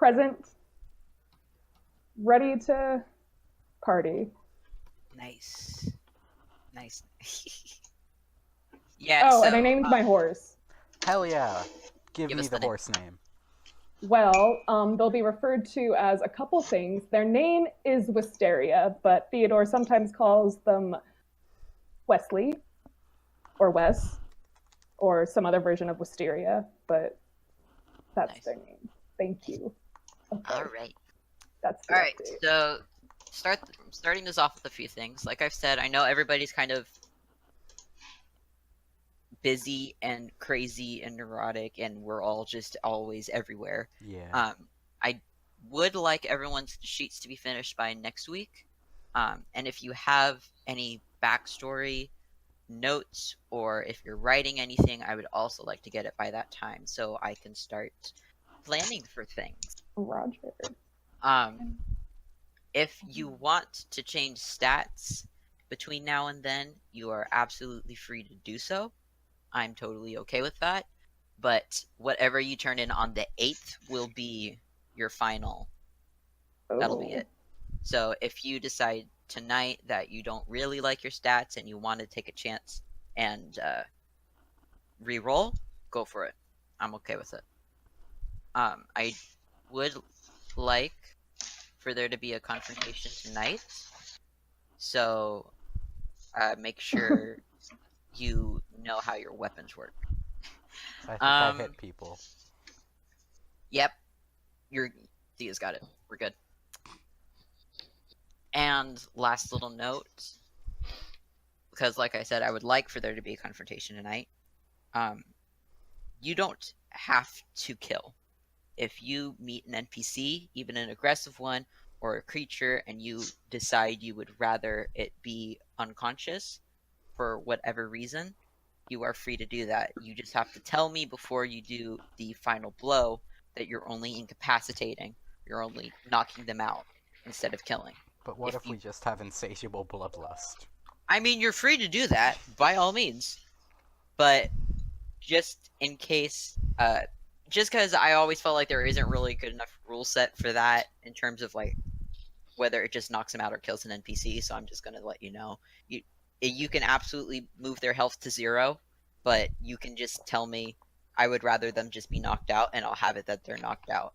present, ready to party. Nice. Nice. Yeah, Oh, and I so, named my horse. Hell yeah. Give give me us the the name. horse name. Well, they'll be referred to as a couple things. Their name is Wisteria, but Theodore sometimes calls them Wesley or Wes or some other version of Wisteria, but that's Nice. their name. Thank you. Okay, Alright. that's the Alright, update. so starting this off with a few things. Like I've said, I know everybody's kind of busy and crazy and neurotic, and we're all just always everywhere. Yeah. I would like everyone's sheets to be finished by next week. And if you have any backstory notes or if you're writing anything, I would also like to get it by that time so I can start planning for things. Roger. If you want to change stats between now and then, you are absolutely free to do so. I'm totally okay with that. But whatever you turn in on the 8th will be your final. That'll be it. So if you decide tonight that you don't really like your stats and you want to take a chance and re-roll, go for it. I'm okay with it. I would like for there to be a confrontation tonight. So make sure you know how your weapons work. I think I hit people. Yep. Thea's got it. We're good. And last little note, because like I said, I would like for there to be a confrontation tonight. You don't have to kill. If you meet an NPC, even an aggressive one, or a creature, and you decide you would rather it be unconscious for whatever reason, you are free to do that. You just have to tell me before you do the final blow that you're only incapacitating, you're only knocking them out instead of killing. But what if we just have insatiable bloodlust? I mean, you're free to do that, by all means. But just in case, just because I always felt like there isn't really good enough rule set for that in terms of like whether it just knocks them out or kills an NPC, so I'm just gonna let you know. You can absolutely move their health to 0, but you can just tell me I would rather them just be knocked out, and I'll have it that they're knocked out.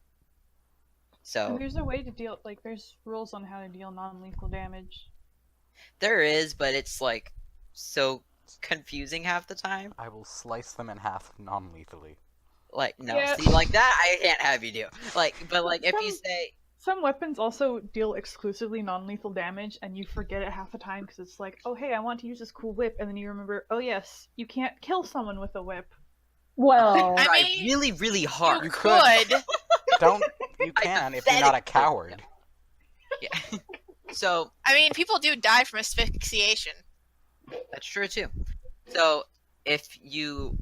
So And there's a way to deal, like, there's rules on how to deal non-lethal damage. there is, but it's like so confusing half the time. I will slice them in half non-lethally. Like, no, Yeah. see, like that I can't have you do. Like, but like if you say, Some weapons also deal exclusively non-lethal damage, and you forget it half the time because it's like, oh hey, I want to use this cool whip, and then you remember, oh yes, you can't kill someone with a whip. Well, I try mean, really, really hard. You could. could. Don't. You can if you're not a coward. Yeah. So I mean, people do die from asphyxiation. that's true too. So if you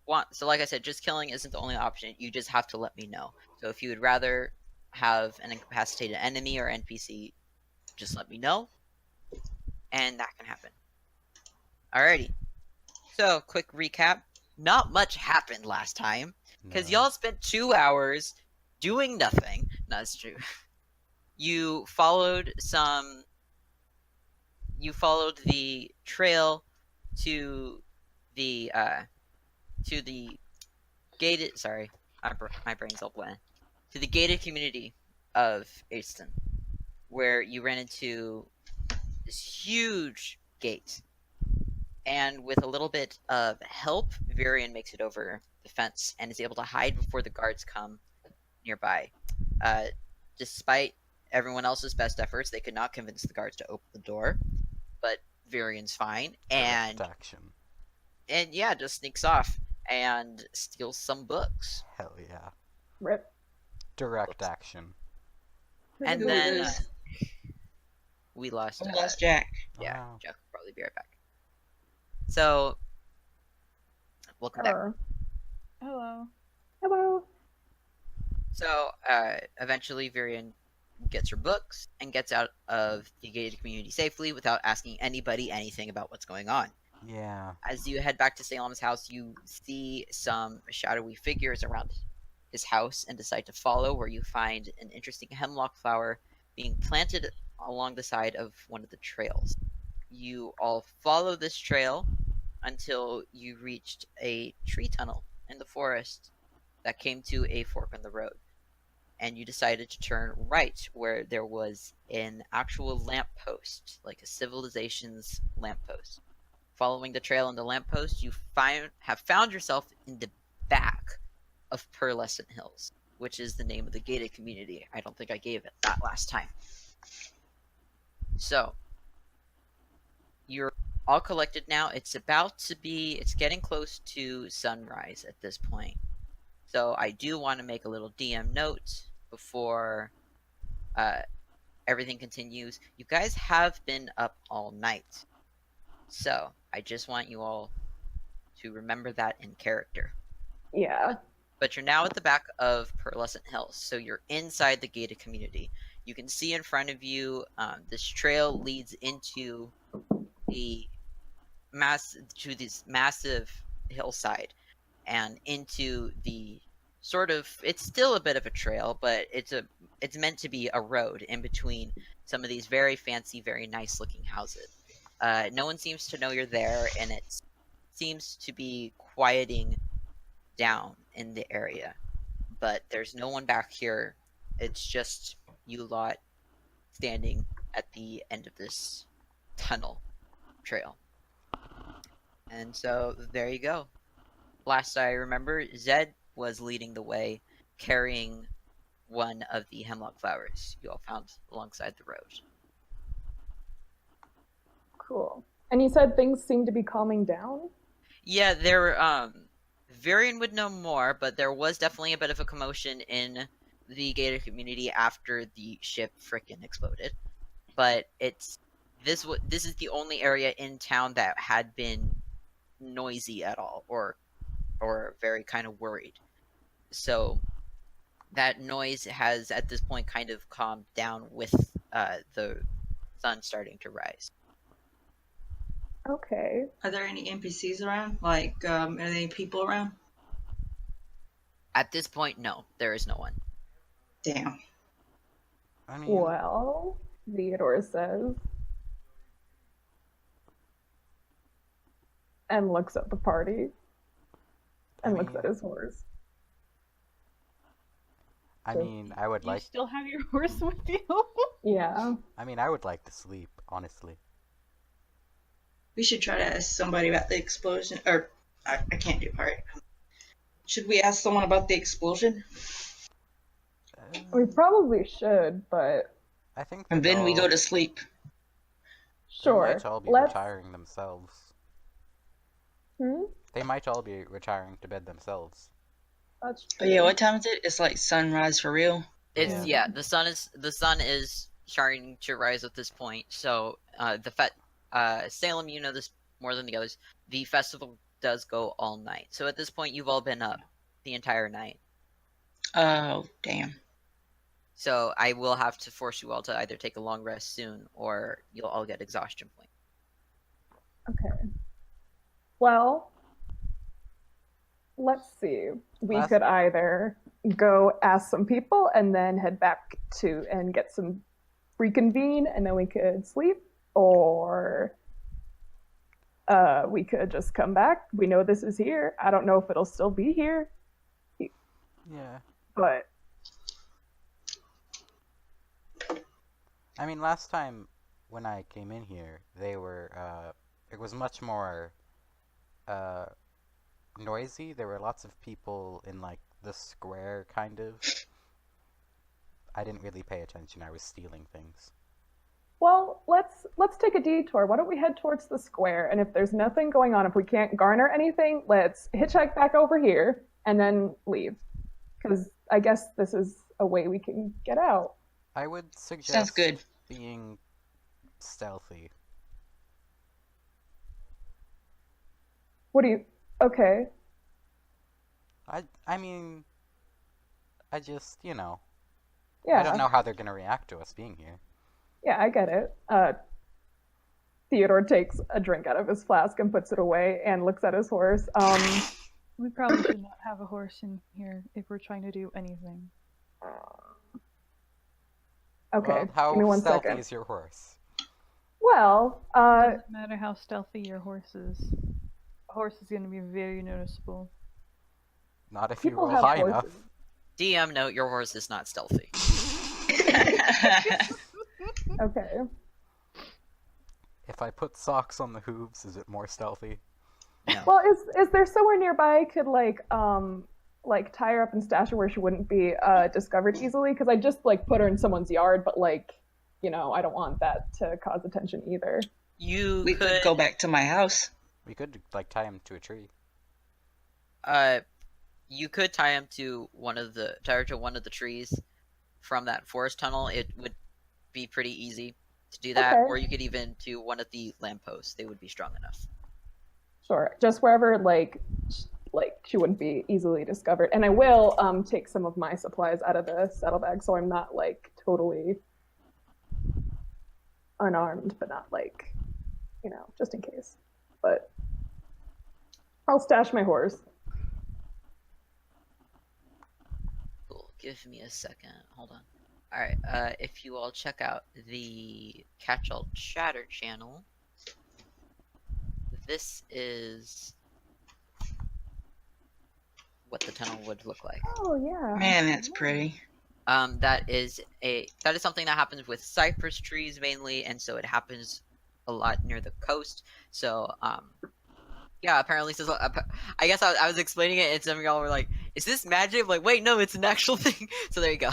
want, so like I said, just killing isn't the only option. You just have to let me know. So if you would rather have an incapacitated enemy or NPC, just let me know, and that can happen. Alrighty. So quick recap. Not much happened last time because No. y'all spent 2 hours doing nothing. No, that's true. You followed the trail to the gated. Sorry, my brain's all blank. To the gated community of Easton, where you ran into this huge gate, and with a little bit of help, Vyrian makes it over the fence and is able to hide before the guards come nearby. Despite everyone else's best efforts, they could not convince the guards to open the door, but Vyrian's fine, and Direct action. yeah, just sneaks off and steals some books. Hell yeah. rip. Direct action. And Who then is- we lost. We lost Jack. Yeah, Wow. Jack will probably be right back. So, welcome back. Hello. Hello. So, eventually, Vyrian gets her books and gets out of the gated community safely without asking anybody anything about what's going on. Yeah. As you head back to Salem's house, you see some shadowy figures around his house and decide to follow, where you find an interesting hemlock flower being planted along the side of one of the trails. You all follow this trail until you reached a tree tunnel in the forest that came to a fork in the road. And you decided to turn right, where there was an actual lamppost, like a civilization's lamppost. Following the trail and the lamppost, you have found yourself in the back of Pearlescent Hills, which is the name of the gated community. I don't think I gave it that last time. So, you're all collected now. It's getting close to sunrise at this point. So I do want to make a little DM note before everything continues. You guys have been up all night. So I just want you all to remember that in character. Yeah. But you're now at the back of Pearlescent Hills, so you're inside the gated community. You can see in front of you, this trail leads into this massive hillside, and into the it's still a bit of a trail, but it's meant to be a road in between some of these very fancy, very nice looking houses. No one seems to know you're there, and it seems to be quieting down in the area. But there's no one back here. It's just you lot standing at the end of this tunnel trail. And so there you go. Last I remember, Zed was leading the way, carrying one of the hemlock flowers you all found alongside the road. Cool. And you said things seem to be calming down? Yeah, Vyrian would know more, but there was definitely a bit of a commotion in the gated community after the ship frickin' exploded. But this is the only area in town that had been noisy at all, or very kind of worried. So that noise has at this point kind of calmed down with the sun starting to rise. Okay. Are there any NPCs around? Like, are there any people around? At this point, no, there is no one. Damn. I mean, Well, Theodore says. And looks at the party. And looks at his horse. I mean, I would You like. still have your horse with you? Yeah. I mean, I would like to sleep, honestly. We should try to ask somebody about the explosion. Or, I can't do part. Should we ask someone about the explosion? We probably should, but I think. And then we go to sleep. They sure. might all be Let's. retiring themselves. Hmm? They might all be retiring to bed themselves. That's But true. yeah, what time is it? It's like sunrise for real. It's the sun is starting to rise at this point. So Salem, you know this more than the others. The festival does go all night. So at this point, you've all been up the entire night. Oh, damn. So I will have to force you all to either take a long rest soon, or you'll all get exhaustion points. Okay. Well, let's see. We Last- could either go ask some people and then head back to and get some reconvene, and then we could sleep, or we could just come back. We know this is here. I don't know if it'll still be here, Yeah. but I mean, last time when I came in here, they were, it was much more, noisy. There were lots of people in, like, the square, kind of. I didn't really pay attention. I was stealing things. well, let's take a detour. Why don't we head towards the square? And if there's nothing going on, if we can't garner anything, let's hitchhike back over here and then leave. Because I guess this is a way we can get out. I would suggest Sounds good. being stealthy. What do you? Okay. I mean, I just, I don't Yeah. know how they're gonna react to us being here. Yeah, I get it. Theodore takes a drink out of his flask and puts it away and looks at his horse. We probably should not have a horse in here if we're trying to do anything. Okay, Well, give me how one stealthy second. is your horse? Well, Doesn't matter how stealthy your horse is. A horse is going to be very noticeable. Not if you people roll have high horses. enough. DM note: your horse is not stealthy. Okay. If I put socks on the hooves, is it more stealthy? No. Well, is there somewhere nearby I could like tie her up and stash her where she wouldn't be discovered easily? Because I just like put her in someone's yard, but like, you know, I don't want that to cause attention either. You We could go back to my house. We could like tie him to a tree. You could tie him to one of the trees from that forest tunnel. It would be pretty easy to do that, Okay. or you could even to one of the lampposts. They would be strong enough. Sure, just wherever like she wouldn't be easily discovered. And I will take some of my supplies out of the saddlebag, so I'm not like totally unarmed, but not like, you know, just in case. But I'll stash my horse. Cool. Give me a second. Hold on. Alright, if you all check out the Catch All Chatter channel, this is what the tunnel would look like. Oh yeah. Man, that's pretty. That is something that happens with cypress trees mainly, and so it happens a lot near the coast. So, yeah, apparently, I guess I was explaining it, and some of y'all were like, "Is this magic?" I'm like, wait, no, it's an actual thing. So there you go.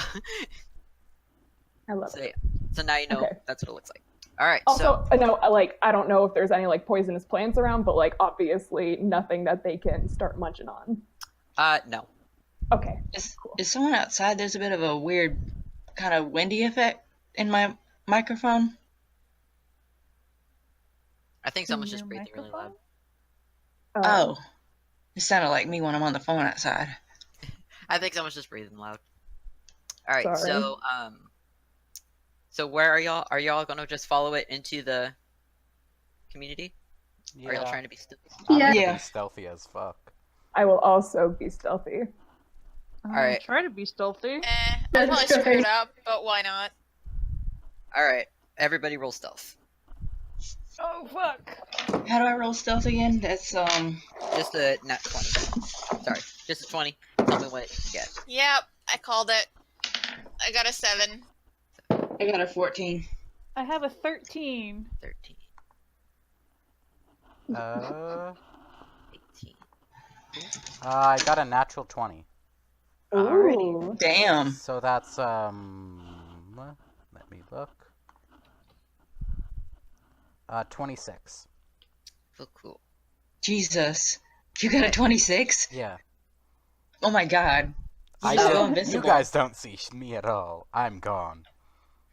I love So, it. yeah. So now you know Okay. that's what it looks like. All right. Also, I know, like, I don't know if there's any like poisonous plants around, but like obviously nothing that they can start munching on. No. Okay. Is someone outside? There's a bit of a weird kind of windy effect in my microphone. I think In someone's just your breathing really loud. microphone? Oh, it sounded like me when I'm on the phone outside. I think someone's just breathing loud. All right. Sorry. So where are y'all? Are y'all gonna just follow it into the community? Are y'all trying to be stealthy? I'm gonna Yeah. be stealthy as fuck. I will also be stealthy. Alright. Try to be stealthy. I'll probably screw it up, but why not? All right. Everybody roll stealth. Oh fuck! How do I roll stealth again? That's Just a nat 20. Sorry, just a 20. Tell me what you get. Yep, I called it. I got a 7. I got a 14. I have a 13. 13, 18. I got a natural 20. Alrighty. Ooh. Damn. So that's let me look. 26. Oh, cool. Jesus. You got a 26? Yeah. Oh my god. I So did. You invincible. guys don't see me at all. I'm gone.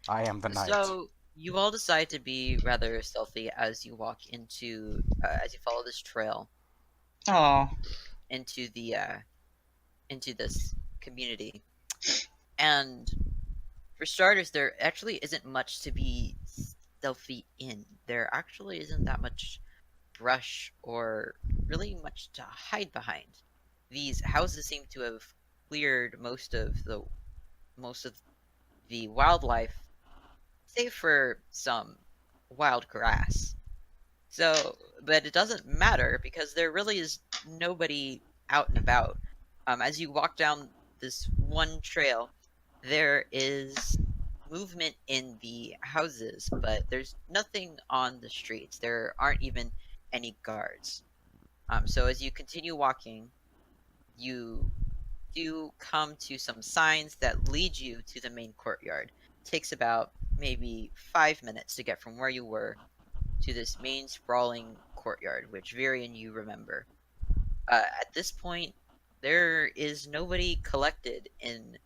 I am the knight. So you all decide to be rather stealthy as you walk into, as you follow this trail Oh. into the, into this community. And for starters, there actually isn't much to be stealthy in. There actually isn't that much brush or really much to hide behind. These houses seem to have cleared most of the wildlife, save for some wild grass. So, but it doesn't matter because there really is nobody out and about. As you walk down this one trail, there is movement in the houses, but there's nothing on the streets. There aren't even any guards. So as you continue walking, you do come to some signs that lead you to the main courtyard. It takes about maybe 5 minutes to get from where you were to this main sprawling courtyard, which Vyrian you remember. At this point, there is nobody collected in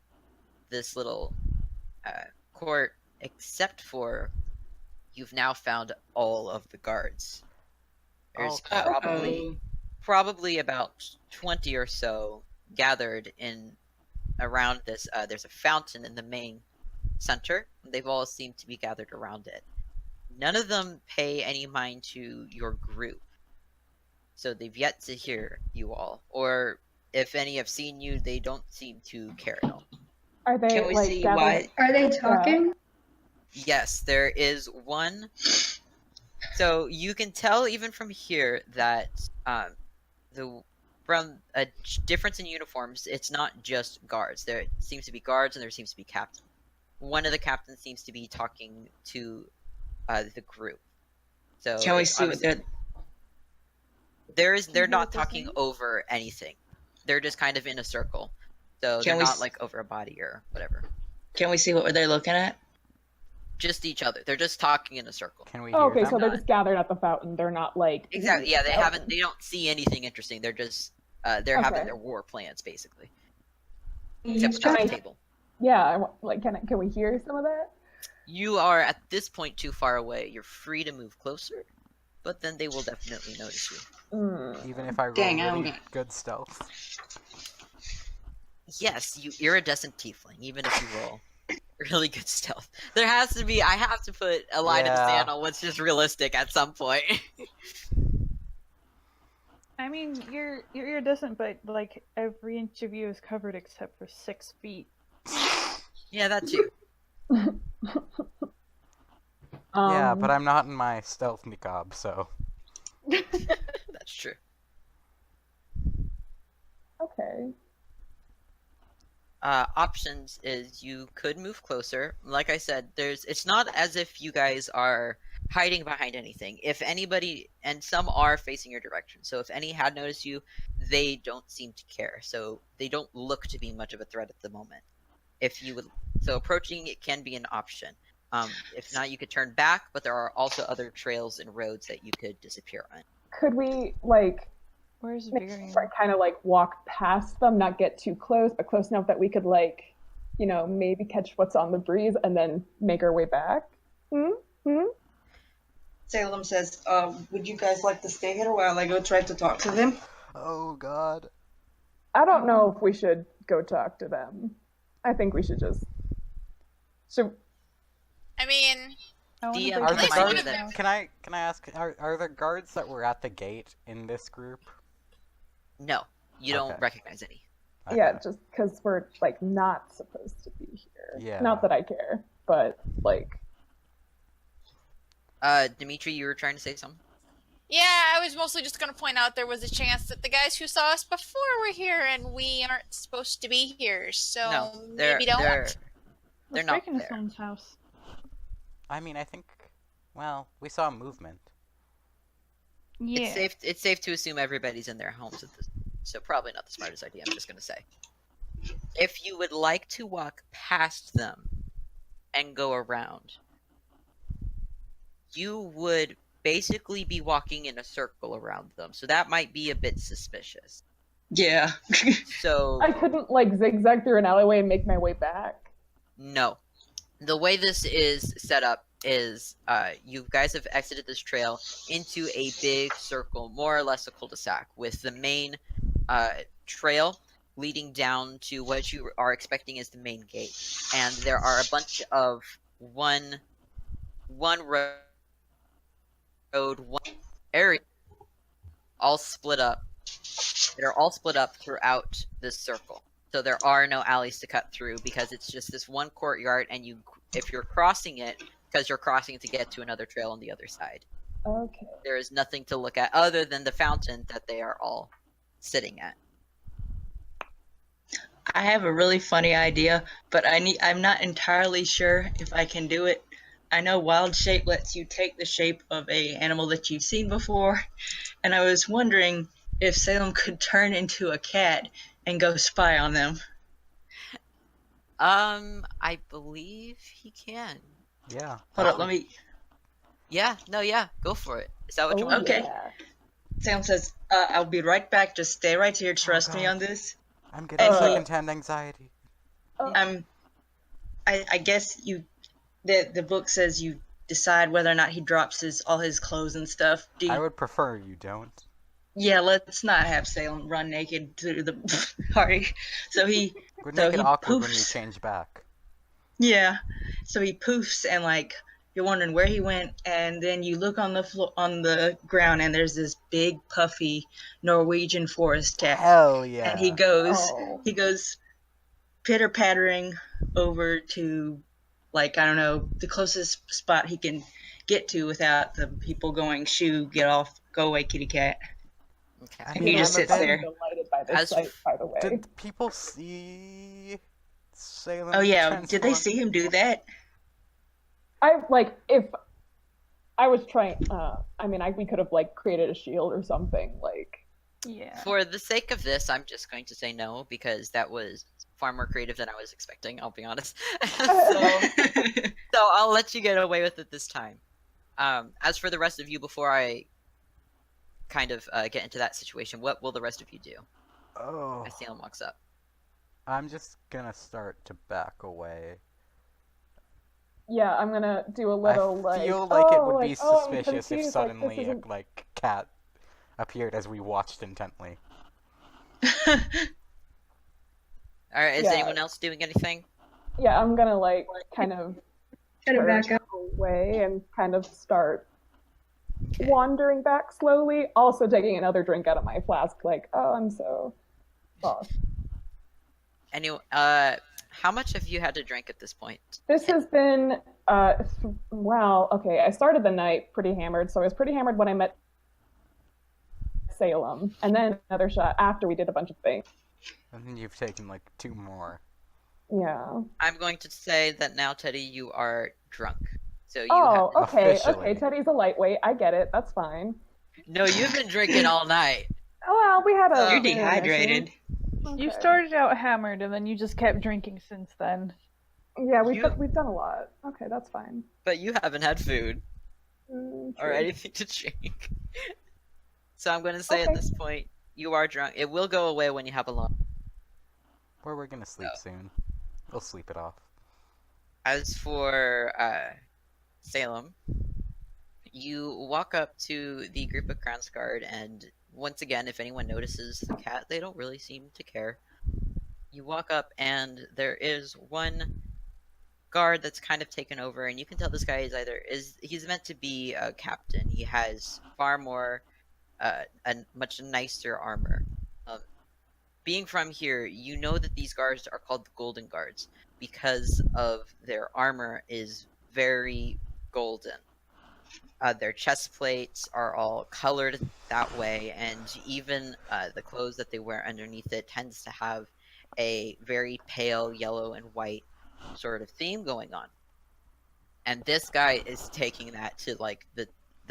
this little court except for you've now found all of the guards. There's Okay. probably about 20 or so gathered in around this. There's a fountain in the main center. They've all seemed to be gathered around it. None of them pay any mind to your group. so they've yet to hear you all. Or if any have seen you, they don't seem to care at all. Are they Can we like see gathered? why? Are they talking? Yes, there is one. So you can tell even from here that from a difference in uniforms, it's not just guards. There seems to be guards and there seems to be captains. One of the captains seems to be talking to the group. So Can we it's see what obviously- they're? they're hear not what they're talking saying? over anything. They're just kind of in a circle. So Can they're we not s- like over a body or whatever. Can we see what they're looking at? Just each other. They're just talking in a circle. Can we Oh, hear okay, so them? they're just gathered at the fountain. They're not like Exactly. Yeah, they Oh. haven't. They don't see anything interesting. They're just they're having Okay. their war plans basically. You Except Can without I- the table. Yeah, like can we hear some of that? You are at this point too far away. You're free to move closer, but then they will definitely notice you. Even if I roll Dang, I'm really gonna- good stealth. Yes, you iridescent tiefling. Even if you roll really good stealth, there has to be. I have to put a line in the sand Yeah. on what's just realistic at some point. I mean, you're iridescent, but like every inch of you is covered except for 6 feet. Yeah, that too. Yeah, but I'm not in my stealth niqab, so That's true. Okay. Options is you could move closer. Like I said, it's not as if you guys are hiding behind anything. If anybody, and some are facing your direction, so if any had noticed you, they don't seem to care. So they don't look to be much of a threat at the moment. If you would, so approaching it can be an option. If not, you could turn back, but there are also other trails and roads that you could disappear on. Could we like Where's Vyrian? kind of like walk past them, not get too close, but close enough that we could like, maybe catch what's on the breeze and then make our way back? Salem says, would you guys like to stay here while I go try to talk to them? oh god. I don't know if we should go talk to them. I think we should just. Should I mean, I wanna DM break Are Can the I into do guards? the that? house. Can I ask? Are the guards that were at the gate in this group? No, you don't Okay. recognize any. yeah, Okay. just because we're like not supposed to be here. Yeah. Not that I care, but like. Dimitri, you were trying to say something? yeah, I was mostly just gonna point out there was a chance that the guys who saw us before were here and we aren't supposed to be here, so No, they're maybe don't. they're Let's not break into there. someone's house. I mean, I think. Well, we saw movement. Yeah. It's safe to assume everybody's in their homes at this, so probably not the smartest idea. I'm just gonna say, if you would like to walk past them and go around, you would basically be walking in a circle around them. So that might be a bit suspicious. Yeah. So I couldn't like zigzag through an alleyway and make my way back. no, the way this is set up is you guys have exited this trail into a big circle, more or less a cul-de-sac, with the main trail leading down to what you are expecting is the main gate, and there are a bunch of one road, one area, all split up. They're all split up throughout this circle. So there are no alleys to cut through because it's just this one courtyard, and if you're crossing it, because you're crossing to get to another trail on the other side, Okay. there is nothing to look at other than the fountain that they are all sitting at. I have a really funny idea, but I'm not entirely sure if I can do it. I know Wild Shape lets you take the shape of a animal that you've seen before, and I was wondering if Salem could turn into a cat and go spy on them. I believe he can. Yeah. Hold up, let me. Yeah, no, yeah, go for it. Is that what you Oh, want? Okay. yeah. Salem says, I'll be right back. Just stay right here. Trust me God. on this. I'm getting And he- second-hand anxiety. I guess the book says you decide whether or not he drops all his clothes and stuff. I would prefer you don't. Yeah, let's not have Salem run naked to the party. So he, Would So make it he awkward when you poofs. change back. yeah, so he poofs and like You're wondering where he went, and then you look on the on the ground, and there's this big, puffy Norwegian forest cat, Hell and he yeah. Oh. goes pitter pattering over to, like, I don't know, the closest spot he can get to without the people going, "Shoo, get off, go away, kitty cat." Okay. I And mean, he just sits I'm there. delighted by this As sight, f- by the way. Did people see Salem Oh yeah, did they transform? see him do that? If I was trying, we could have like created a shield or something. Like, Yeah. For the sake of this, I'm just going to say no because that was far more creative than I was expecting. I'll be honest. So I'll let you get away with it this time. As for the rest of you, before I kind of get into that situation, what will the rest of you do? Oh, As Salem walks up. I'm just gonna start to back away. yeah, I'm gonna do a I little feel like, like it oh, would like, be oh, I'm suspicious if confused. Like, this suddenly a isn't. cat appeared as we watched intently. All right, is Yeah. anyone else doing anything? Yeah, I'm gonna like kind of Try to turn back up. away and kind of start Okay. wandering back slowly. Also taking another drink out of my flask. Like, oh, I'm so lost. Anyway, how much have you had to drink at this point? This has been wow. Okay, I started the night pretty hammered, so I was pretty hammered when I met Salem, and then another shot after we did a bunch of things. And then you've taken like 2 more. Yeah. I'm going to say that now, Teddy, you are drunk. So you Oh, have okay, Officially. okay. Teddy's a lightweight. I get it. That's fine. no. You've been drinking all night. Well, we had a. You're You're dehydrated. Okay. You started out hammered and then you just kept drinking since then. Yeah, we've You- we've done a lot. Okay, that's fine. But you haven't had food or True. anything to drink. So I'm going to say Okay. at this point, you are drunk. It will go away when you have a long. Or we're gonna sleep Oh. soon. We'll sleep it off. As for Salem, you walk up to the group of Crown's Guard, and once again, if anyone notices the cat, they don't really seem to care. You walk up, and there is one guard that's kind of taken over, and you can tell this guy he's meant to be a captain. He has far more, a much nicer armor. Being from here, you know that these guards are called the Golden Guards because of their armor is very golden. Their chest plates are all colored that way, and even the clothes that they wear underneath it tends to have a very pale yellow and white sort of theme going on. And this guy is taking that to like the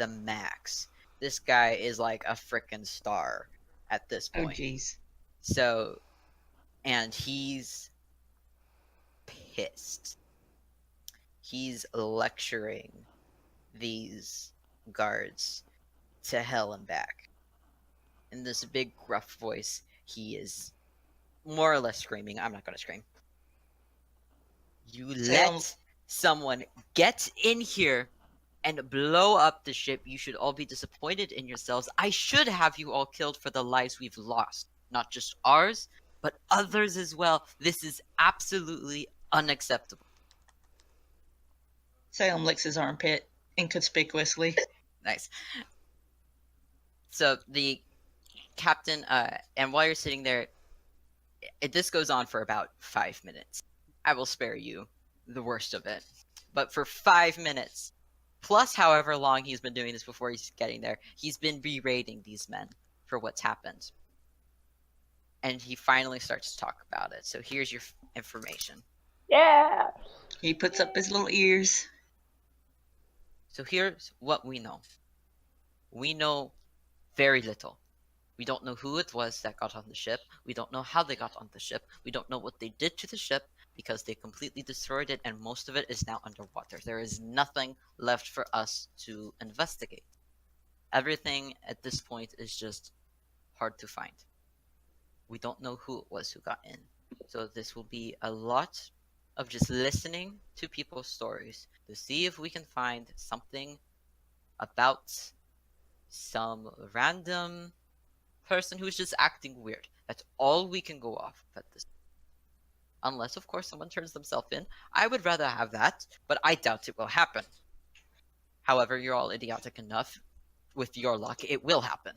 max. This guy is like a frickin' star at this Oh point. jeez. So, and he's pissed. He's lecturing these guards to hell and back. In this big, gruff voice, he is more or less screaming. I'm not going to scream. You let someone get in here and blow up the ship. You should all be disappointed in yourselves. I should have you all killed for the lives we've lost. Not just ours, but others as well. This is absolutely unacceptable. Salem licks his armpit inconspicuously. Nice. So the captain, and while you're sitting there, this goes on for about 5 minutes. I will spare you the worst of it. But for 5 minutes, plus however long he's been doing this before he's getting there, he's been berating these men for what's happened. And he finally starts to talk about it. So here's your information. Yeah. He puts up his little ears. So here's what we know. We know very little. We don't know who it was that got on the ship. We don't know how they got on the ship. We don't know what they did to the ship because they completely destroyed it and most of it is now underwater. There is nothing left for us to investigate. Everything at this point is just hard to find. We don't know who it was who got in. So this will be a lot of just listening to people's stories to see if we can find something about some random person who's just acting weird. That's all we can go off at this. Unless, of course, someone turns themselves in. I would rather have that, but I doubt it will happen. However, you're all idiotic enough. With your luck, it will happen.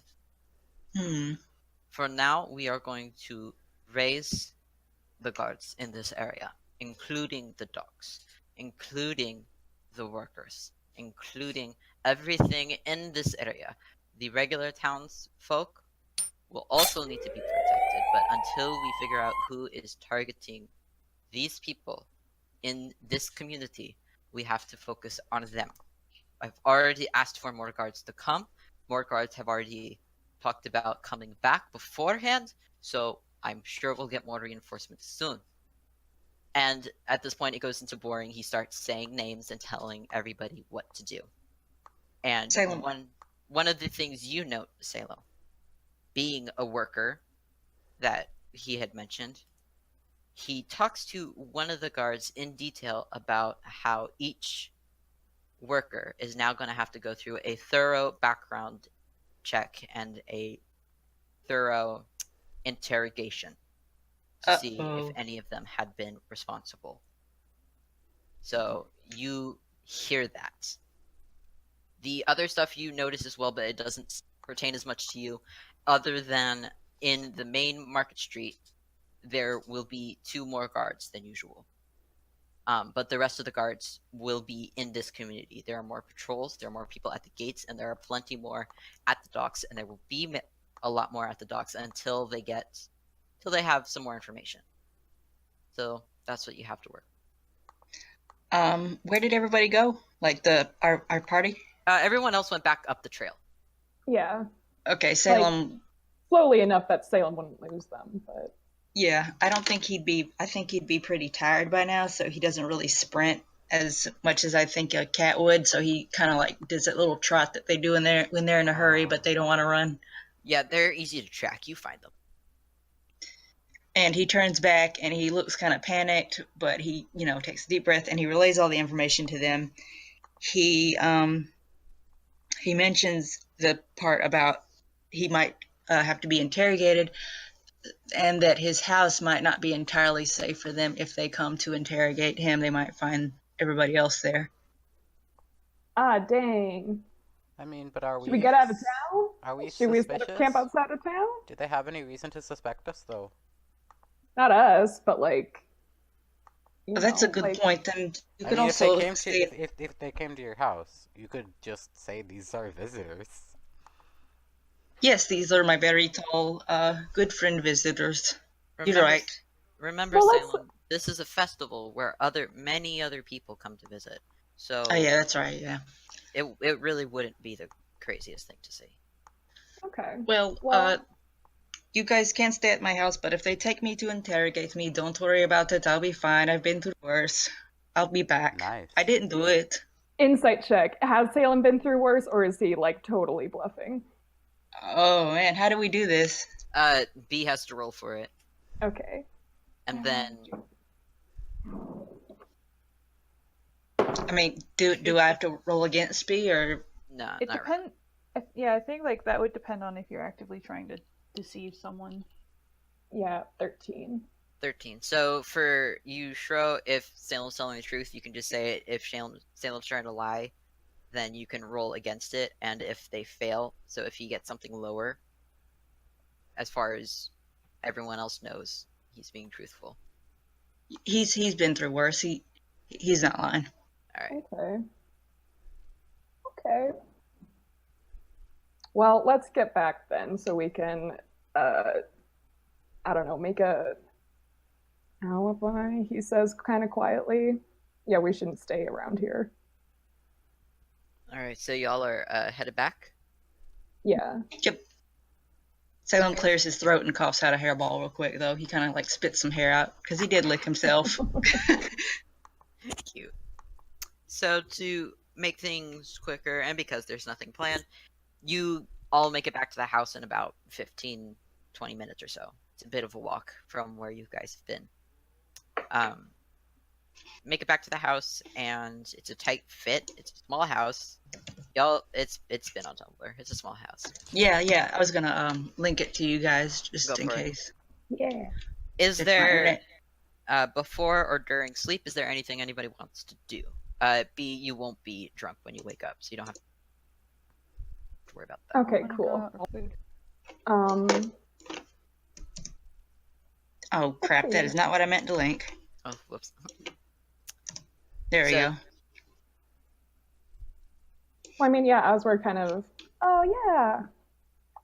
For now, we are going to raise the guards in this area, including the dogs, including the workers, including everything in this area. The regular townsfolk will also need to be protected, but until we figure out who is targeting these people in this community, we have to focus on them. I've already asked for more guards to come. More guards have already talked about coming back beforehand, so I'm sure we'll get more reinforcements soon. And at this point, it goes into boring. He starts saying names and telling everybody what to do. And Salem. one of the things you note, Salem, being a worker that he had mentioned, he talks to one of the guards in detail about how each worker is now going to have to go through a thorough background check and a thorough interrogation to see if any of them had been responsible. So you hear that. The other stuff you notice as well, but it doesn't pertain as much to you, other than in the main market street, there will be 2 more guards than usual. But the rest of the guards will be in this community. There are more patrols, there are more people at the gates, and there are plenty more at the docks, and there will be a lot more at the docks until they have some more information. So that's what you have to work. Where did everybody go? Like our party? Everyone else went back up the trail. Yeah. Okay, Salem. Slowly enough that Salem wouldn't lose them, but Yeah, I think he'd be pretty tired by now, so he doesn't really sprint as much as I think a cat would. So he kind of like does that little trot that they do when they're in a hurry, but they don't want to run. Yeah, they're easy to track. You find them. And he turns back and he looks kind of panicked, but he, takes a deep breath and he relays all the information to them. He mentions the part about he might have to be interrogated, and that his house might not be entirely safe for them. If they come to interrogate him, they might find everybody else there. Ah, dang. I mean, but are we... Should we get out of town? Are we Should we suspicious? set up camp outside of town? Do they have any reason to suspect us, though? Not us, but like... That's a good point. Then you could mean, also if they came to your house, you could just say these are visitors. Yes, these are my very tall, good friend visitors. You're right. Remember, Salem, this is a festival where many other people come to visit. So oh yeah, that's right. Yeah. It really wouldn't be the craziest thing to see. Okay. Well, you guys can stay at my house, but if they take me to interrogate me, don't worry about it. I'll be fine. I've been through worse. I'll be back. Nice. I didn't do it. Insight check. Has Salem been through worse, or is he like totally bluffing? Oh man, how do we do this? B has to roll for it. Okay. And then I mean, do I have to roll against B or no? It not depends. Yeah, I think like that would depend on if you're actively trying to deceive someone. Yeah, 13. 13. So for you, Shro, if Salem's telling the truth, you can just say it. If Salem's trying to lie, then you can roll against it. And if they fail, so if he gets something lower, as far as everyone else knows, he's being truthful. He's been through worse. He's not lying. All right. Okay. Well, let's get back then, so we can, I don't know, make a alibi. He says kind of quietly. Yeah, we shouldn't stay around here. All right. So y'all are headed back. Yeah. Yep. Salem clears his throat and coughs out a hairball real quick, though. He kind of like spits some hair out because he did lick himself. Cute. So to make things quicker, and because there's nothing planned, you all make it back to the house in about 15-20 minutes or so. It's a bit of a walk from where you guys have been. Make it back to the house, and it's a tight fit. It's a small house. Y'all, it's been on Tumblr. It's a small house. Yeah. I was gonna link it to you guys just in case. Yeah. Is there before or during sleep? Is there anything anybody wants to do? B, you won't be drunk when you wake up, so you don't have to worry about that. Okay, I'm gonna go cool. out for food. Oh crap! That is not what I meant to link. Oh, whoops. There we So- go. Well, I mean, yeah, as we're kind of, oh yeah,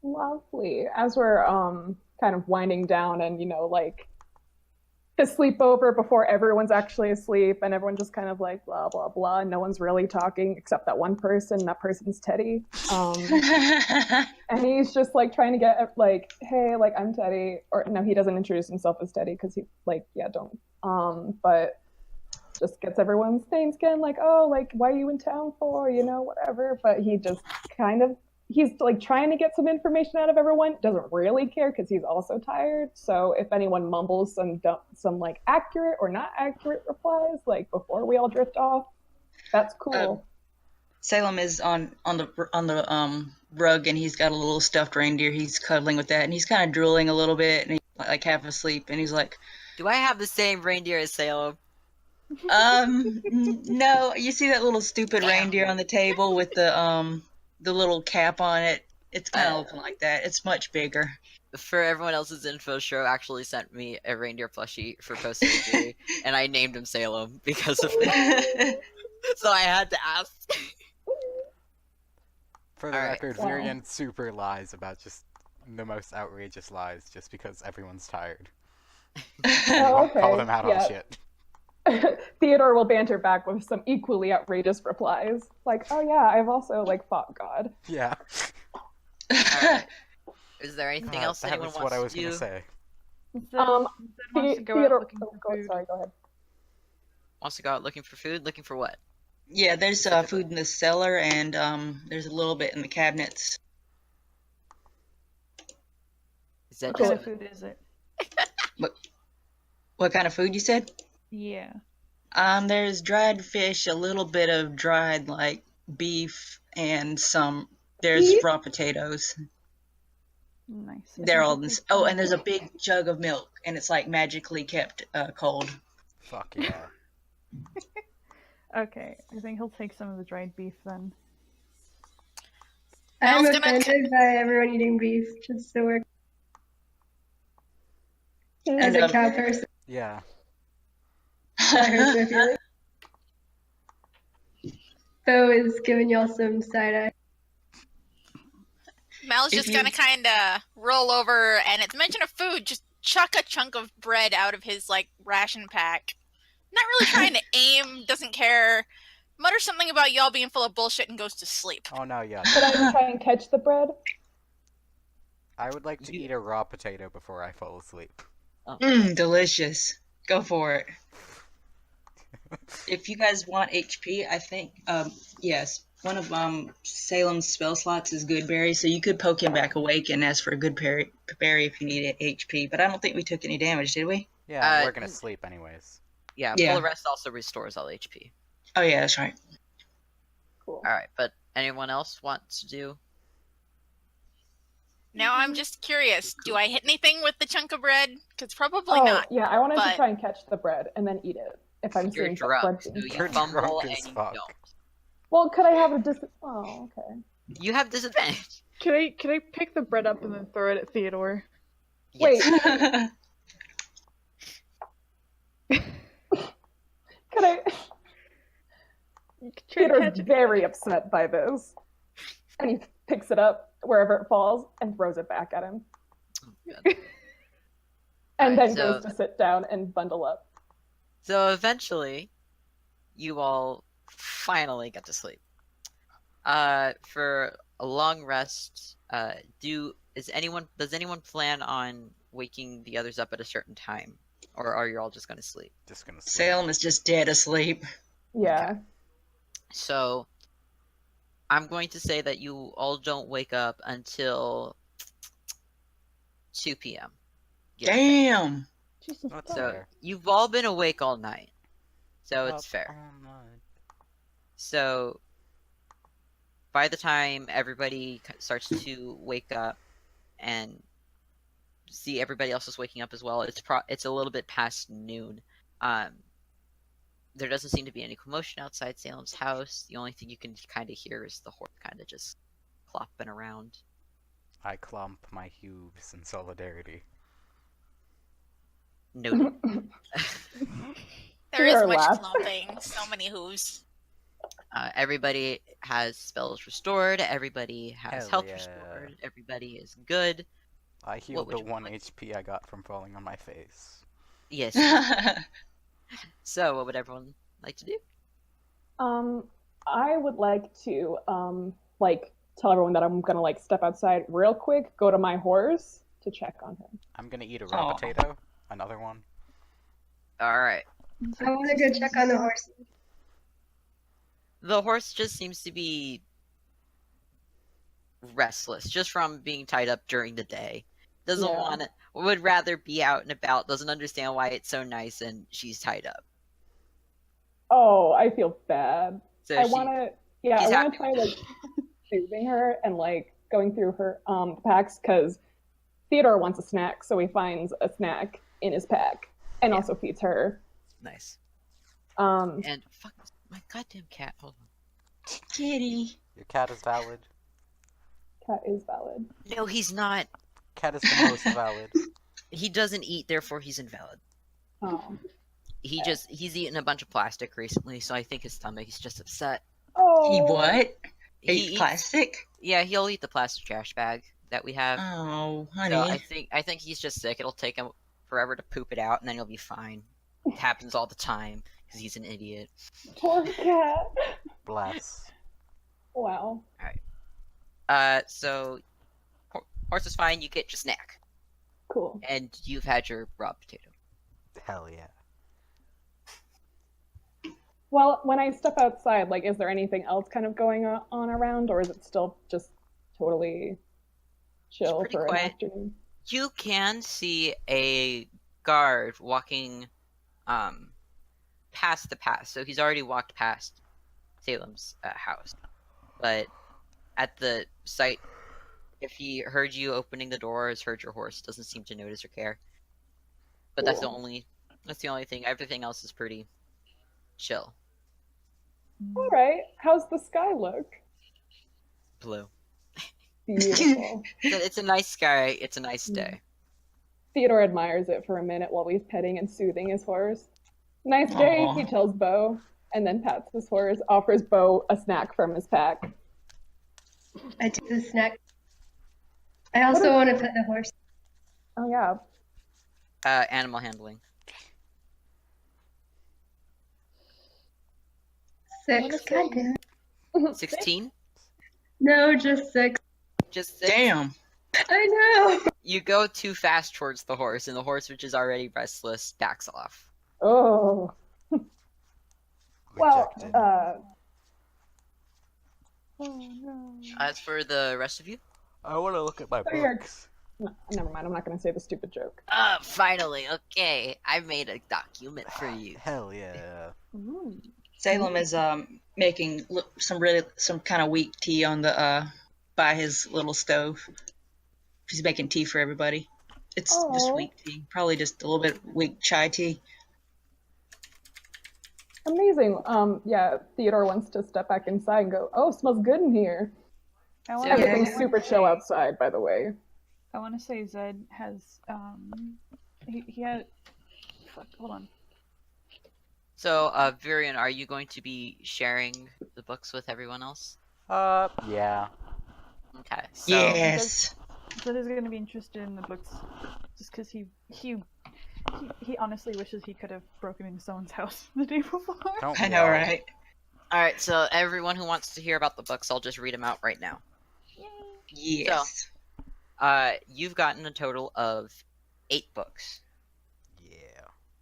lovely. As we're kind of winding down and, like the sleepover before everyone's actually asleep and everyone just kind of like blah, blah, blah. And no one's really talking except that one person. That person's Teddy. And he's just like trying to get like, hey, like I'm Teddy. Or no, he doesn't introduce himself as Teddy because he like, yeah, don't. But just gets everyone's names again, like, oh, like, why are you in town for, whatever. But he just he's like trying to get some information out of everyone, doesn't really care because he's also tired. So if anyone mumbles some like accurate or not accurate replies, like before we all drift off, that's cool. Salem is on the rug, and he's got a little stuffed reindeer. He's cuddling with that, and he's kind of drooling a little bit, and he's like half asleep, and he's like, Do I have the same reindeer as Salem? no, you see that little stupid Damn. reindeer on the table with the little cap on it? It's kind of looking like that. It's much bigger. For everyone else's info, Shro actually sent me a reindeer plushie for post-surgery, and I named him Salem because of it. So I had to ask. For the Alright. record, Wow. Vyrian super lies about just the most outrageous lies just because everyone's tired. Oh, okay. Call them out Yeah. on shit. Theodore will banter back with some equally outrageous replies, like, "Oh yeah, I've also like fought God." Yeah. Alright. Is there anything else that anyone was wants what I was to gonna do? say. Zed Um, wants to go Theodore, out looking for food. sorry, go ahead. Wants to go out looking for food? Looking for what? Yeah, there's food in the cellar, and there's a little bit in the cabinets. Is that What just kind of food is it? What kind of food you said? Yeah. There's dried fish, a little bit of dried like beef, and there's Beef? raw potatoes. Nice. I They're think all I'll in take this. Oh, some. and there's a big jug of milk, and it's like magically kept cold. Fuck yeah. Okay, I think he'll take some of the dried beef then. I'm Mel's gonna offended by everyone eating beef, just so we're as And, a cow person. Yeah. That hurts my feelings. Bo is giving y'all some side eye. Mel's If just you- gonna kind of roll over, and it's mention of food, just chuck a chunk of bread out of his like ration pack. Not really trying to aim, doesn't care. Mutters something about y'all being full of bullshit and goes to sleep. Oh no, yeah. Could I try and catch the bread? I would like to eat a raw potato before I fall asleep. Delicious. Go for it. If you guys want HP, I think, yes, one of Salem's spell slots is good berry, so you could poke him back awake and ask for a good berry if you need HP. But I don't think we took any damage, did we? Yeah, we're gonna sleep anyways. Yeah, Yeah. full rest also restores all HP. Oh yeah, that's right. Cool. Alright, but anyone else want to do? Now I'm just curious, do I hit anything with the chunk of bread? Because probably Oh, not. yeah, I wanted to but- try and catch the bread and then eat it. If I'm You're seeing drunk, bread so being you You're fumble drunk and as you fuck. don't. Well, could I have a Oh, okay. You have disadvantage. Can I pick the bread up and then throw it at Theodore? Wait, That's could I? You can try to Peter's catch it. very upset by this, and he picks it up wherever it falls and throws it back at him, and Alright, then so- goes to sit down and bundle up. So eventually, you all finally get to sleep. For a long rest, does anyone plan on waking the others up at a certain time? Or are you all just gonna sleep? Just gonna sleep. Salem is just dead asleep. Yeah. So, I'm going to say that you all don't wake up until 2 p.m. Yeah. Damn. Jesus That's Christ. So, fair. you've all been awake all night. So, it's Up fair. all night. So, by the time everybody starts to wake up and see everybody else is waking up as well, it's a little bit past noon. there doesn't seem to be any commotion outside Salem's house. The only thing you can kind of hear is the horse kind of just clopping around. I clump my hooves in solidarity. Noted. There is Sure, much laugh. clumping. So many hooves. Everybody has spells restored. Everybody has Hell health yeah. restored. Everybody is good. I healed would the you 1 like? HP I got from falling on my face. Yes. So, what would everyone like to do? I would like to like tell everyone that I'm gonna like step outside real quick, go to my horse to check on him. I'm gonna eat a raw Aw. potato. Another one. All right. I want to go check on the horse. The horse just seems to be restless, just from being tied up during the day. Doesn't Yeah. want to. Would rather be out and about. Doesn't understand why it's so nice and she's tied up. Oh, I feel bad. So I she, wanna, yeah, I she's wanna happy. try like soothing her and like going through her packs because Theodore wants a snack, so he finds a snack in his pack and Yeah. also feeds her. Nice. Um, And fuck my goddamn cat. Hold on. Kitty. Your cat is valid. cat is valid. No, he's not. Cat is the most valid. He doesn't eat, therefore he's invalid. Oh, He's eaten a bunch of plastic recently, so I think his stomach is just upset. oh, He what? He Ate eats- plastic? Yeah, he'll eat the plastic trash bag that we have. Oh, So honey. I think he's just sick. It'll take him forever to poop it out, and then he'll be fine. It happens all the time because he's an idiot. Poor cat. Bless. Wow. So horse is fine. You get your snack, Cool. and you've had your raw potato. Hell yeah. Well, when I step outside, like, is there anything else kind of going on around, or is it still just totally chill pretty for an quiet. afternoon? You can see a guard walking past the pass. So he's already walked past Salem's house. But at the site, if he heard you opening the door, has heard your horse, doesn't seem to notice or care. But that's the Cool. only thing. Everything else is pretty chill. All right. How's the sky look? Blue. Beautiful. It's a nice sky. It's a nice Mm. day. Theodore admires it for a minute while he's petting and soothing his horse. Nice day, Aw. he tells Bo, and then pats his horse, offers Bo a snack from his pack. I take the snack. I also want to pet the horse. Oh, yeah. Animal handling. 6. God damn it. 16? No, just 6. Just 6? Damn. I know. You go too fast towards the horse, and the horse, which is already restless, backs off. Oh. Well, Rejected. oh, no. As for the rest of you? I want to look at my Weird. books. No, never mind. I'm not going to say the stupid joke. Finally, okay. I made a document for you. Hell yeah. Salem is making some kind of weak tea on the by his little stove. She's making tea for everybody. It's just Aw. weak tea, probably just a little bit weak chai tea. Amazing. Yeah, Theodore wants to step back inside and go, oh, smells good in here. I Yeah. want Everything's super chill outside, by the way. I want to say Zed has he had fuck, hold on. So, Vyrian, are you going to be sharing the books with everyone else? Yeah. Okay. So, Yes. Zed is going to be interested in the books just because he honestly wishes he could have broken into someone's house the day before. Don't I we know, all? right? Alright, so everyone who wants to hear about the books, I'll just read them out right now. Yes. You've gotten a total of 8 books. Yeah.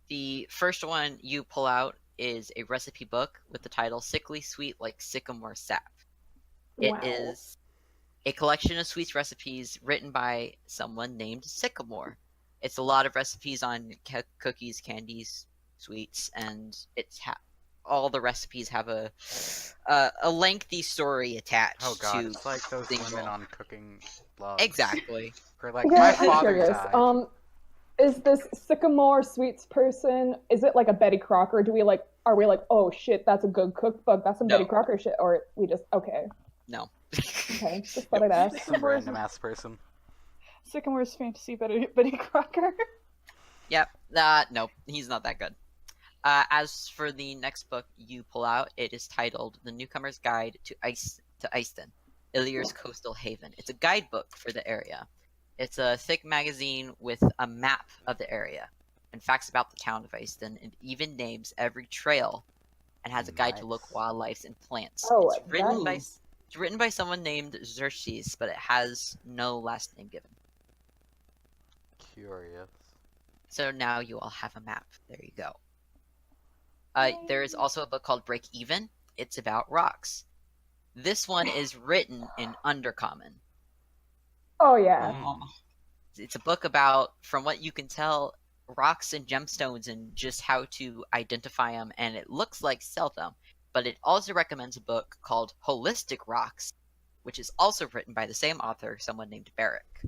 The first one you pull out is a recipe book with the title Sickly Sweet Like Sycamore Sap. It Wow. is a collection of sweets recipes written by someone named Sycamore. It's a lot of recipes on cookies, candies, sweets, and all the recipes have a lengthy story attached Oh god, to it's like those things women all. on cooking blogs. Exactly. For like, Yeah, my I'm father curious. died. Is this Sycamore Sweets person, is it like a Betty Crocker? Do we like are we like, oh shit, that's a good cookbook, that's some No. Betty Crocker shit, or we just okay, No. okay, just thought I'd ask. Some random ass person. Sycamore's fantasy Betty Crocker. Yep. Nope. He's not that good. As for the next book you pull out, it is titled "The Newcomer's Guide to Eyston, Ilyr's Coastal Haven." It's a guidebook for the area. It's a thick magazine with a map of the area and facts about the town of Eyston, and even names every trail, and has a guide to local wildlife and plants. Oh, It's written by someone named Xerxes, but it has no last name given. Curious. So now you all have a map. There you go. There is also a book called Break Even. It's about rocks. This one is written in Undercommon. Oh yeah. It's a book about, from what you can tell, rocks and gemstones and just how to identify them, and it looks like sell them. But it also recommends a book called Holistic Rocks, which is also written by the same author, someone named Barrick.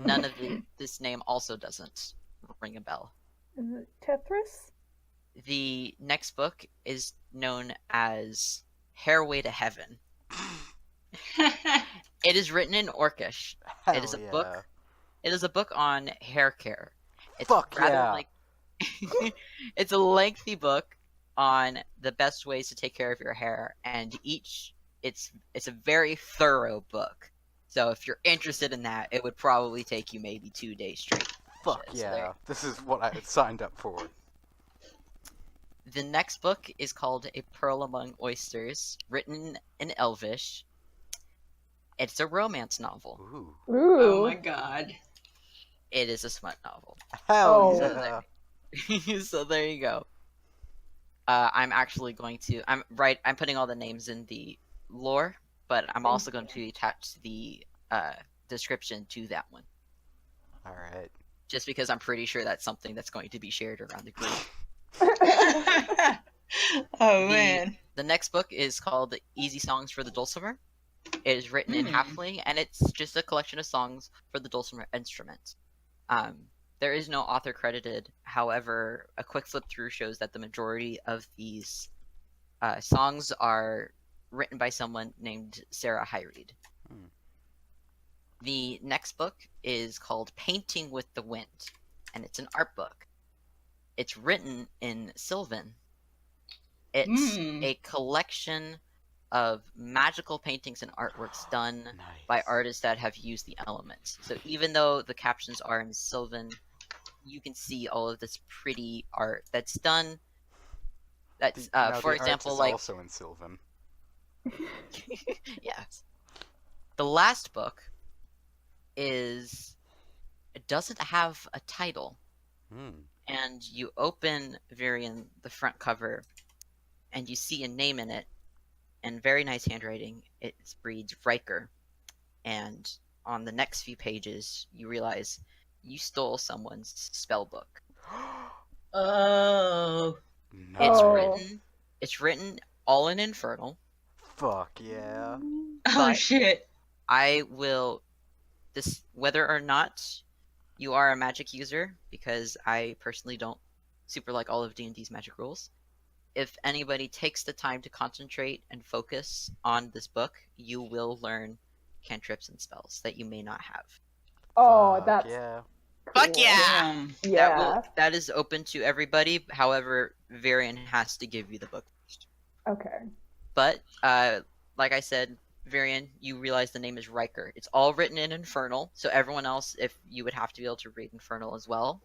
None of this name also doesn't ring a bell. Is it Tetris? The next book is known as Hairway to Heaven. It is written in Orcish. Hell It is a yeah. book. It is a book on hair care. It's Fuck rather yeah. like it's a lengthy book on the best ways to take care of your hair, and it's a very thorough book. So if you're interested in that, it would probably take you maybe 2 days straight. Fuck So there. yeah. This is what I had signed up for. The next book is called A Pearl Among Oysters, written in Elvish. It's a romance novel. Ooh. Ooh. Oh my god. It is a smut novel. Hell Oh. yeah. So there you go. I'm actually going to I'm putting all the names in the lore, but I'm also going to attach the description to that one. Alright. Just because I'm pretty sure that's something that's going to be shared around the group. Oh man. The next book is called Easy Songs for the Dulcimer. It is written in Hmm. Halfling, and it's just a collection of songs for the dulcimer instrument. There is no author credited. However, a quick flip through shows that the majority of these songs are written by someone named Sarah Hyreed. Hmm. The next book is called Painting with the Wind, and it's an art book. It's written in Sylvan. It's a collection of magical paintings and artworks done Nice. by artists that have used the elements. So even though the captions are in Sylvan, you can see all of this pretty art that's done. That's No, for the example, arts is like also in Sylvan. yes. The last book it doesn't have a title, and you open Vyrian, the front cover, and you see a name in it, and very nice handwriting. It reads Riker, and on the next few pages, you realize you stole someone's spell book. Oh. No. It's written all in Infernal. Fuck yeah. Oh But- shit. I will whether or not you are a magic user, because I personally don't super like all of D&D's magic rules. If anybody takes the time to concentrate and focus on this book, you will learn cantrips and spells that you may not have. Oh, Fuck that's yeah. Fuck cool. yeah. Yeah. That is open to everybody. However, Vyrian has to give you the book first. Okay. But like I said, Vyrian, you realize the name is Riker. It's all written in Infernal, so everyone else, if you would have to be able to read Infernal as well.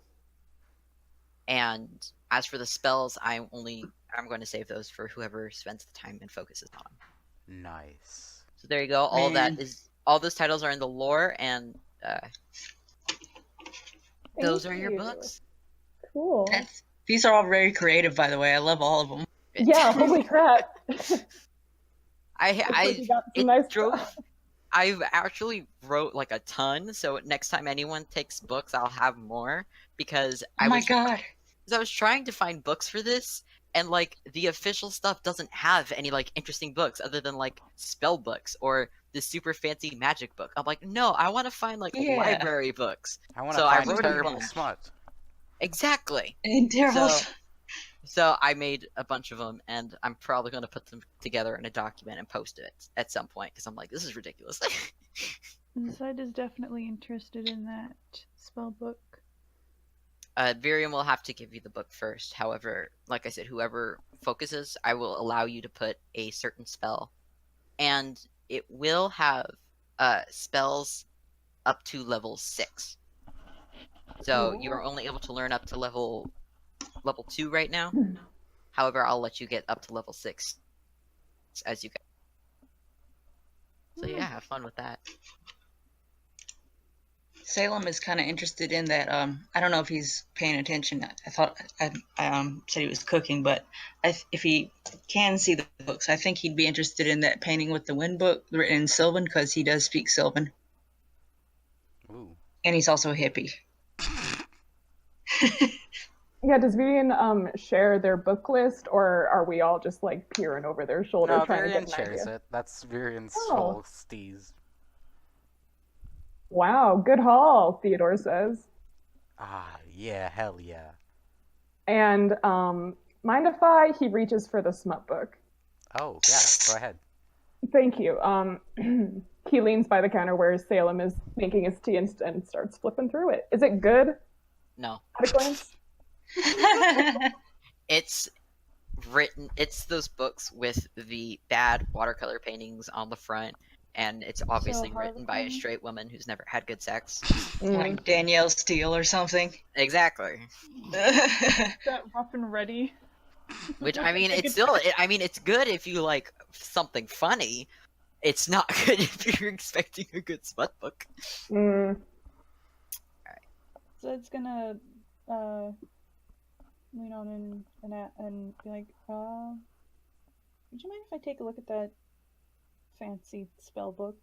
And as for the spells, I'm going to save those for whoever spends the time and focuses on them. Nice. So there you go. All Man. that is all those titles are in the lore, and those are your you. books. Cool. These are all very creative, by the way. I love all of them. Yeah, holy crap. Looks like you got some nice stuff. I've actually wrote like a ton, so next time anyone takes books, I'll have more, because Oh my god. I was trying to find books for this, and like the official stuff doesn't have any like interesting books other than like spell books or the super fancy magic book. I'm like, no, I want to find like Yeah. library books. I want to So I find wrote a terrible bunch. smut. Exactly. And terrible. So I made a bunch of them, and I'm probably going to put them together in a document and post it at some point because I'm like, this is ridiculous. Zed is definitely interested in that spell book. Vyrian will have to give you the book first. However, like I said, whoever focuses, I will allow you to put a certain spell, and it will have spells up to level 6. So you are only able to learn up to level 2 right now. However, I'll let you get up to level 6 as you go. So yeah, have fun with that. Salem is kind of interested in that. I don't know if he's paying attention. I thought I said he was cooking, but if he can see the books, I think he'd be interested in that painting with the wind book written in Sylvan because he does speak Sylvan. Ooh. And he's also a hippie. Yeah, does Vyrian share their book list, or are we all just like peering over their shoulder No, trying to Vyrian get an shares idea? it. That's Vyrian's Oh. whole steez. Wow, good haul, Theodore says. Ah, yeah, hell yeah. And mind if he reaches for the smut book? Oh, yeah, go ahead. Thank you. He leans by the counter where Salem is making his tea and starts flipping through it. Is it good No, at a glance? it's written. It's those books with the bad watercolor paintings on the front, and it's obviously written by a Harlequin? straight woman who's never had good sex. Like Danielle Steele or something. Exactly. That rough and ready. Which I mean, it's still. I mean, it's good if you like something funny. It's not good if you're expecting a good smut book. Mm. Zed's gonna lean on and be like, would you mind if I take a look at that fancy spell book?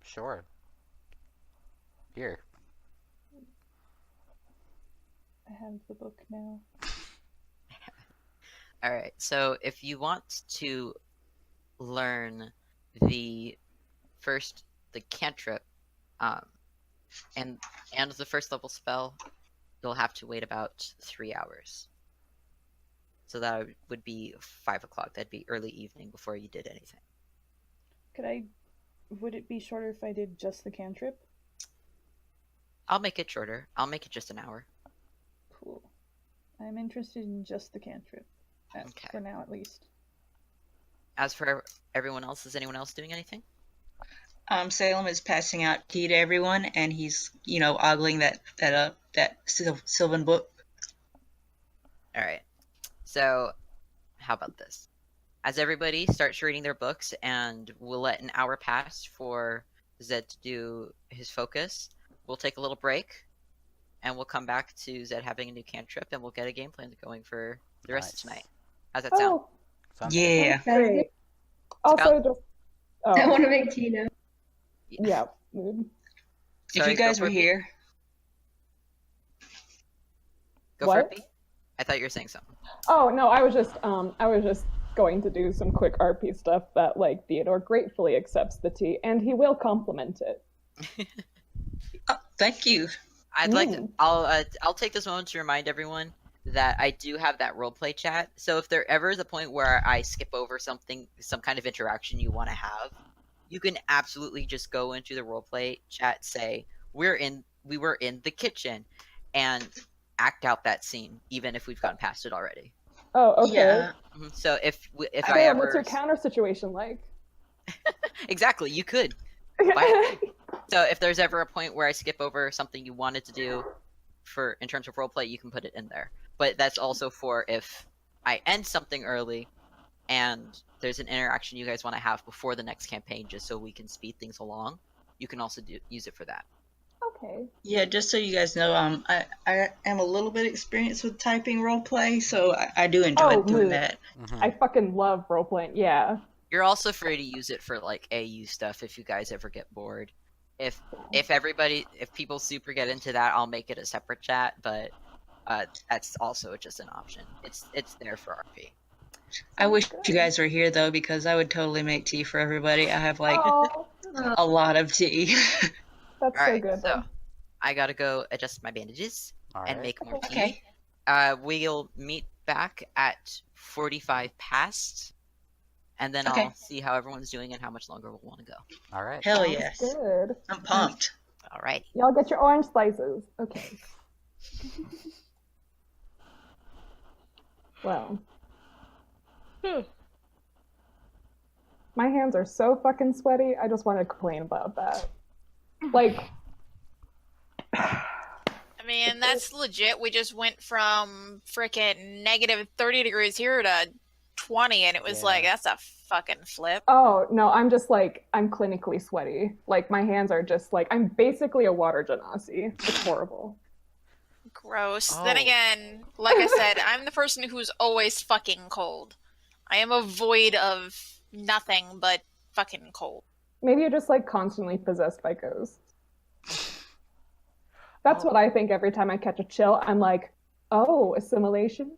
Sure. Here. I have the book now. Alright, so if you want to learn the cantrip, and the first level spell, you'll have to wait about 3 hours. So that would be 5 o'clock. That'd be early evening before you did anything. Would it be shorter if I did just the cantrip? I'll make it shorter. I'll make it just an hour. Cool. I'm interested in just the cantrip. Okay. For now, at least. As for everyone else, is anyone else doing anything? Salem is passing out tea to everyone, and he's, ogling that Sylvan book. Alright. So, how about this? As everybody starts reading their books, and we'll let an hour pass for Zed to do his focus, we'll take a little break, and we'll come back to Zed having a new cantrip, and we'll get a game plan going for the rest of tonight. How's that sound? Oh, Sounds Yeah. great. Also, just I want to make tea now. yeah. Mood. If Sorry, you guys go were for it, here, Go for it, What? P. I thought you were saying something. Oh no, I was just going to do some quick RP stuff that like Theodore gratefully accepts the tea, and he will compliment it. thank you. I'd like to. I'll take this moment to remind everyone that I do have that roleplay chat. So if there ever is a point where I skip over something, some kind of interaction you want to have, you can absolutely just go into the roleplay chat, say we were in the kitchen, and act out that scene, even if we've gotten past it already. Oh, okay. Yeah. So if I Salem, ever what's your counter situation like? exactly, you could. So if there's ever a point where I skip over something you wanted to do in terms of roleplay, you can put it in there. But that's also for if I end something early and there's an interaction you guys want to have before the next campaign, just so we can speed things along. You can also use it for that. Okay. Yeah, just so you guys know, I am a little bit experienced with typing roleplay, so I do enjoy doing that. Mhm. I fucking love role playing. Yeah. You're also free to use it for like AU stuff if you guys ever get bored. If people super get into that, I'll make it a separate chat, but that's also just an option. It's there for RP. I wish you guys were here though, because I would totally make tea for everybody. I have like Oh, a lot of tea. that's so Alright, good. so I gotta go adjust my bandages All and right. make more tea. Okay. We'll meet back at 45 past, and then Okay. I'll see how everyone's doing and how much longer we'll want to go. All right. Hell Sounds yes. good. I'm pumped. Alrighty. Y'all get your orange slices. Okay. Well. My hands are so fucking sweaty. I just want to complain about that. Like, I mean, that's legit. We just went from frickin' negative 30 degrees here to 20, and it was Yeah. like, that's a fucking flip. oh no, I'm just like, I'm clinically sweaty. Like, my hands are just like, I'm basically a water genasi. It's horrible. Gross. Oh. Then again, like I said, I'm the person who's always fucking cold. I am a void of nothing but fucking cold. Maybe you're just like constantly possessed by ghosts. That's what I think every time I catch a chill. I'm like, oh, assimilation.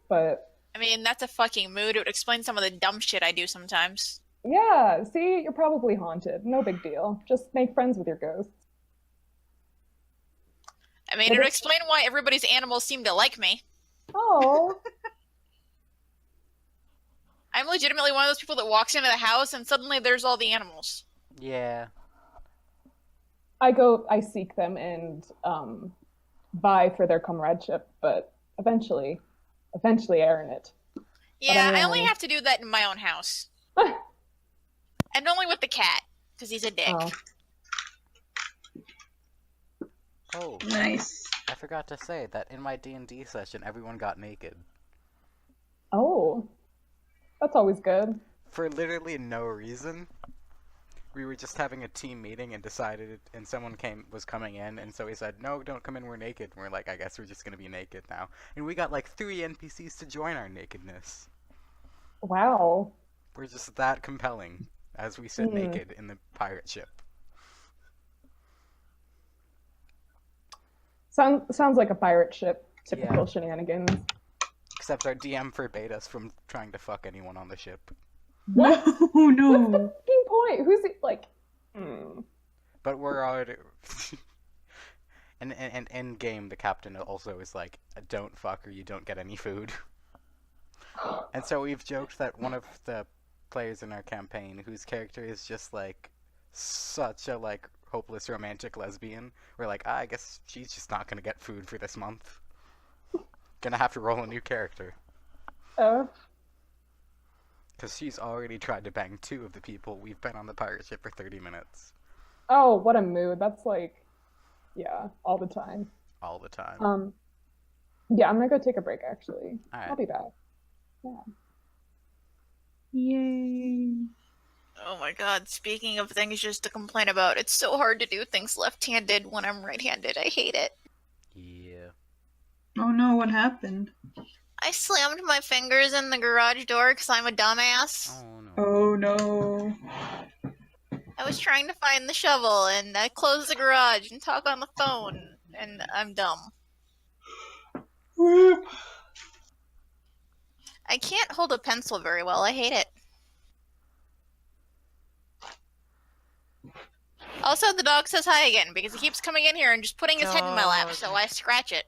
But I mean, that's a fucking mood. It would explain some of the dumb shit I do sometimes. yeah, see, you're probably haunted. No big deal. Just make friends with your ghosts. I mean, it would explain why everybody's animals seem to like me. Oh, I'm legitimately one of those people that walks into the house and suddenly there's all the animals. Yeah. I seek them and vie for their comradeship, but eventually I earn it. Yeah, But I only anyway. have to do that in my own house. And only with the cat, because he's a dick. Oh. Oh, Nice. I forgot to say that in my D&D session, everyone got naked. Oh, that's always good. For literally no reason. We were just having a team meeting and decided, and someone was coming in, and so he said, no, don't come in, we're naked. And we're like, I guess we're just gonna be naked now. And we got like 3 NPCs to join our nakedness. Wow. We're just that compelling as we sit naked in the pirate ship. Sounds like a pirate ship. Typical Yeah. shenanigans. Except our DM forbade us from trying to fuck anyone on the ship. What? Oh What's the no. fucking point? Who's it like? But we're already... and in game, the captain also is like, don't fuck or you don't get any food. And so we've joked that one of the players in our campaign, whose character is just like such a like hopeless romantic lesbian, we're like, I guess she's just not gonna get food for this month. Gonna have to roll a new character. Because she's already tried to bang 2 of the people. We've been on the pirate ship for 30 minutes. Oh, what a mood. That's like, yeah, all the time. All the time. Yeah, I'm gonna go take a break actually. Alright. I'll be back. Yeah. Yay. Oh my god, speaking of things just to complain about, it's so hard to do things left-handed when I'm right-handed. I hate it. Yeah. Oh no, what happened? I slammed my fingers in the garage door because I'm a dumbass. Oh no. Oh no. I was trying to find the shovel, and I closed the garage and talk on the phone, and I'm dumb. I can't hold a pencil very well. I hate it. Also, the dog says hi again because he keeps coming in here and just putting his head in my lap, Dog. so I scratch it.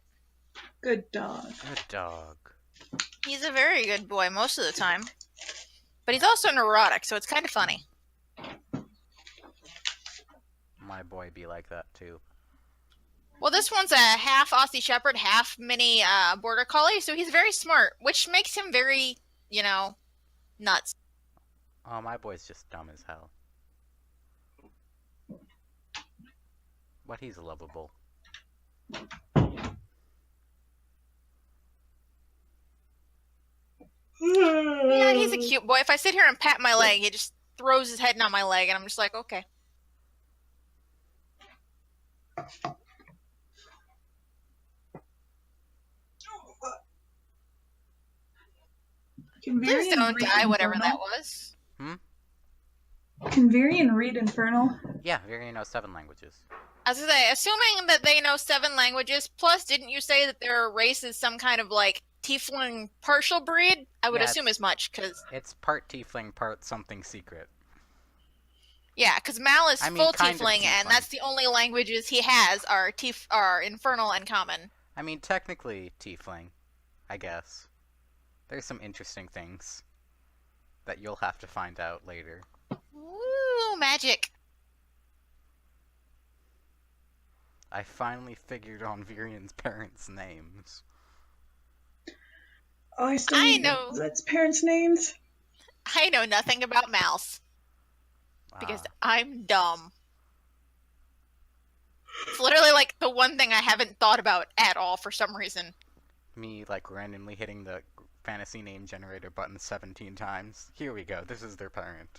Good dog. Good dog. He's a very good boy most of the time. But he's also neurotic, so it's kind of funny. My boy be like that too. Well, this one's a half Aussie Shepherd, half mini Border Collie, so he's very smart, which makes him very, nuts. Oh, my boy's just dumb as hell. But he's lovable. Yeah, he's a cute boy. If I sit here and pat my leg, he just throws his head on my leg, and I'm just like, okay. Can Please Vyrian don't read die, whatever Infernal? that was. Can Vyrian read Infernal? Yeah, Vyrian knows 7 languages. As I say, assuming that they know 7 languages, plus didn't you say that their race is some kind of, tiefling partial breed? I would Yeah, assume as much, because... It's part tiefling, part something secret. Yeah, because Mal is I mean, full kind of tiefling, and tiefling. that's the only languages he has are Infernal and Common. I mean, technically, tiefling, I guess. There's some interesting things that you'll have to find out later. Woo, magic. I finally figured on Vyrian's parents' names. Oh, I still I need know. Zed's parents' names. I know nothing about Mouse because I'm dumb. It's literally like the one thing I haven't thought about at all for some reason. Me, like, randomly hitting the fantasy name generator button 17 times. Here we go, this is their parent.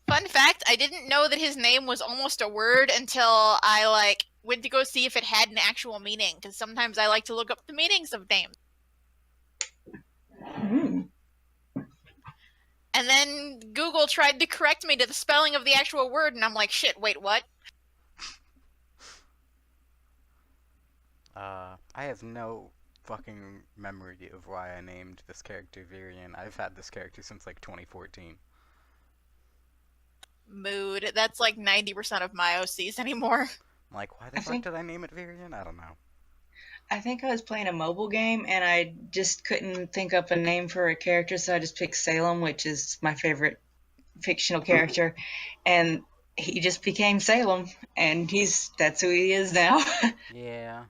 Fun fact, I didn't know that his name was almost a word until I, like, went to go see if it had an actual meaning, because sometimes I like to look up the meanings of names. And then Google tried to correct me to the spelling of the actual word, and I'm like, shit, wait, what? I have no fucking memory of why I named this character Vyrian. I've had this character since, like, 2014. Mood. That's like 90% of my OCs anymore. I'm like, why the fuck did I name it Vyrian? I don't know. I think I was playing a mobile game and I just couldn't think up a name for a character, so I just picked Salem, which is my favorite fictional character, and he just became Salem, and that's who he is now. Yeah.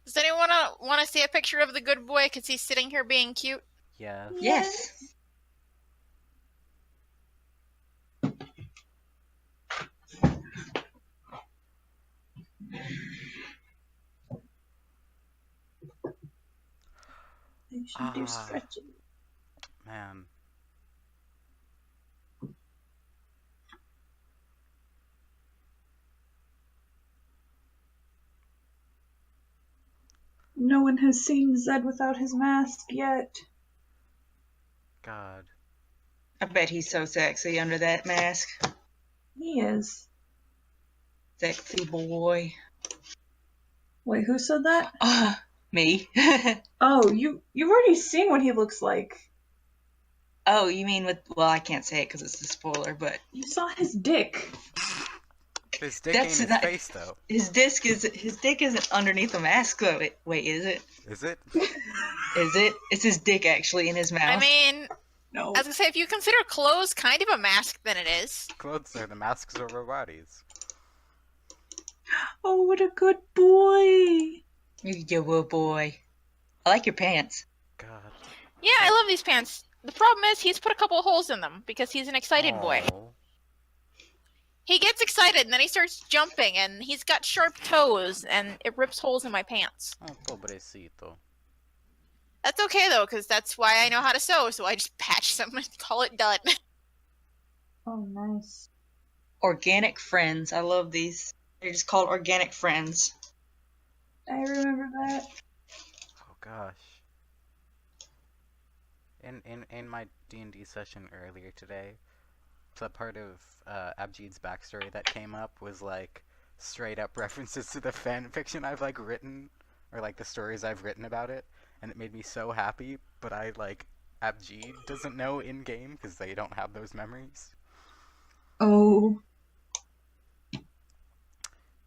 Does anyone want to see a picture of the good boy because he's sitting here being cute? Yeah. Yes. They should do stretching. Man. No one has seen Zed without his mask yet. God. I bet he's so sexy under that mask. He is. Sexy boy. Wait, who said that? Me. Oh, you've already seen what he looks like. Oh, you mean well, I can't say it because it's a spoiler, but You saw his dick. His dick ain't his face, though. his dick isn't underneath the mask, though. Wait, is it? Is it? Is it? It's his dick actually in his mouth. I mean, No. I was gonna say, if you consider clothes kind of a mask, then it is. Clothes are the masks of our bodies. Oh, what a good boy. You good boy. I like your pants. God. Yeah, I love these pants. The problem is he's put a couple holes in them because he's an excited boy. Aw. He gets excited and then he starts jumping and he's got sharp toes and it rips holes in my pants. Oh, pobrecito. That's okay though, because that's why I know how to sew, so I just patch them and call it done. Oh, nice. Organic Friends. I love these. They're just called Organic Friends. I remember that. Oh gosh. In my D&D session earlier today, the part of Abjeed's backstory that came up was like straight up references to the fan fiction I've like written, or like the stories I've written about it, and it made me so happy. But Abjeed doesn't know in game because they don't have those memories. Oh.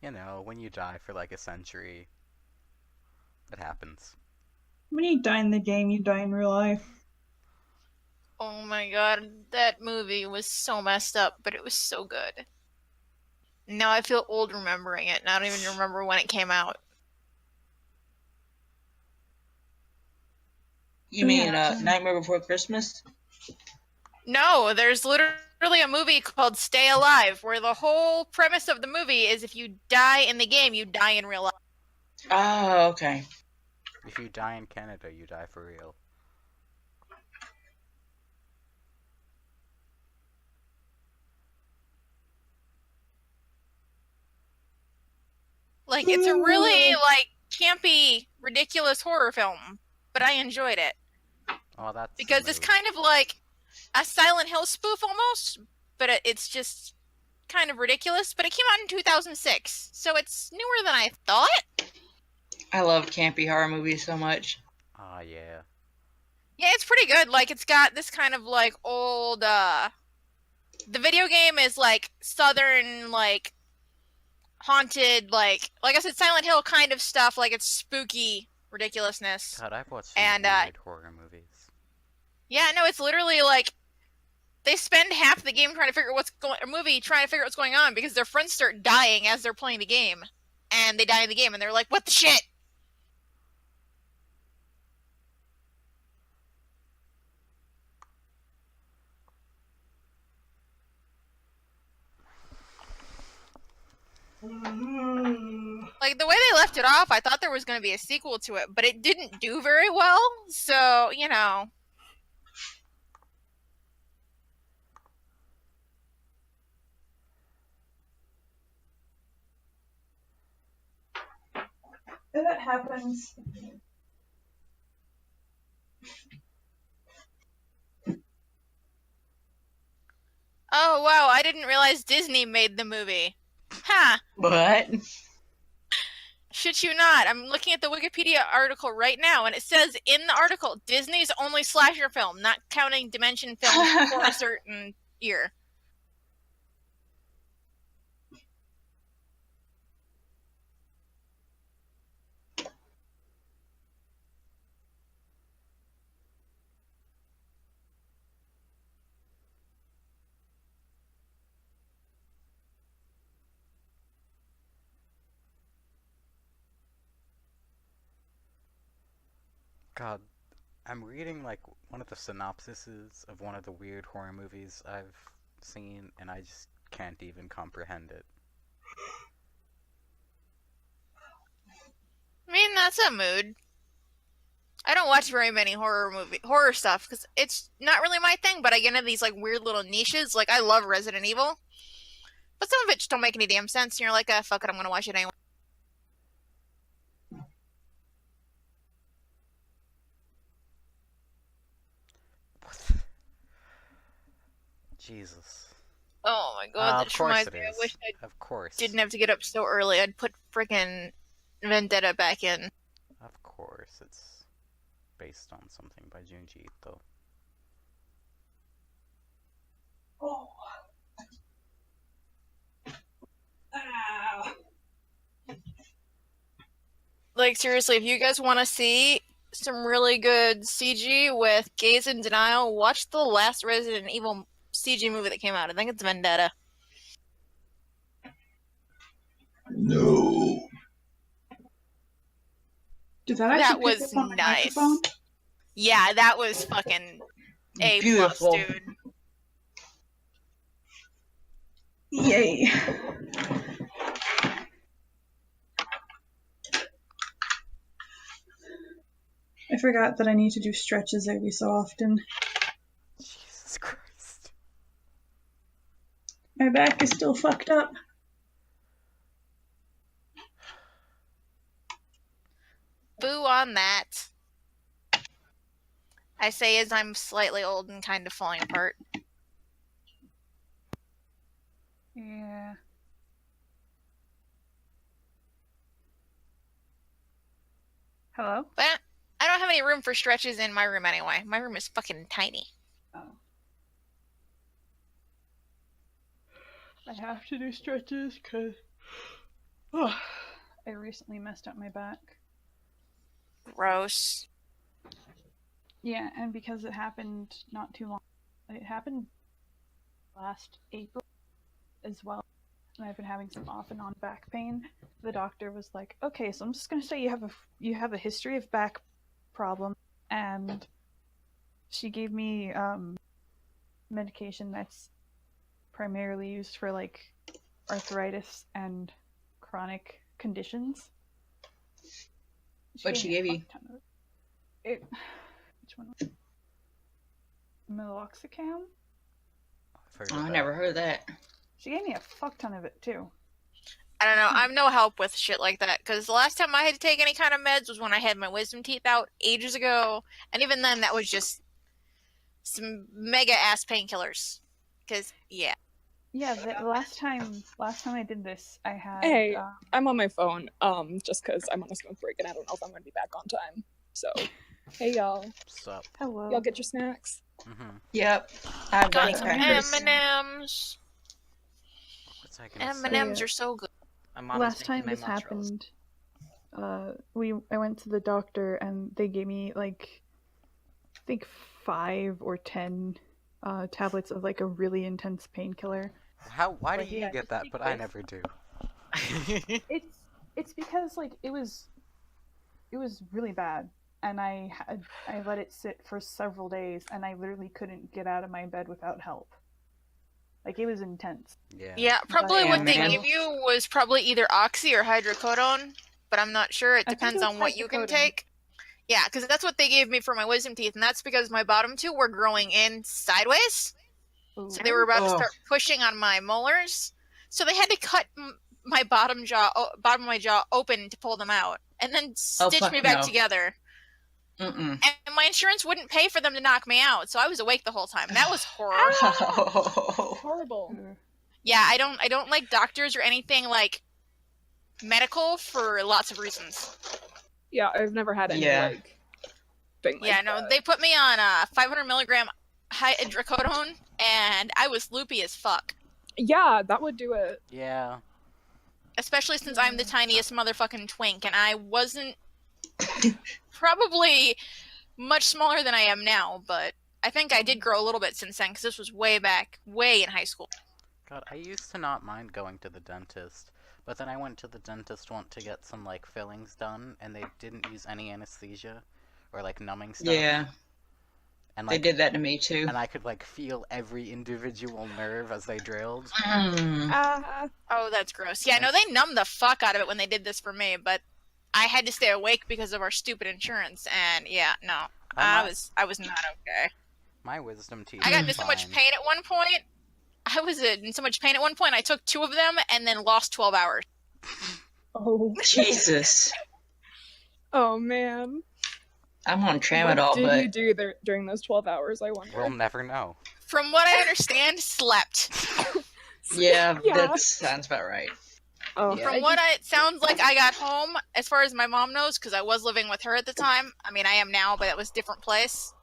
You know, when you die for like a century, it happens. When you die in the game, you die in real life. Oh my god, that movie was so messed up, but it was so good. Now I feel old remembering it, and I don't even remember when it came out. You mean Nightmare Before Christmas? No, there's literally a movie called Stay Alive, where the whole premise of the movie is if you die in the game, you die in real life. Oh, okay. If you die in Canada, you die for real. Like, it's a really, like, campy, ridiculous horror film, but I enjoyed it. Oh, that's Because it's kind of like a Silent Hill spoof almost, but it's just kind of ridiculous. But it came out in 2006, so it's newer than I thought. I love campy horror movies so much. Oh yeah. Yeah, it's pretty good. Like, it's got this kind of like old. The video game is like southern, like haunted, like I said, Silent Hill kind of stuff. Like, it's spooky ridiculousness. God, I've watched some And weird horror movies. yeah, no, it's literally like they spend half the game trying to figure what's going, a movie trying to figure out what's going on because their friends start dying as they're playing the game, and they die in the game, and they're like, "What the shit?" Like, the way they left it off, I thought there was going to be a sequel to it, but it didn't do very well. So, you know. That happens. Oh, wow, I didn't realize Disney made the movie. Huh. What? Shit you not. I'm looking at the Wikipedia article right now, and it says in the article, Disney's only slasher film, not counting Dimension films for a certain year. God, I'm reading like one of the synopsises of one of the weird horror movies I've seen, and I just can't even comprehend it. I mean, that's a mood. I don't watch very many horror stuff because it's not really my thing. But I get into these like weird little niches. Like, I love Resident Evil, but some of it just don't make any damn sense. And you're like, fuck it, I'm gonna watch it anyway. What? Jesus. Oh my god, that Of course reminds it me. I is. wish I Of course. didn't have to get up so early. I'd put frickin' Vendetta back in. Of course, it's based on something by Junji Ito. Oh. Ow. Like, seriously, if you guys want to see some really good CG with Gaze in Denial, watch the last Resident Evil CG movie that came out. I think it's Vendetta. No. Did that actually That pick was up on my nice. microphone? Yeah, that was fucking A+, Beautiful. dude. Yay. I forgot that I need to do stretches every so often. Jesus Christ. My back is still fucked up. Boo on that. I say as I'm slightly old and kind of falling apart. Yeah. Hello? But I don't have any room for stretches in my room anyway. My room is fucking tiny. Oh. I have to do stretches because I recently messed up my back. Gross. Yeah, and because it happened not too long. It happened last April as well. And I've been having some off and on back pain. The doctor was like, "Okay, so I'm just gonna say you have a history of back problem," and she gave me medication that's primarily used for like arthritis and chronic conditions. What'd she give me a you? fuck ton of it. Which one? Was it? Meloxicam. I've heard Oh, of I that. never heard of that. She gave me a fuck ton of it too. I don't know. I'm no help with shit like that because the last time I had to take any kind of meds was when I had my wisdom teeth out ages ago, and even then, that was just some mega ass painkillers. Because yeah, Yeah, the last time I did this, I had. Hey, I'm on my phone, just because I'm on a smoke break and I don't know if I'm going to be back on time. So, Hey y'all. Sup? Hello. Y'all get your snacks? Mm-hmm. Yep. I've got Got it some packed. M&Ms. What's I gonna say? M&Ms are so good. My mom Last is making time my this mozzarella. happened, I went to the doctor and they gave me like I think 5 or 10 tablets of like a really intense painkiller. Why do Like, you yeah, get just that, be but I quick. never do? It's because like it was really bad, and I let it sit for several days, and I literally couldn't get out of my bed without help. Like it was intense. Yeah. Yeah, probably Yeah, what they man. gave you was probably either oxy or hydrocodone, but I'm not sure. It I think depends it was on what you can hydrocodone. take. Yeah, because that's what they gave me for my wisdom teeth, and that's because my bottom two were growing in sideways. Ooh. So they were about to Oh. start pushing on my molars. So they had to cut my bottom of my jaw open to pull them out, and then stitch fuck me back no. together. Mm-mm. And my insurance wouldn't pay for them to knock me out, so I was awake the whole time. That was horror. Oh. Horrible. Yeah, I don't like doctors or anything like medical for lots of reasons. Yeah, I've never had any Yeah. like thing like Yeah, no, that. they put me on 500 milligram hydrocodone, and I was loopy as fuck. Yeah, that would do it. Yeah. Especially since I'm the tiniest motherfucking twink, and I wasn't probably much smaller than I am now, but I think I did grow a little bit since then, because this was way in high school. God, I used to not mind going to the dentist, but then I went to the dentist once to get some like fillings done, and they didn't use any anesthesia or like numbing stuff. Yeah, And they like, did that to me too. and I could like feel every individual nerve as they drilled. Mm. Oh, that's gross. Yeah, no, they numbed the fuck out of it when they did this for me, but I had to stay awake because of our stupid insurance, and yeah, no, I was not okay. My wisdom teeth. I got were into so much fine. pain at one point. I was in so much pain at one point. I took 2 of them and then lost 12 hours. Oh. Jesus. Oh man. I'm on What tramadol, did but you do there during those 12 hours, I wonder? We'll never know. From what I understand, slept. yeah, Yeah. that sounds about right. Oh, Yeah. From what it sounds like, I got home, as far as my mom knows, because I was living with her at the time. I mean, I am now, but it was a different place.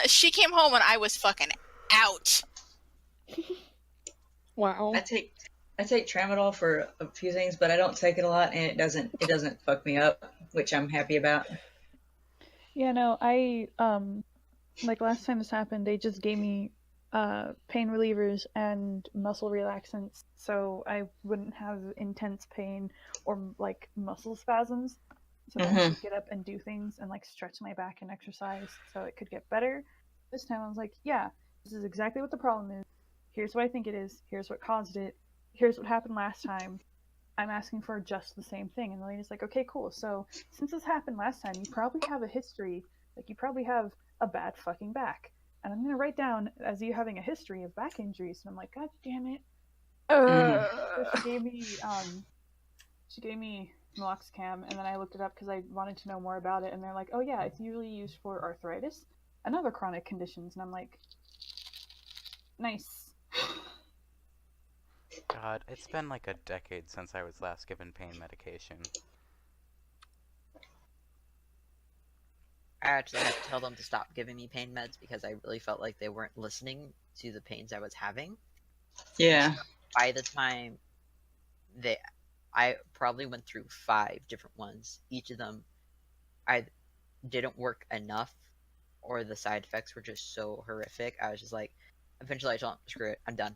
She came home and I was fucking out. wow. I take tramadol for a few things, but I don't take it a lot, and it doesn't fuck me up, which I'm happy about. Yeah, no, I like last time this happened, they just gave me pain relievers and muscle relaxants, so I wouldn't have intense pain or like muscle spasms, so that I could get up and do things and like stretch my back and exercise, so it could get better. This time I was like, yeah, this is exactly what the problem is. Here's what I think it is. Here's what caused it. Here's what happened last time. I'm asking for just the same thing. And the lady's like, okay, cool. So since this happened last time, you probably have a history. Like, you probably have a bad fucking back. And I'm going to write down as you having a history of back injuries. And I'm like, God damn it. So she gave me meloxicam, and then I looked it up because I wanted to know more about it. And they're like, oh yeah, it's usually used for arthritis and other chronic conditions. And I'm like, nice. God, it's been like a decade since I was last given pain medication. I actually had to tell them to stop giving me pain meds because I really felt like they weren't listening to the pains I was having. Yeah. By the time I probably went through 5 different ones. Each of them I didn't work enough, or the side effects were just so horrific. I was just like, eventually I told them, screw it, I'm done.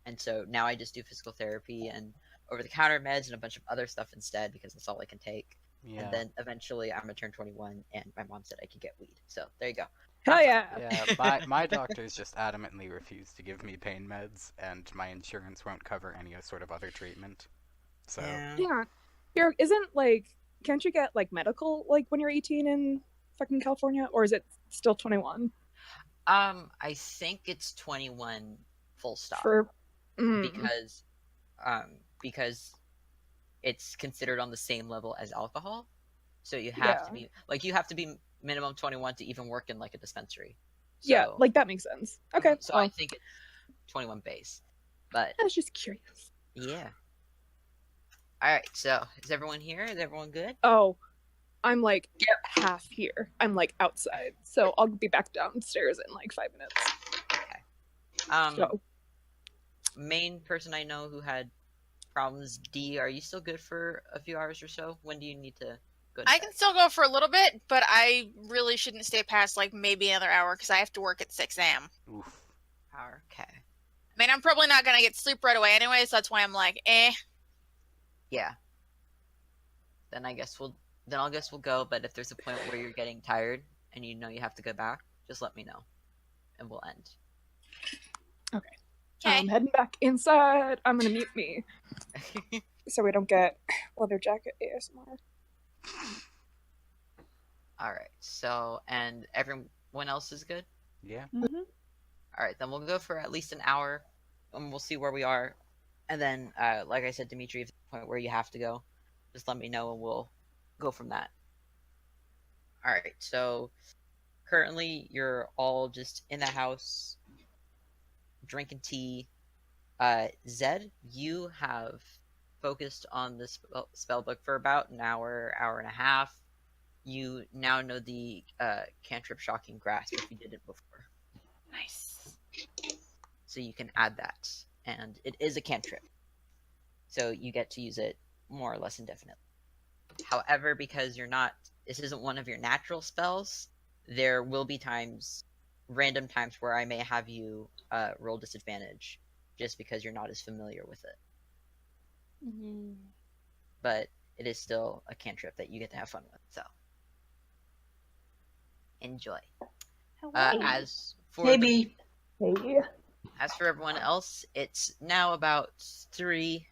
And so now I just do physical therapy and over-the-counter meds and a bunch of other stuff instead because that's all I can take. Yeah. And then eventually I'm gonna turn 21, and my mom said I could get weed. So there you go. Hell yeah. Yeah, my doctors just adamantly refuse to give me pain meds, and my insurance won't cover any sort of other treatment. So Yeah. Can't you get like medical like when you're 18 in fucking California, or is it still 21? I think it's 21 full stop. Because it's considered on the same level as alcohol. So you have to be minimum 21 to even work in like a dispensary. So, yeah, like that makes sense. Okay. So I think it's 21 base. But I was just curious. yeah. Alright, so is everyone here? Is everyone good? Oh, I'm like Yep. half here. I'm like outside. So I'll be back downstairs in like 5 minutes. So Main person I know who had problems, D, are you still good for a few hours or so? When do you need to go to I bed? can still go for a little bit, but I really shouldn't stay past like maybe another hour because I have to work at 6 a.m. Oof. Hour, okay. I mean, I'm probably not gonna get sleep right away anyway, so that's why I'm like, eh. Yeah. Then I'll guess we'll go, but if there's a point where you're getting tired and you know you have to go back, just let me know. And we'll end. Okay. I'm heading back inside. I'm gonna mute me so we don't get leather jacket ASMR. Alright, so, and everyone else is good? Yeah. Mm-hmm. Alright, then we'll go for at least an hour, and we'll see where we are. And then, like I said, Dimitri, if there's a point where you have to go, just let me know and we'll go from that. Alright, so currently you're all just in the house, drinking tea. Zed, you have focused on the spell book for about an hour, hour and a half. You now know the cantrip Shocking Grasp if you didn't before. Nice. So you can add that. And it is a cantrip. So you get to use it more or less indefinitely. However, because this isn't one of your natural spells, there will be random times where I may have you roll disadvantage just because you're not as familiar with it. But it is still a cantrip that you get to have fun with, so enjoy. As for Maybe. as for everyone else, it's now about 3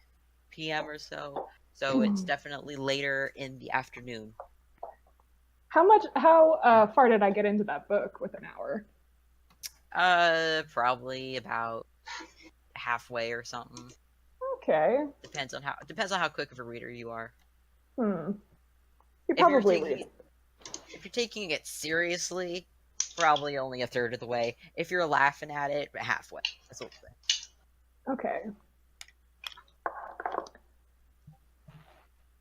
p.m. or so, so it's definitely later in the afternoon. How far did I get into that book with an hour? Probably about halfway or something. Okay. Depends on how quick of a reader you are. You If you're probably taking lose. If you're taking it seriously, probably only a third of the way. If you're laughing at it, halfway. That's what we'll say. Okay.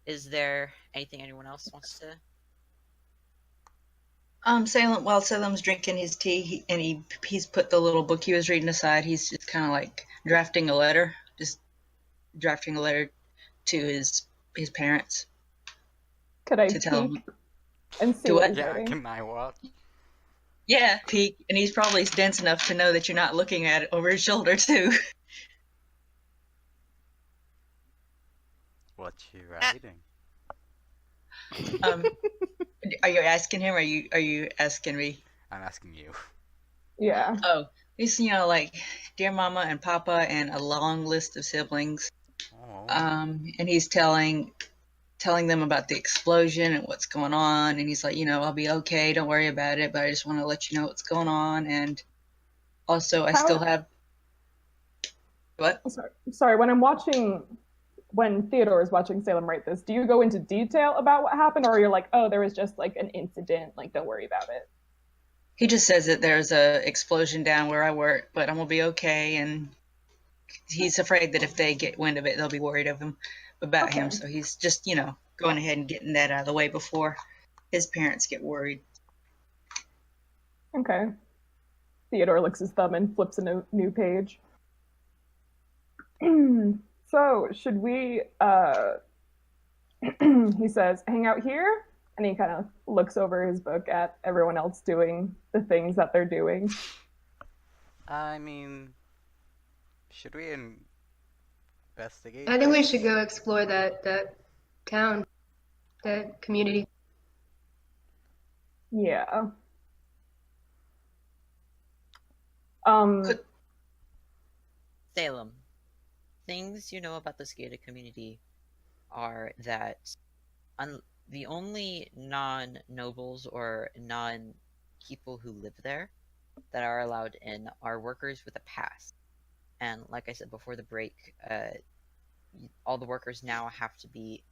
Is there anything anyone else wants to? While Salem's drinking his tea, he's put the little book he was reading aside. He's just kind of like drafting a letter to his parents. Could I to tell peek him and see Do what what? he's Yeah, writing? can I watch? Yeah, peek, and he's probably dense enough to know that you're not looking at it over his shoulder too. What's you writing? Are you asking him? Or are you asking me? I'm asking you. Yeah. Oh, he's like dear Mama and Papa and a long list of siblings. Oh. And he's telling them about the explosion and what's going on, and he's like, I'll be okay, don't worry about it, but I just want to let you know what's going on, and also I still have what? Sorry, when Theodore is watching Salem write this, do you go into detail about what happened, or you're like, oh, there was just like an incident, like don't worry about it? He just says that there's a explosion down where I work, but I'm gonna be okay, and he's afraid that if they get wind of it, they'll be worried about him. So he's just, going ahead and getting that out of the way before his parents get worried. Okay. Theodore licks his thumb and flips a new page. So, should we, he says, hang out here? And he kind of looks over his book at everyone else doing the things that they're doing. I mean, should we investigate? I think we should go explore that town, that community. Yeah. Salem. Things you know about this gated community are that the only non-nobles or non-people who live there that are allowed in are workers with a pass. And like I said before the break, all the workers now have to be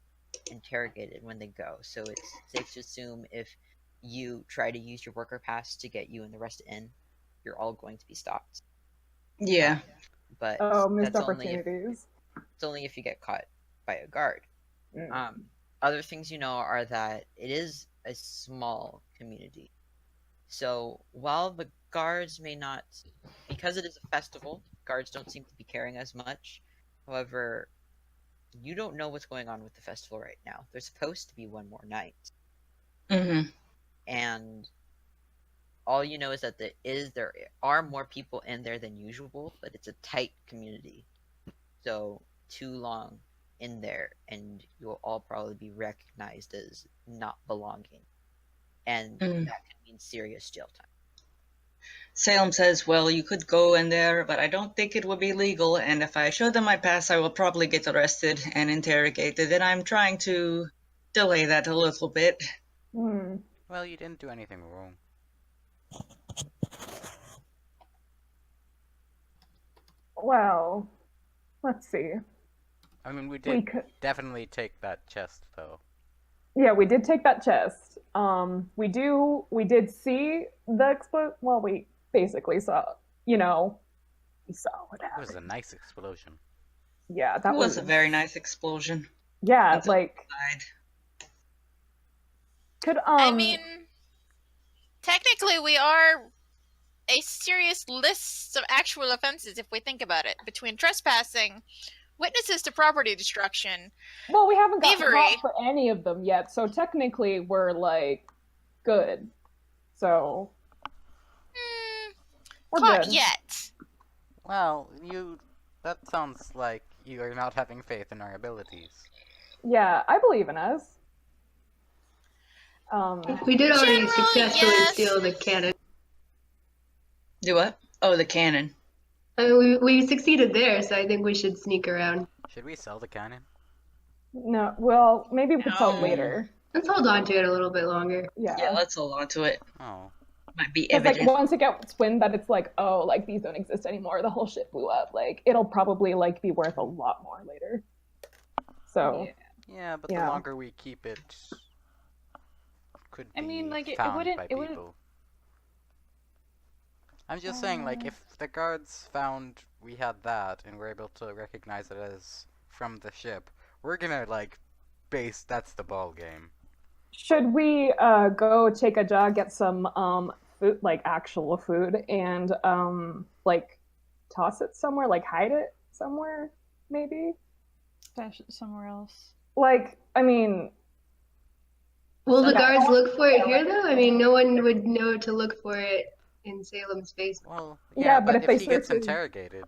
interrogated when they go. So it's safe to assume if you try to use your worker pass to get you and the rest in, you're all going to be stopped. Yeah. But missed that's opportunities. it's only if you get caught by a guard. other things you know are that it is a small community. So while the guards may not, because it is a festival, guards don't seem to be caring as much. However, you don't know what's going on with the festival right now. There's supposed to be one more night, Mm-hmm. and all you know is that there are more people in there than usual, but it's a tight community. So too long in there, and you'll all probably be recognized as not belonging, and Mm. that could mean serious jail time. Salem says, well, you could go in there, but I don't think it would be legal, and if I show them my pass, I will probably get arrested and interrogated, and I'm trying to delay that a little bit. Hmm. Well, you didn't do anything wrong. Well, let's see. I mean, we We did could. definitely take that chest, though. Yeah, we did take that chest. We did see the explode. Well, we basically saw. We saw what It was happened. a nice explosion. Yeah, That that was a very nice explosion. Yeah, That's like Side. could I mean, technically, we are a serious list of actual offenses if we think about it. Between trespassing, witnesses to property destruction. well, we haven't got thievery. caught for any of them yet, so technically we're like good. So we're Caught good. yet. Well, that sounds like you are not having faith in our abilities. Yeah, I believe in us. We did already Generally, successfully yes. steal the cannon. Do what? Oh, the cannon. I mean, we succeeded there, so I think we should sneak around. Should we sell the cannon? No, well, maybe we could sell it No. later. Let's hold on to it a little bit longer. Yeah. Yeah, let's hold on to it. Oh. Might be Because like evident. once it gets wind that it's like, oh, like these don't exist anymore, the whole shit blew up. Like it'll probably like be worth a lot more later. So Yeah, but Yeah. the longer we keep it, could be I mean, like, it found wouldn't- by it wouldn't- people. I'm just saying, like, if the guards found we had that and were able to recognize it as from the ship, we're gonna, like, that's the ball game. should we go take a jog, get some food, like actual food, and like toss it somewhere, like hide it somewhere, maybe? Stash it somewhere else. Like, I mean, Will the Yeah. guards look for it here, though? I mean, no one would know to look for it in Salem's basement. Well, Yeah, yeah, but but if they if he gets search his- interrogated,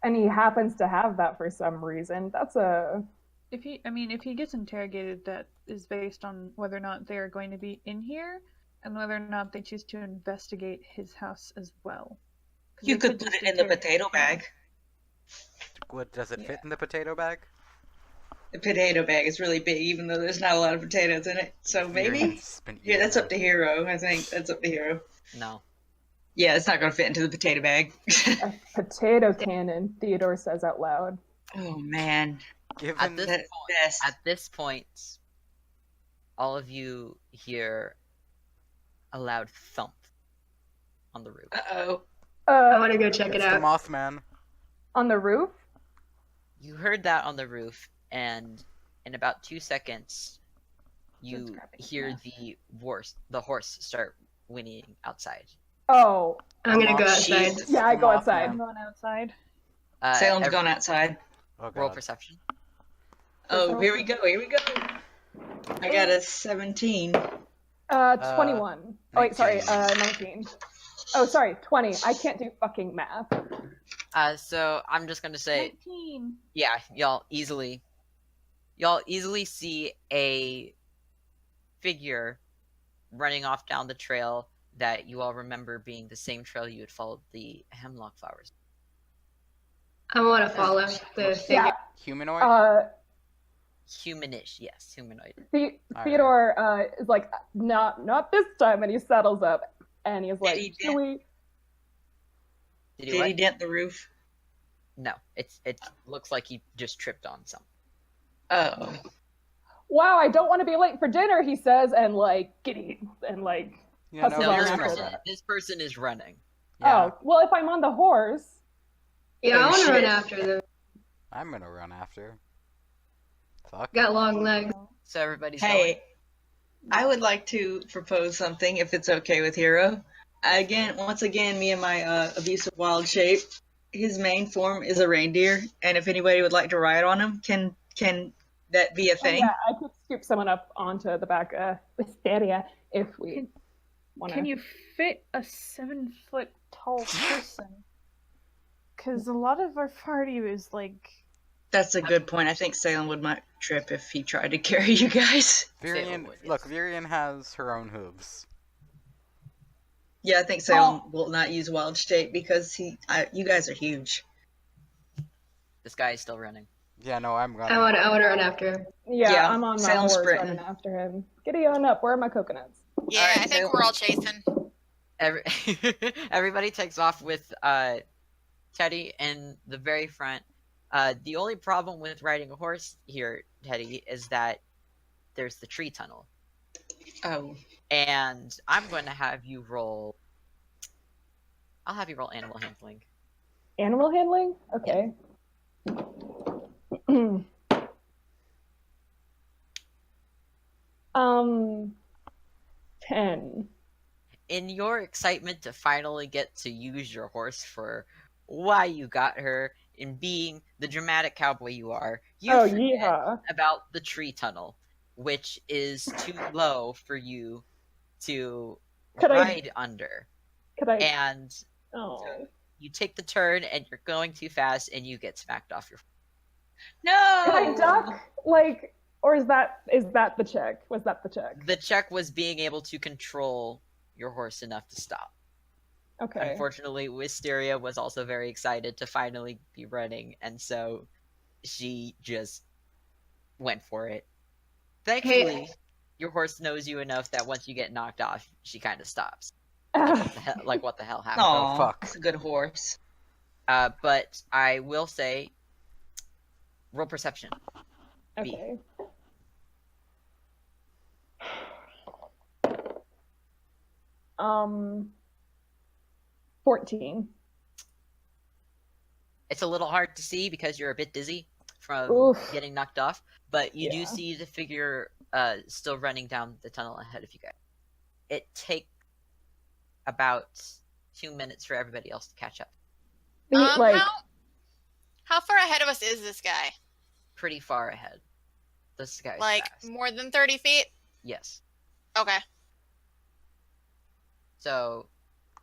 and he happens to have that for some reason, that's a If he gets interrogated, that is based on whether or not they are going to be in here, and whether or not they choose to investigate his house as well. 'Cause You they could put just it in the interrogate potato him. bag. what does it fit in the potato bag? The potato bag is really big, even though there's not a lot of potatoes in it. So maybe? Vyrian's been Yeah, that's eating up to Hero, I think. That's up to Hero. No. Yeah, it's not going to fit into the potato bag. a potato cannon, Theodore says out loud. Oh, man. Given At this That's point, best. at this point, all of you hear a loud thump on the roof. Uh-oh. I want to go check it it's the out. Mothman. On the roof? You heard that on the roof, and in about 2 seconds, you grabbing hear stuff. the horse start whinnying outside. Oh, I'm gonna go Moth- outside. It's yeah, I the go Mothman. outside. I'm going outside. Salem's Every- gone outside. Oh Roll god. perception. Oh, here we go, here we go. I got a 17. 21. Oh, wait, sorry, 19. Oh, sorry, 20. I can't do fucking math. So I'm just gonna say, 19. yeah, y'all easily see a figure running off down the trail that you all remember being the same trail you had followed the hemlock flowers. I want to follow the figure. Yeah. Humanoid? Humanish, yes, humanoid. Alright. Theodore is like, not this time, and he settles up, and he's like, he "Do we?" Did he Did what? he dent the roof? No, it looks like he just tripped on something. Oh. Wow, I don't want to be late for dinner, he says, and like, giddy, and like, Yeah, Hustle No, on this after person, that. this person is running. Yeah, oh, well, if I'm on the horse, Yeah, I Oh, want to run shit. after them. I'm gonna run after. Fuck. Got long legs. So everybody's going? Hey, I would like to propose something if it's okay with Hero. Once again, me and my abusive wild shape. His main form is a reindeer, and if anybody would like to ride on him, can that be a Oh, thing? yeah, I could scoop someone up onto the back Wisteria if we want Can to. you fit a 7-foot tall person? Because a lot of our party is like. That's a good point. I think Salem would might trip if he tried to carry you guys. Salem Vyrian, would, look, yes. Vyrian has her own hooves. Yeah, I think Salem will not use wild shape because you guys are huge. This guy is still running. Yeah, no, I'm I running. want to run after him. Yeah, I'm on my Salem's horse sprinting. running after him. Giddy on up. Where are my coconuts? Yeah, Alright, I think so- we're all chasing. Everybody takes off with Teddy in the very front. The only problem with riding a horse here, Teddy, is that there's the tree tunnel. Oh. And I'm going to have you roll. I'll have you roll animal handling. Animal handling? Okay. 10. In your excitement to finally get to use your horse for why you got her, in being the dramatic cowboy you are, you Oh, forget yeehaw. about the tree tunnel, which is too low for you to Could I- ride under. Could I? And Oh. you take the turn and you're going too fast and you get smacked off your. No! Can I duck? Like, or is that the check? Was that the check? The check was being able to control your horse enough to stop. Okay. Unfortunately, Wisteria was also very excited to finally be running, and so she just went for it. Thankfully, your horse knows you enough that once you get knocked off, she kind of stops. Like, what the hell happened? Aw, fuck. that's a good horse. But I will say, roll perception. Okay. Um, 14. It's a little hard to see because you're a bit dizzy from Oof. getting knocked off, but you do Yeah. see the figure still running down the tunnel ahead of you guys. It takes about 2 minutes for everybody else to catch up. Like, How far ahead of us is this guy? Pretty far ahead. This guy's Like fast. more than 30 feet? Yes. Okay. So,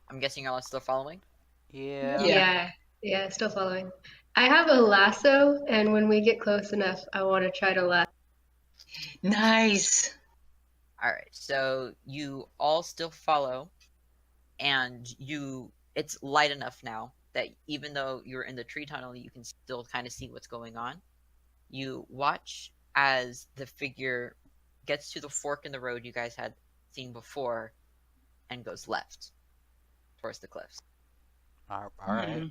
I'm guessing y'all are still following? Yeah. Yeah, still following. I have a lasso, and when we get close enough, I want to try to lasso. Nice. Alright, so you all still follow, and it's light enough now that even though you're in the tree tunnel, you can still kind of see what's going on. You watch as the figure gets to the fork in the road you guys had seen before and goes left towards the cliffs. All right.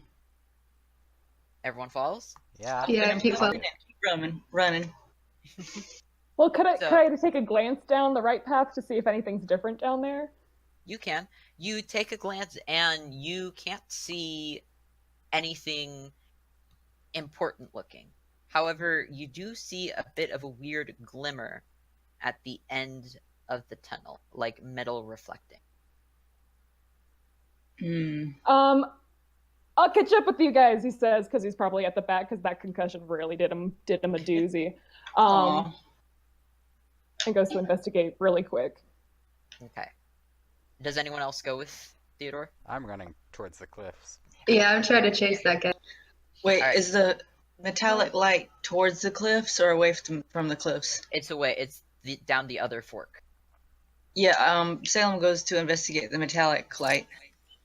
Everyone follows? Yeah. Yeah, keep following. Keep running. well, could I So- take a glance down the right path to see if anything's different down there? You can. You take a glance and you can't see anything important looking. However, you do see a bit of a weird glimmer at the end of the tunnel, like metal reflecting. I'll catch up with you guys, he says, because he's probably at the back, because that concussion really did him a doozy. Aw. And goes to investigate really quick. Okay. Does anyone else go with Theodore? I'm running towards the cliffs. Yeah, I'm trying to chase that guy. Wait, Alright. is the metallic light towards the cliffs or away from the cliffs? It's away. It's down the other fork. Yeah, Salem goes to investigate the metallic light.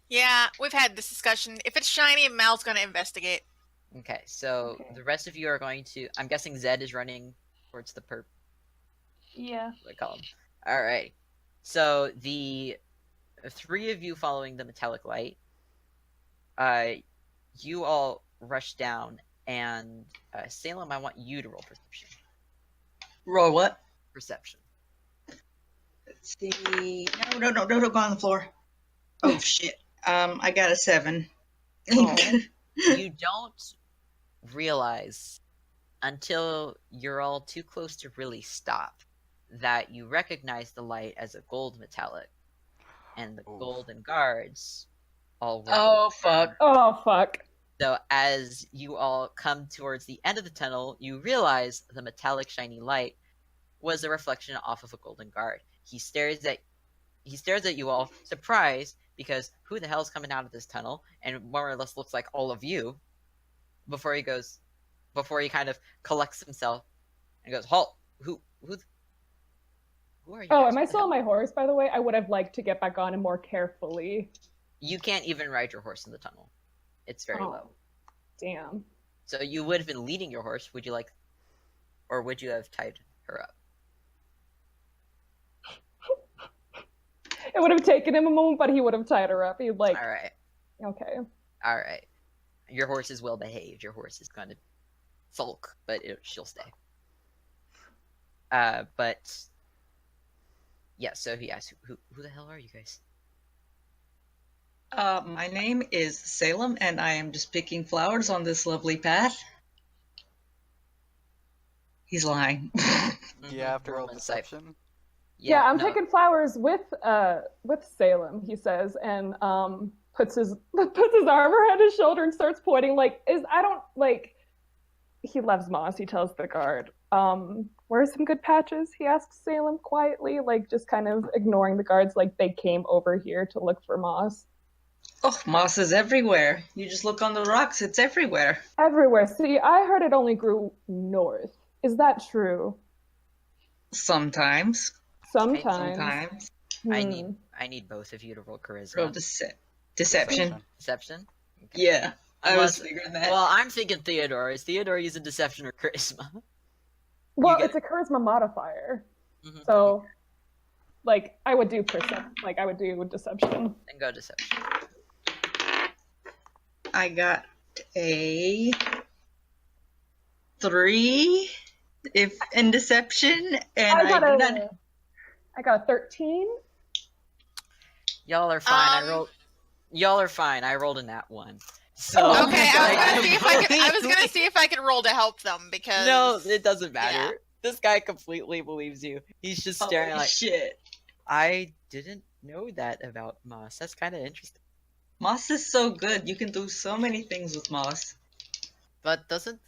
Yeah, we've had this discussion. If it's shiny, Mal's going to investigate. Okay, so Okay. the rest of you are going to. I'm guessing Zed is running towards the perp. Yeah. What do I call him? All right. So the three of you following the metallic light, you all rush down, and Salem, I want you to roll perception. Roll what? Perception. Let's see. No, don't go on the floor. Oh shit. I got a 7. Oh. You don't realize until you're all too close to really stop that you recognize the light as a gold metallic, and the Oof. golden guards all work. Oh, fuck. Oh, fuck. So as you all come towards the end of the tunnel, you realize the metallic shiny light was a reflection off of a golden guard. He stares at you all, surprised, because who the hell's coming out of this tunnel? And more or less looks like all of you. Before he kind of collects himself and goes, "Halt! Who are you?" Oh, guys? am I What the still hell?" on my horse, by the way? I would have liked to get back on and more carefully. You can't even ride your horse in the tunnel. It's very Oh. low. Damn. So you would have been leading your horse. Would you like, or would you have tied her up? It would have taken him a moment, but he would have tied her up. He'd like, All right. okay. All right. Your horse is well behaved. Your horse is going to sulk, but she'll stay. But yeah. So he asks, "Who the hell are you guys?" My name is Salem, and I am just picking flowers on this lovely path. He's lying. Yeah, after all Roll insight. deception. Yeah, I'm no, picking flowers with Salem, he says, and puts his arm around his shoulder and starts pointing he loves moss, he tells the guard. Where are some good patches? He asks Salem quietly, like just kind of ignoring the guards like they came over here to look for moss. Oh, moss is everywhere. You just look on the rocks, it's everywhere. Everywhere. See, I heard it only grew north. Is that true? Sometimes. Sometimes. I need both of you to roll charisma. Roll deception. Deception. Yeah, I Unless- was figuring that. Well, I'm thinking Theodore. Is Theodore using deception or charisma? Well, get it's a charisma modifier. Mhm. So, like, I would do deception. Then go deception. I got a 3 if in deception, and I do not. I got a 13. Y'all are fine. Y'all are fine. I rolled a nat 1. So Okay, I was gonna completely- see if I could roll to help them because No, it doesn't matter. Yeah. This guy completely believes you. He's just staring Holy like, shit. I didn't know that about Moss. That's kind of interesting. Moss is so good. You can do so many things with moss. But doesn't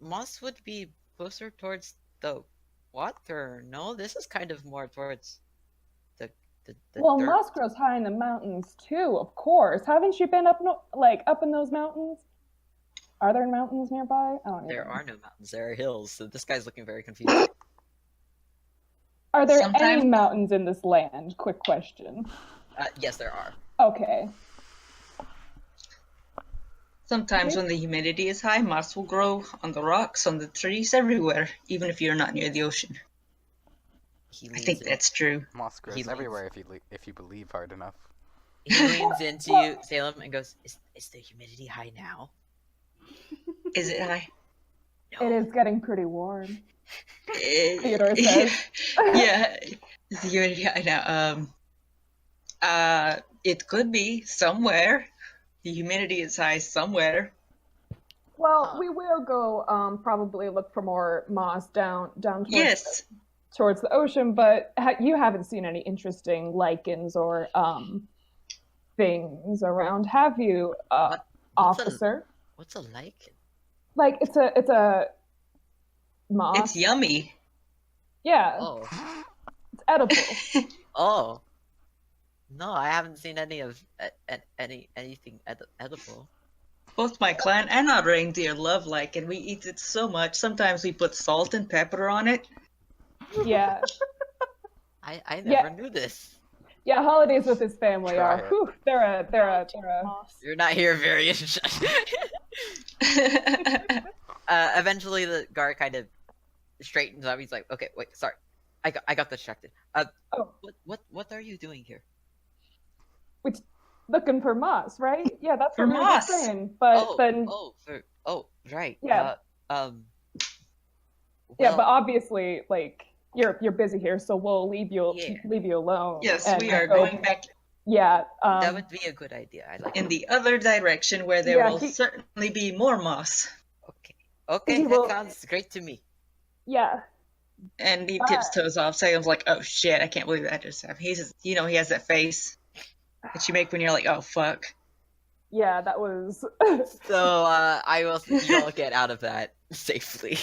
Moss would be closer towards the water? No, this is kind of more towards the Well, dirt. moss grows high in the mountains too, of course. Haven't you been up in those mountains? Are there mountains nearby? I don't know. There are no mountains. There are hills. So this guy's looking very confused. Are there Sometimes- any mountains in this land? Quick question. Yes, there are. Okay. Sometimes when the humidity is high, moss will grow on the rocks, on the trees, everywhere, even if you're not near the ocean. He I leans think in- that's true. Moss grows He everywhere if you believe hard enough. He leans into you, Salem, and goes, "Is the humidity high now?" Is it high? No. It is getting pretty warm. Theodore says. Yeah, the humidity high now. It could be somewhere. The humidity is high somewhere. Well, we will go probably look for more moss down Yes. towards the ocean, but you haven't seen any interesting lichens or things around, have you, What's officer? What's a lichen? Like it's a moss. It's yummy. Yeah, Oh, it's edible. oh. No, I haven't seen any of anything edible. Both my clan and our reindeer love lichen. We eat it so much. Sometimes we put salt and pepper on it. Yeah, I Yeah. never knew this. yeah. Holidays with his family Try are. it. Whew, they're a. Moss. You're not here, Vyrian. Eventually, the guard kind of straightens up. He's like, "Okay, wait, sorry, I got distracted. Oh. What are you doing here? Looking for moss, right? Yeah, that's For what we were moss. just saying. But then, Right. Yeah. yeah, well, but obviously, like you're busy here, so we'll leave you alone. Yes, and we are go- going back Yeah. that would be a good idea. I like. in the other direction where there Yeah, will he- certainly be more moss. Okay, He that will- sounds great to me. Yeah. And he But- tiptoes off. Salem's like, "Oh shit, I can't believe that just happened." He's, he has that face that you make when you're like, "Oh fuck." Yeah, that was. So I will. You'll get out of that safely.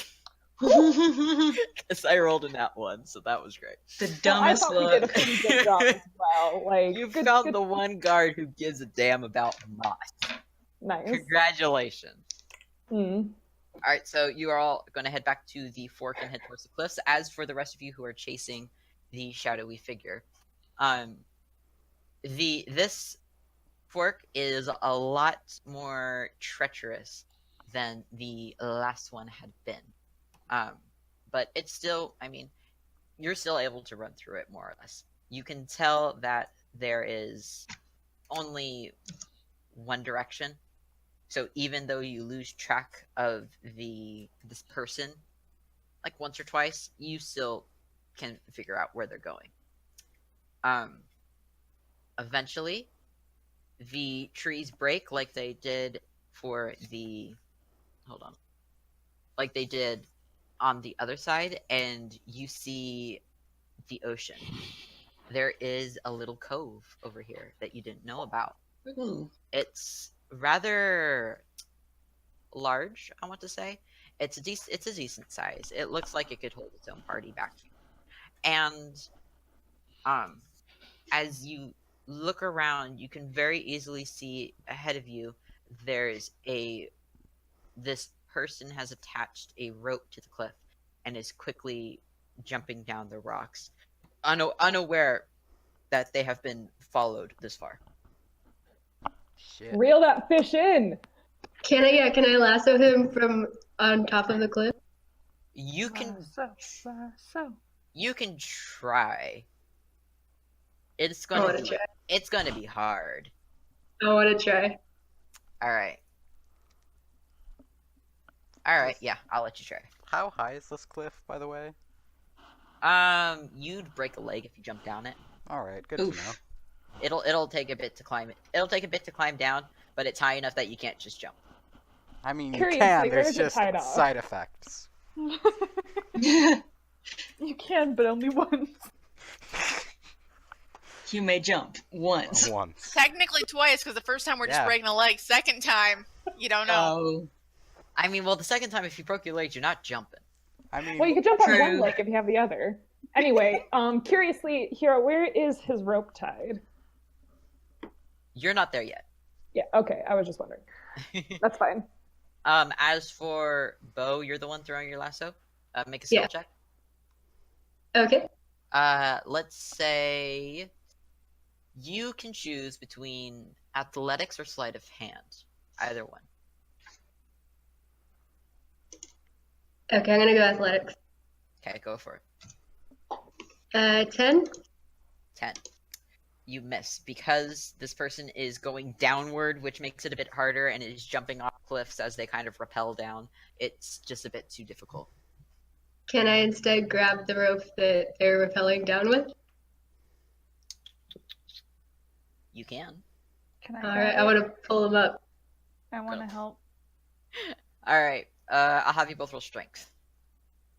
The Because I rolled in that one, so that was great. Well, I dumbest thought we did a look. pretty good job as well. Like, You good, found good, the one guard who gives a damn about moss. nice. Congratulations. Mm. Alright, so you are all going to head back to the fork and head towards the cliffs. As for the rest of you who are chasing the shadowy figure, this fork is a lot more treacherous than the last one had been. But it's still, I mean, you're still able to run through it more or less. You can tell that there is only one direction. So even though you lose track of this person like once or twice, you still can figure out where they're going. Eventually the trees break like they did for the like they did on the other side, and you see the ocean. There is a little cove over here that you didn't know about. Ooh. It's rather large, I want to say. It's a decent size. It looks like it could hold its own party back here. And as you look around, you can very easily see ahead of you there's this person has attached a rope to the cliff and is quickly jumping down the rocks, unaware that they have been followed this far. Shit. Reel that fish in. Can I lasso him from on top of the cliff? You can So. you can try. It's I want gonna to be try. it's gonna be hard. I want to try. All right, yeah, I'll let you try. How high is this cliff, by the way? You'd break a leg if you jump down it. Alright, good Oof. to know. It'll take a bit to climb it. It'll take a bit to climb down, but it's high enough that you can't just jump. I mean, you Curiously, can, where there's is it just tied off? side effects. You can, but only once. You may jump once. Once. Technically twice, because the first time we're just Yeah. breaking a leg. Second time, you don't know. Oh. I mean, well, the second time if you broke your legs, you're not jumping. I mean, Well, you could jump on one True. leg if you have the other. Anyway, curiously, Hero, where is his rope tied? You're not there yet. Yeah, okay, I was just wondering. That's fine. As for Bo, you're the one throwing your lasso. Make a skill Yeah. check. Okay. Let's say you can choose between athletics or sleight of hand. Either one. Okay, I'm gonna go athletics. Okay, go for it. 10. 10. You miss because this person is going downward, which makes it a bit harder, and is jumping off cliffs as they kind of rappel down. It's just a bit too difficult. Can I instead grab the rope that they're rappelling down with? You can. Can I? All right, I want to pull him up. I want to help. All right. I'll have you both roll strength.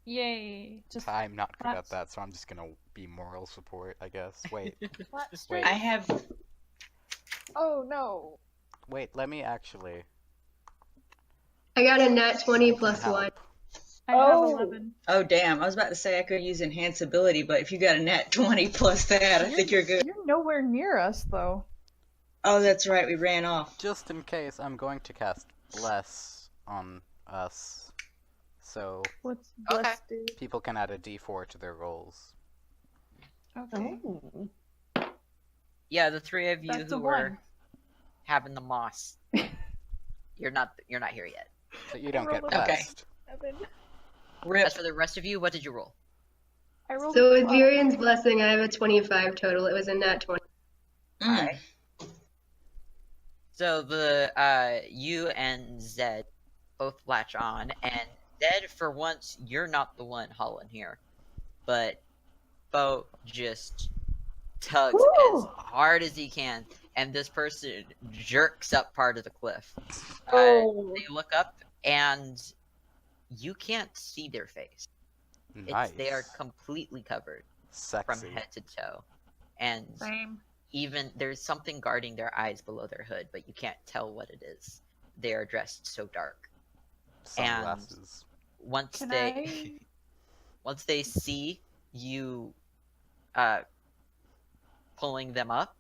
Yay! Just I'm not good at That's- that, so I'm just gonna be moral support, I guess. Wait, flat Wait. straight. I have. Oh no! wait, let me actually I got a nat 20 plus help. 1. I have Oh. 11. Oh damn! I was about to say I could use enhance ability, but if you got a nat 20 plus that, I think you're good. You're nowhere near us, though. Oh, that's right. We ran off. Just in case, I'm going to cast Bless on us, so What's Okay. blessed do? people can add a d4 to their rolls. Okay. Oh. Yeah, the three of you That's a who were one. having the moss. You're not here yet. So you don't get rolled a- Okay. blessed. 7. Rip. As for the rest of you, what did you roll? I rolled So a with 12. Vyrian's blessing, I have a 25 total. It was a nat 20. Mm. So the you and Zed both latch on, and Zed, for once, you're not the one hauling here, but Bo just tugs as Woo! hard as he can, and this person jerks up part of the cliff. Oh. They look up, and you can't see their face. Nice. They are completely covered from Sexy. head to toe, and Same. even there's something guarding their eyes below their hood, but you can't tell what it is. They are dressed so dark. Sunglasses. Once Can they I? once they see you pulling them up,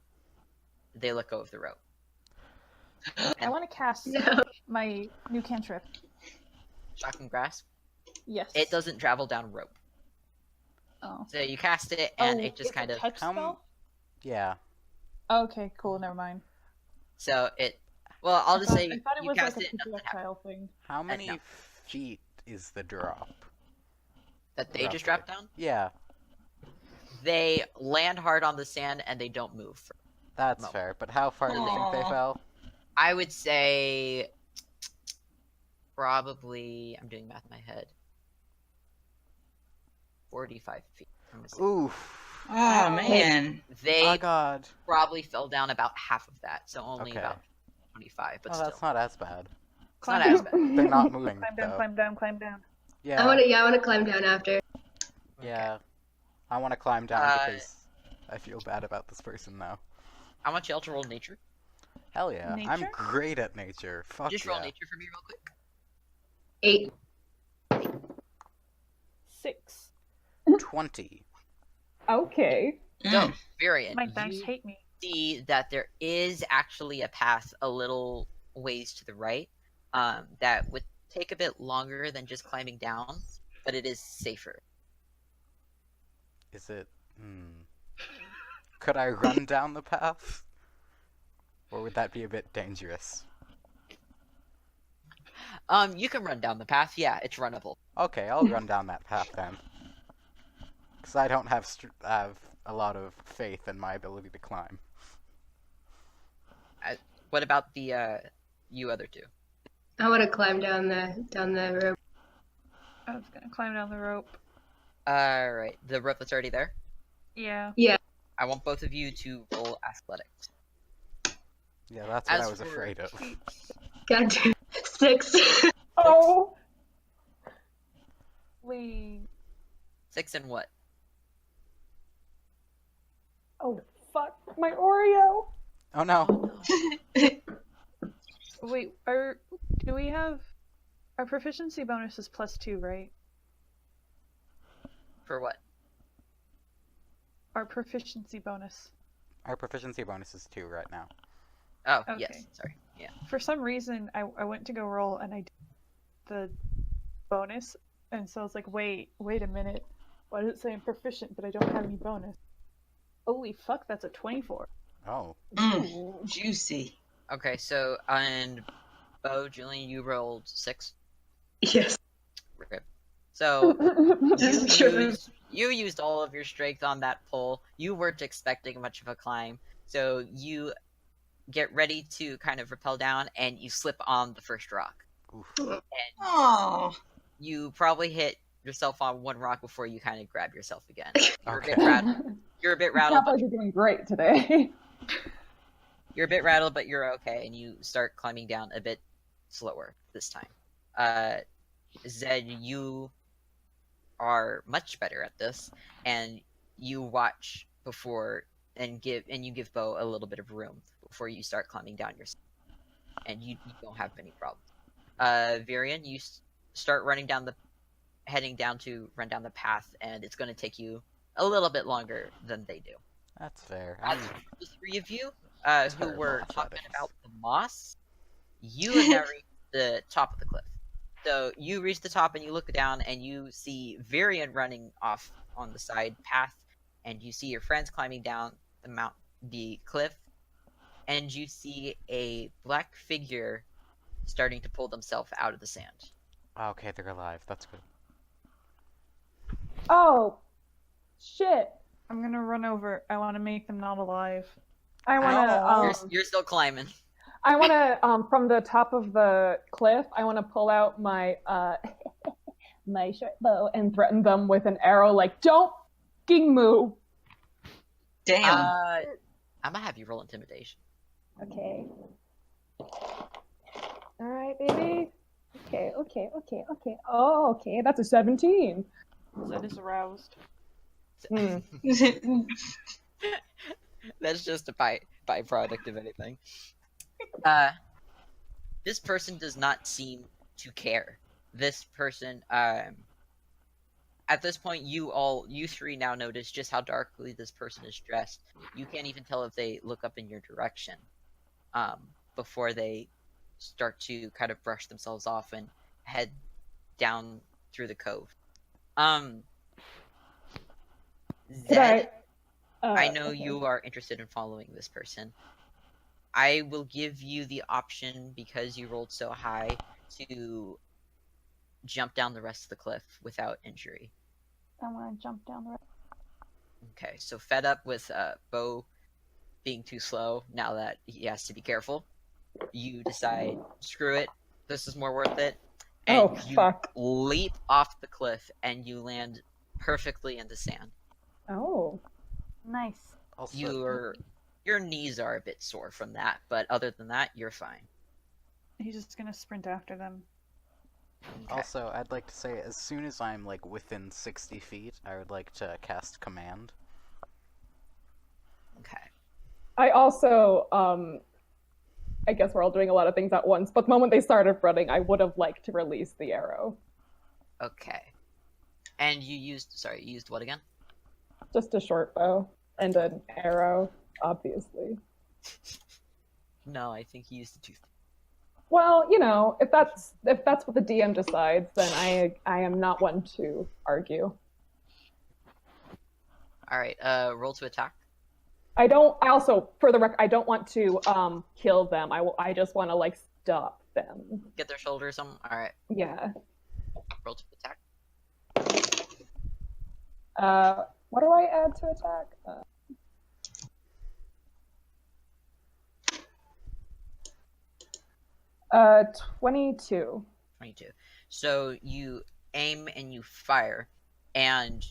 they let go of the rope. I want to cast No. my new cantrip. Shocking grasp. Yes. It doesn't travel down rope. Oh. So you cast it, and it just it's a kind of. touch How m- spell? Yeah. Okay, cool. Never mind. So it. Well, I'll just say I thought it you was cast like a it, nothing happened. projectile thing. How many no. feet is the drop? That they just Roughly. drop down. Yeah, They land hard on the sand and they don't move. that's No. fair. But how far do you think they Aw. fell? I would say probably. I'm doing math in my head. 45 feet. I'm gonna say. Oof. Oh man. They Oh god. probably fell down about half of that, so only Okay. about 25, but Oh, still. that's not as bad. It's not as bad. They're not moving Climb down, though. climb down, climb down. Yeah. I want to climb down after. Yeah. I want to climb down Uh, because I feel bad about this person now. I want y'all to roll nature. Hell yeah. I'm Nature? great at nature. Fuck Just yeah. roll nature for me real quick. 8. 6. 20. Okay. So, Vyrian, My dice you hate me. see that there is actually a path a little ways to the right that would take a bit longer than just climbing down, but it is safer. Is it? Could I run down the path? Or would that be a bit dangerous? You can run down the path. Yeah, it's runnable. Okay, I'll run down that path then. Because I don't have a lot of faith in my ability to climb. What about the you other two? I want to climb down the rope. I was gonna climb down the rope. All right, the rope that's already there. Yeah. I want both of you to roll athletics. Yeah, that's what As I was for- afraid of. God damn. 6. Oh, We 6 and what? oh, fuck my Oreo. Oh no. wait. Do we have our proficiency bonus is +2, right? For what? Our proficiency bonus. Our proficiency bonus is 2 right now. Oh, Okay. yes. Sorry. Yeah. For some reason, I went to go roll and I did the bonus, and so I was like, wait a minute. Why does it say I'm proficient, but I don't have any bonus? Holy fuck, that's a 24. Oh. Juicy. Okay, so and Bo, Julian, you rolled 6. Yes. Rip. So Sure. you used all of your strength on that pole. You weren't expecting much of a climb, so you get ready to kind of rappel down, and you slip on the first rock. Oof. And Oh. you probably hit yourself on one rock before you kind of grab yourself again. You're a bit Okay. rattled. You're a bit rattled, Sounds but like you're doing great today. you're a bit rattled, but you're okay, and you start climbing down a bit slower this time. Zed, you are much better at this, and you watch before and you give Bo a little bit of room before you start climbing down yourself, and you don't have any problems. Vyrian, you start heading down to run down the path, and it's going to take you a little bit longer than they do. That's fair. As for the three of you who terrible were at talking athletics. about the moss, you have now reached the top of the cliff. So you reach the top and you look down and you see Vyrian running off on the side path, and you see your friends climbing down the cliff, and you see a black figure starting to pull themselves out of the sand. Okay, they're alive. That's good. Oh, shit. I'm gonna run over. I want to make them not alive. I You're, want to, you're still climbing. from the top of the cliff, I want to pull out my, my short bow and threaten them with an arrow, like, don't fucking move. Damn. I'm gonna have you roll intimidation. Okay. All right, baby. Okay. Oh, okay. That's a 17. Zed is aroused. Hmm. That's just a byproduct of anything. This person does not seem to care. This person, at this point, you three now notice just how darkly this person is dressed. You can't even tell if they look up in your direction, before they start to kind of brush themselves off and head down through the cove. Could Zed, I I know okay. you are interested in following this person. I will give you the option, because you rolled so high, to jump down the rest of the cliff without injury. I want to jump down the rest. Okay, so fed up with Bo being too slow now that he has to be careful, you decide, screw it, this is more worth it, and Oh, you fuck. leap off the cliff and you land perfectly in the sand. Oh. Nice. Also, Your knees are a bit sore from that, but other than that, you're fine. He's just gonna sprint after them. Okay. also, I'd like to say, as soon as I'm like within 60 feet, I would like to cast command. Okay. I also, I guess we're all doing a lot of things at once, but the moment they started running, I would have liked to release the arrow. Okay. And you used what again? Just a short bow and an arrow, obviously. No, I think you used the tooth. Well, you know, if that's what the DM decides, then I am not one to argue. Alright, roll to attack. I also, for the record, I don't want to kill them. I just want to like stop them. Get their shoulders on. Alright, Yeah. roll to attack. What do I add to attack? 22. 22. So you aim and you fire, and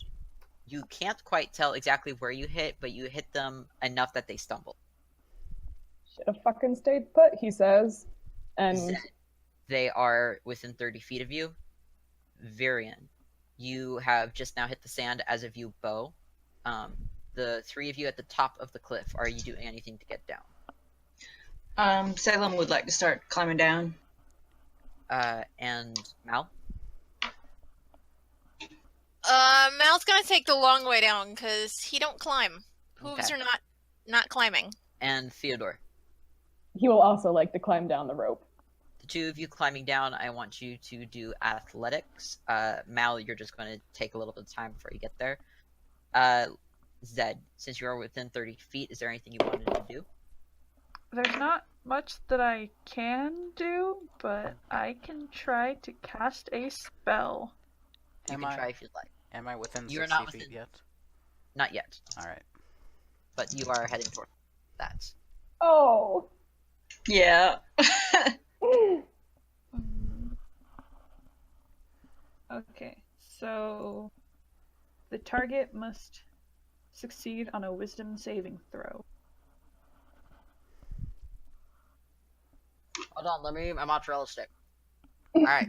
you can't quite tell exactly where you hit, but you hit them enough that they stumble. Should have fucking stayed put, he says. And Zed, they are within 30 feet of you. Vyrian, you have just now hit the sand, as of you, Bo. The three of you at the top of the cliff, are you doing anything to get down? Salem would like to start climbing down. And Mal? Mal's gonna take the long way down because he don't climb. Hooves Okay. are not climbing. And Theodore? he will also like to climb down the rope. The two of you climbing down, I want you to do athletics. Mal, you're just going to take a little bit of time before you get there. Zed, since you are within 30 feet, is there anything you wanted to do? There's not much that I can do, but I can try to cast a spell. You can try if you'd like. Am I within You're 60 not feet within- yet? Not yet, Alright. but you are heading toward that. Oh. Yeah. Okay, so the target must succeed on a wisdom saving throw. Hold on, let me eat my mozzarella stick. Alright.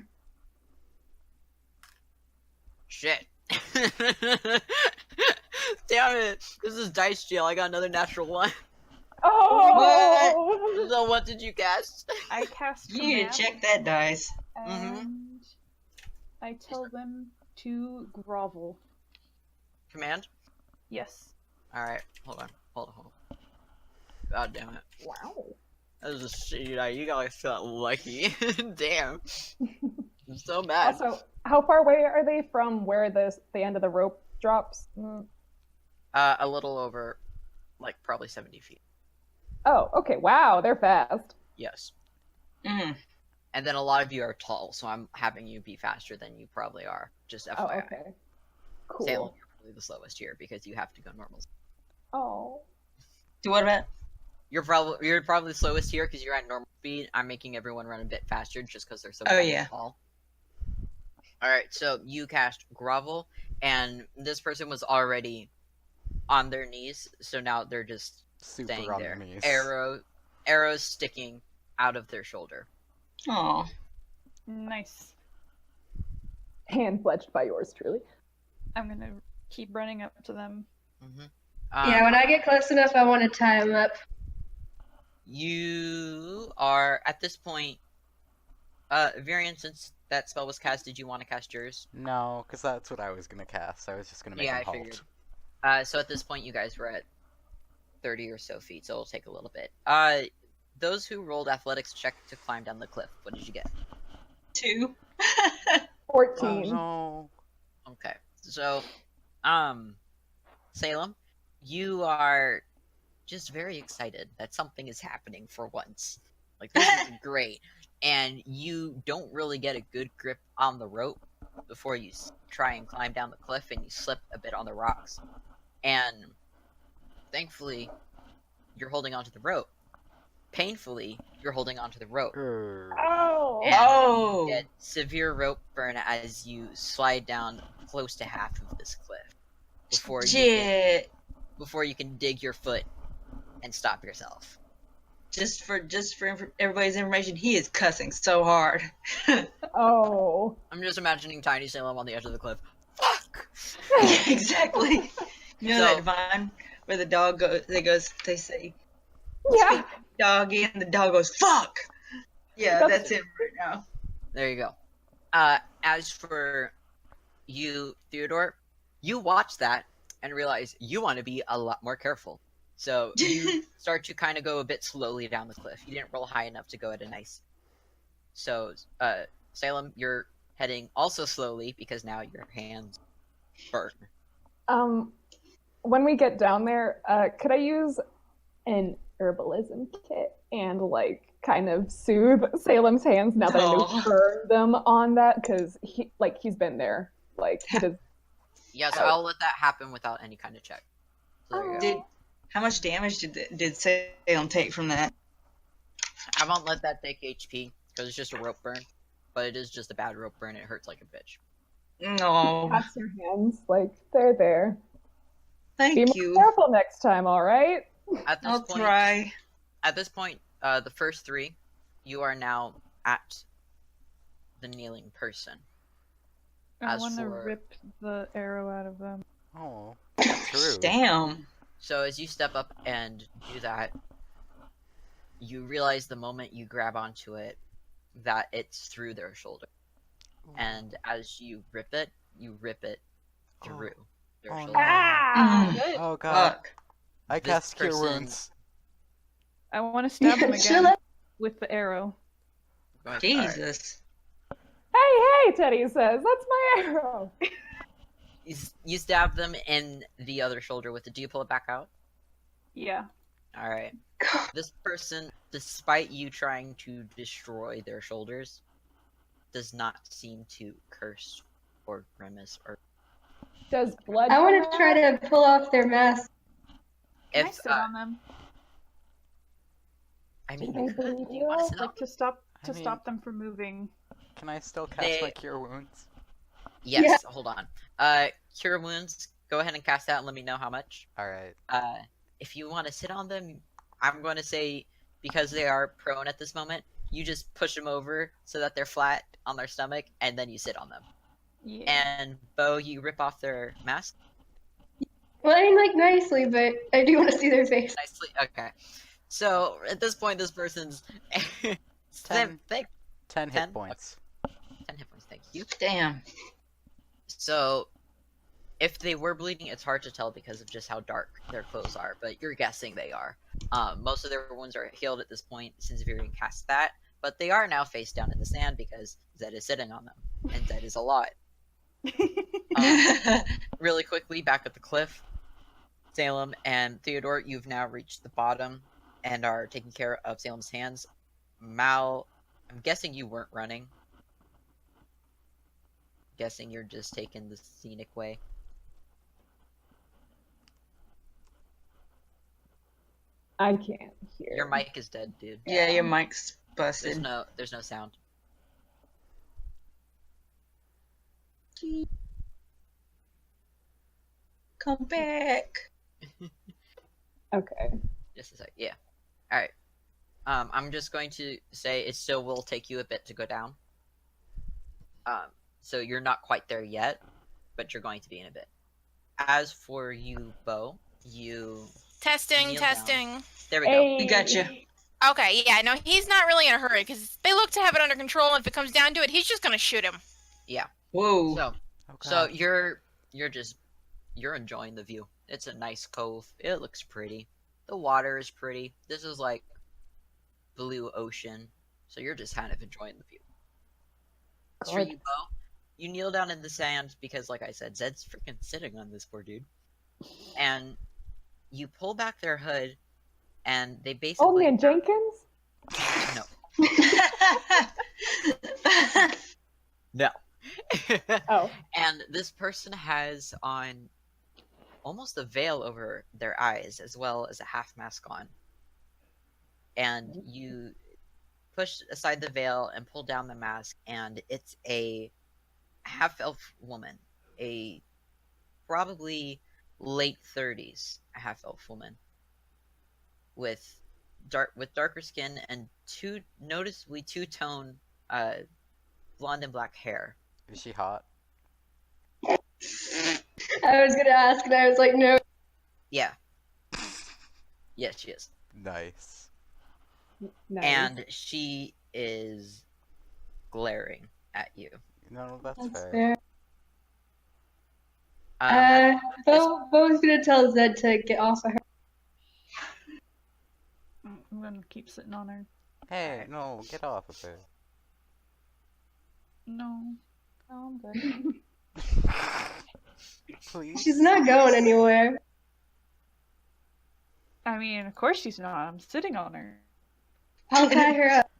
Shit. Damn it. This is dice jail. I got another natural one. Oh. So what did you cast? I cast You need command, to check that dice. and I tell them to grovel. Command? Yes. Alright, hold on. God damn it. Wow. That was a shitty night. You guys got lucky. Damn. I'm so mad. Also, how far away are they from where the end of the rope drops? A little over, like, probably 70 feet. Oh, okay. Wow, they're fast. Yes. Mm. And then a lot of you are tall, so I'm having you be faster than you probably are. Just FYI. Oh, okay. Cool. Salem, you're probably the slowest here because you have to go normal. Oh. What about? You're probably the slowest here because you're at normal speed. I'm making everyone run a bit faster just because they're so Oh, goddamn yeah. tall. Alright, so you cast Grovel, and this person was already on their knees, so now they're just Super staying on there. their knees. Arrows sticking out of their shoulder. Oh. Nice. Hand fledged by yours truly. I'm gonna keep running up to them. Mm-hmm. Yeah, when I get close enough, I want to tie him up. You are at this point. Vyrian, since that spell was cast, did you want to cast yours? No, because that's what I was gonna cast. I was just gonna make Yeah, him I halt. figured. So at this point, you guys were at 30 or so feet, so it'll take a little bit. Those who rolled athletics check to climb down the cliff. What did you get? 2. 14. Oh no. Okay, so, Salem, you are just very excited that something is happening for once. Like, this is great. And you don't really get a good grip on the rope before you try and climb down the cliff, and you slip a bit on the rocks. And thankfully, you're holding onto the rope. Painfully, you're holding onto the rope. Oh! And Oh. you get severe rope burn as you slide down close to half of this cliff Shit. before you can dig your foot and stop yourself. Just for everybody's information, he is cussing so hard. Oh. I'm just imagining Tiny Salem on the edge of the cliff. Fuck! Exactly. You know So- that vine where the dog goes? They say, Yeah. "Doggy," and the dog goes, "Fuck." Yeah, that's him right now. There you go. As for you, Theodore, you watch that and realize you want to be a lot more careful. So you start to kind of go a bit slowly down the cliff. You didn't roll high enough to go at a nice. So, Salem, you're heading also slowly because now your hands burn. When we get down there, could I use an herbalism kit and like kind of soothe Salem's hands now that I know Aw. burn them on that because he's been there. Like he does. Yeah, so I'll let that happen without any kind of check. So there you go. How much damage did Salem take from that? I won't let that take HP because it's just a rope burn, but it is just a bad rope burn. It hurts like a bitch. No. Pats your hands like they're there. Be Thank more you. careful next time, all right? At this I'll point, try. At this point, the first three, you are now at the kneeling person. I As want to for- rip the arrow out of them. Oh, that's rude. Damn. So as you step up and do that, you realize the moment you grab onto it that it's through their shoulder. And as you rip it through their Oh, shoulder. no. Ah! Good. Oh god. Fuck. I This cast Cure person- Wounds. I want to stab them Chill again out. with the arrow. Alright. Jesus. Hey, Teddy says, that's my arrow. You stab them in the other shoulder with it. Do you pull it back out? Yeah. Alright. This person, despite you trying to destroy their shoulders, does not seem to curse or grimace or. Does blood? I want come to try out? to pull off their mask. Can I If sit on them? I mean, I you could. believe Do you want you. to sit Like up? to stop I mean- stop them from moving. Can I still cast my They- Cure Wounds? Yes. Hold on. Cure wounds. Go ahead and cast that and let me know how much. Alright. If you want to sit on them, I'm going to say because they are prone at this moment, you just push them over so that they're flat on their stomach, and then you sit on them. Yeah. And Bo, you rip off their mask. Well, I mean, like nicely, but I do want to see their face. Nicely. Okay. So at this point, this person's 10. thank 10 hit 10? points. 10 hit points. Thank you. Damn. So if they were bleeding, it's hard to tell because of just how dark their clothes are, but you're guessing they are. Most of their wounds are healed at this point since Vyrian cast that, but they are now face down in the sand because Zed is sitting on them, and Zed is a lot. Really quickly, back at the cliff, Salem and Theodore, you've now reached the bottom and are taking care of Salem's hands. Mal, I'm guessing you weren't running. Guessing you're just taking the scenic way. I can't hear. Your mic is dead, dude. Yeah, your mic's There's busted. no sound. Come back. Okay. Just a sec. Yeah. All right. I'm just going to say it still will take you a bit to go down. So you're not quite there yet, but you're going to be in a bit. As for you, Bo, you Testing, kneel down. testing. There we go. Hey. We got you. Okay, yeah, no, he's not really in a hurry because they look to have it under control. If it comes down to it, he's just gonna shoot him. Yeah. Whoa. So, Oh, so God. you're enjoying the view. It's a nice cove. It looks pretty. The water is pretty. This is like blue ocean. So you're just kind of enjoying the view. As for you, Bo, you kneel down in the sand because, like I said, Zed's freaking sitting on this poor dude. And you pull back their hood, and they basically... Oh man, Jenkins? No. No. Oh. And this person has on almost a veil over their eyes, as well as a half mask on. And you push aside the veil and pull down the mask, and it's a half-elf woman, a probably late 30s half-elf woman with darker skin and noticeably two-tone blonde and black hair. Is she hot? I was gonna ask, and I was like, no. Yeah. Yes, she is. Nice. Nice. And she is glaring at you. No, that's That's fair. fair. Bo's gonna tell Zed to get off of her. I'm gonna keep sitting on her. Hey, no, get off of her. No. Oh, I'm good. Please? She's not going anywhere. I mean, of course she's not. I'm sitting on her. I'll tie her up.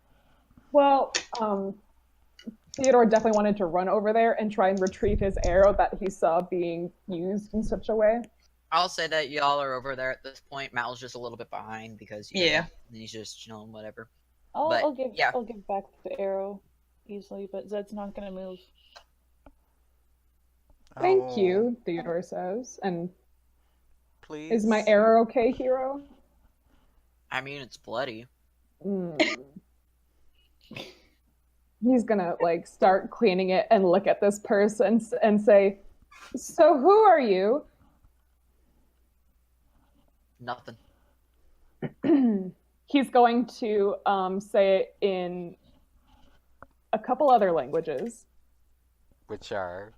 Well, Theodore definitely wanted to run over there and try and retrieve his arrow that he saw being used in such a way. I'll say that y'all are over there at this point. Mal's just a little bit behind because Yeah. he's just chilling, whatever. I'll But, give yeah. I'll give back the arrow easily, but Zed's not gonna move. Thank Oh, you, Theodore says. And Please? is my arrow okay, hero? I mean, it's bloody. He's gonna like start cleaning it and look at this person and say, "So who are you?" Nothing. He's going to say it in a couple other languages. Which are?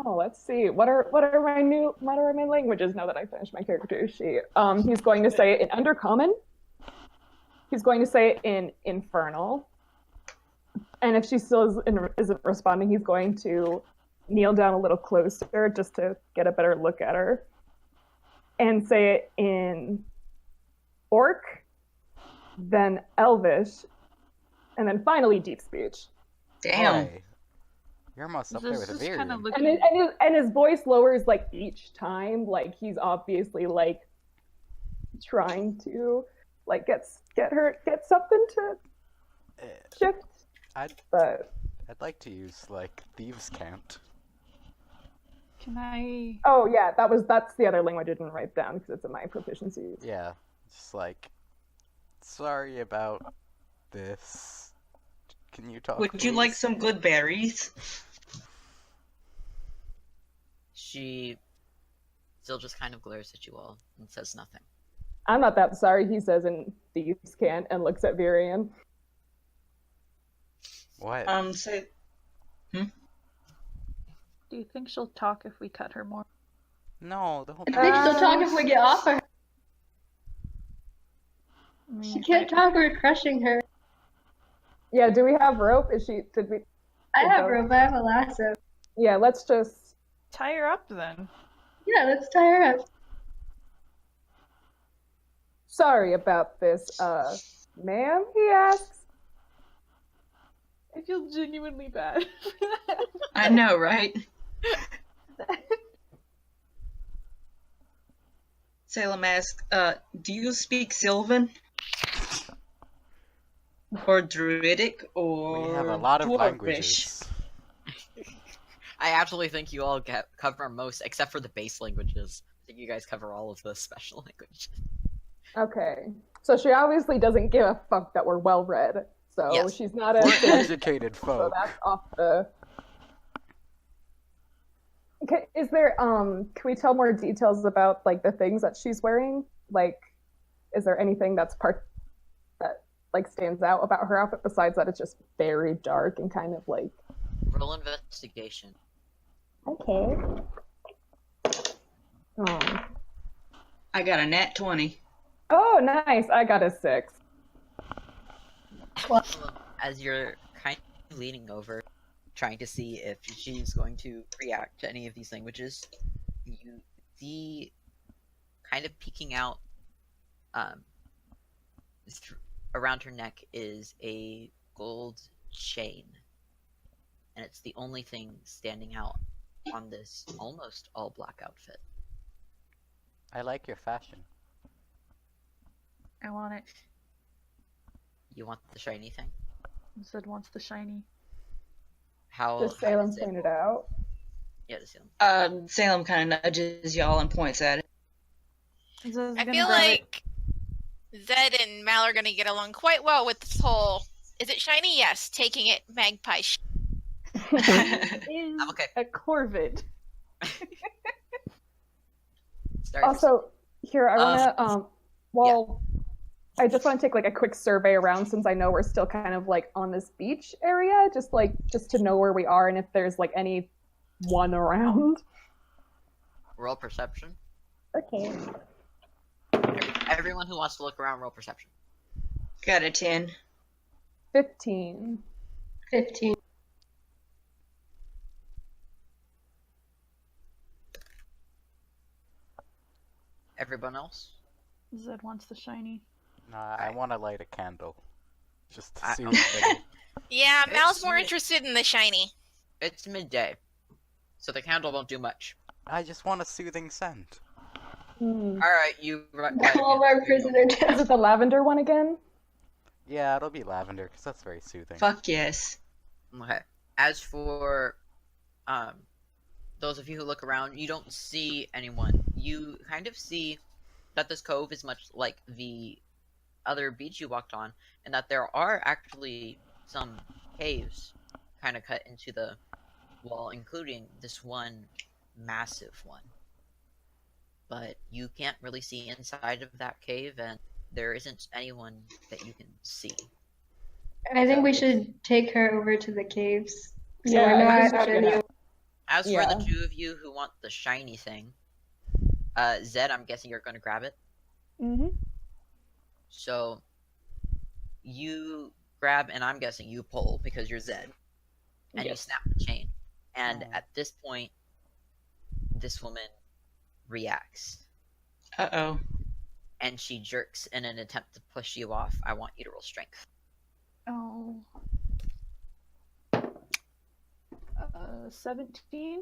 Let's see. What are my languages now that I finished my character sheet? He's going to say it in Undercommon. He's going to say it in Infernal. And if she still isn't responding, he's going to kneel down a little closer just to get a better look at her. And say it in Orc, then Elvish, and then finally Deep Speech. Damn. Boy, you're almost up there with a Just kind of Vyrian. looking. And his voice lowers like each time, like he's obviously like trying to like get something to Uh, shift. I'd But like to use like thieves' cant. Can I? oh yeah, that's the other language I didn't write down because it's in my proficiencies. Yeah, just like, sorry about this. Can you talk? Would you like please? some good berries? She still just kind of glares at you all and says nothing. I'm not that sorry, he says in Thieves' Cant and looks at Vyrian. What? So Do you think she'll talk if we cut her more? No, the whole I think she'll talk if we get off of her. I mean, She if can't talk, we're crushing her. Yeah, do we have rope? Did we? I have rope, I have a lasso. Yeah, let's just. tie her up then. Yeah, let's tie her up. Sorry about this, ma'am, he asks. I feel genuinely bad. I know, right? Salem asks, do you speak Sylvan? Or Druidic? Or we have a lot of Dwarvish? languages. I absolutely think you all cover most, except for the base languages. I think you guys cover all of the special languages. Okay. So she obviously doesn't give a fuck that we're well read. So Yes. she's not We're a educated so folk. that's off the Is there can we tell more details about like the things that she's wearing? Like, is there anything that like stands out about her outfit besides that it's just very dark and kind of like Roll investigation. okay. I got a nat 20. Oh, nice! I got a 6. As you're kind of leaning over, trying to see if she's going to react to any of these languages, you see kind of peeking out around her neck is a gold chain. And it's the only thing standing out on this almost all black outfit. I like your fashion. I want it. You want the shiny thing? Zed wants the shiny. How Does Salem does it- point it out? Yeah, does Salem. Salem kind of nudges y'all and points at it. Zed's I gonna feel grab it. like Zed and Mal are gonna get along quite well with this whole. Is it shiny? Yes. Taking it, magpie. Is I'm okay. a corvid. Sorry. Also, here I want to I just want to take like a quick survey around since I know we're still kind of like on this beach area, just to know where we are and if there's like any one around. Roll perception. Okay. Everyone who wants to look around, roll perception. Got a 10. 15. 15. Everyone else? Zed wants the shiny. I want to light a candle. Just to I- see the Yeah, Mal's It's more me. interested in the shiny. It's midday, so the candle won't do much. I just want a soothing scent. Alright, you... Calm our prisoner Is down. it the lavender one again? Yeah, it'll be lavender, because that's very soothing. Fuck yes. Okay. As for those of you who look around, you don't see anyone. You kind of see that this cove is much like the other beach you walked on, and that there are actually some caves kind of cut into the wall, including this one massive one. But you can't really see inside of that cave, and there isn't anyone that you can see. I think we should take her over to the caves. So Yeah, we're I not think we out should. any. As for Yeah. the two of you who want the shiny thing, Zed, I'm guessing you're going to grab it. Mm-hmm. So you grab, and I'm guessing you pull because you're Zed, and you Yes. snap the chain. And Oh. at this point, this woman reacts, Uh-oh. and she jerks in an attempt to push you off. I want you to roll strength. Oh. 17?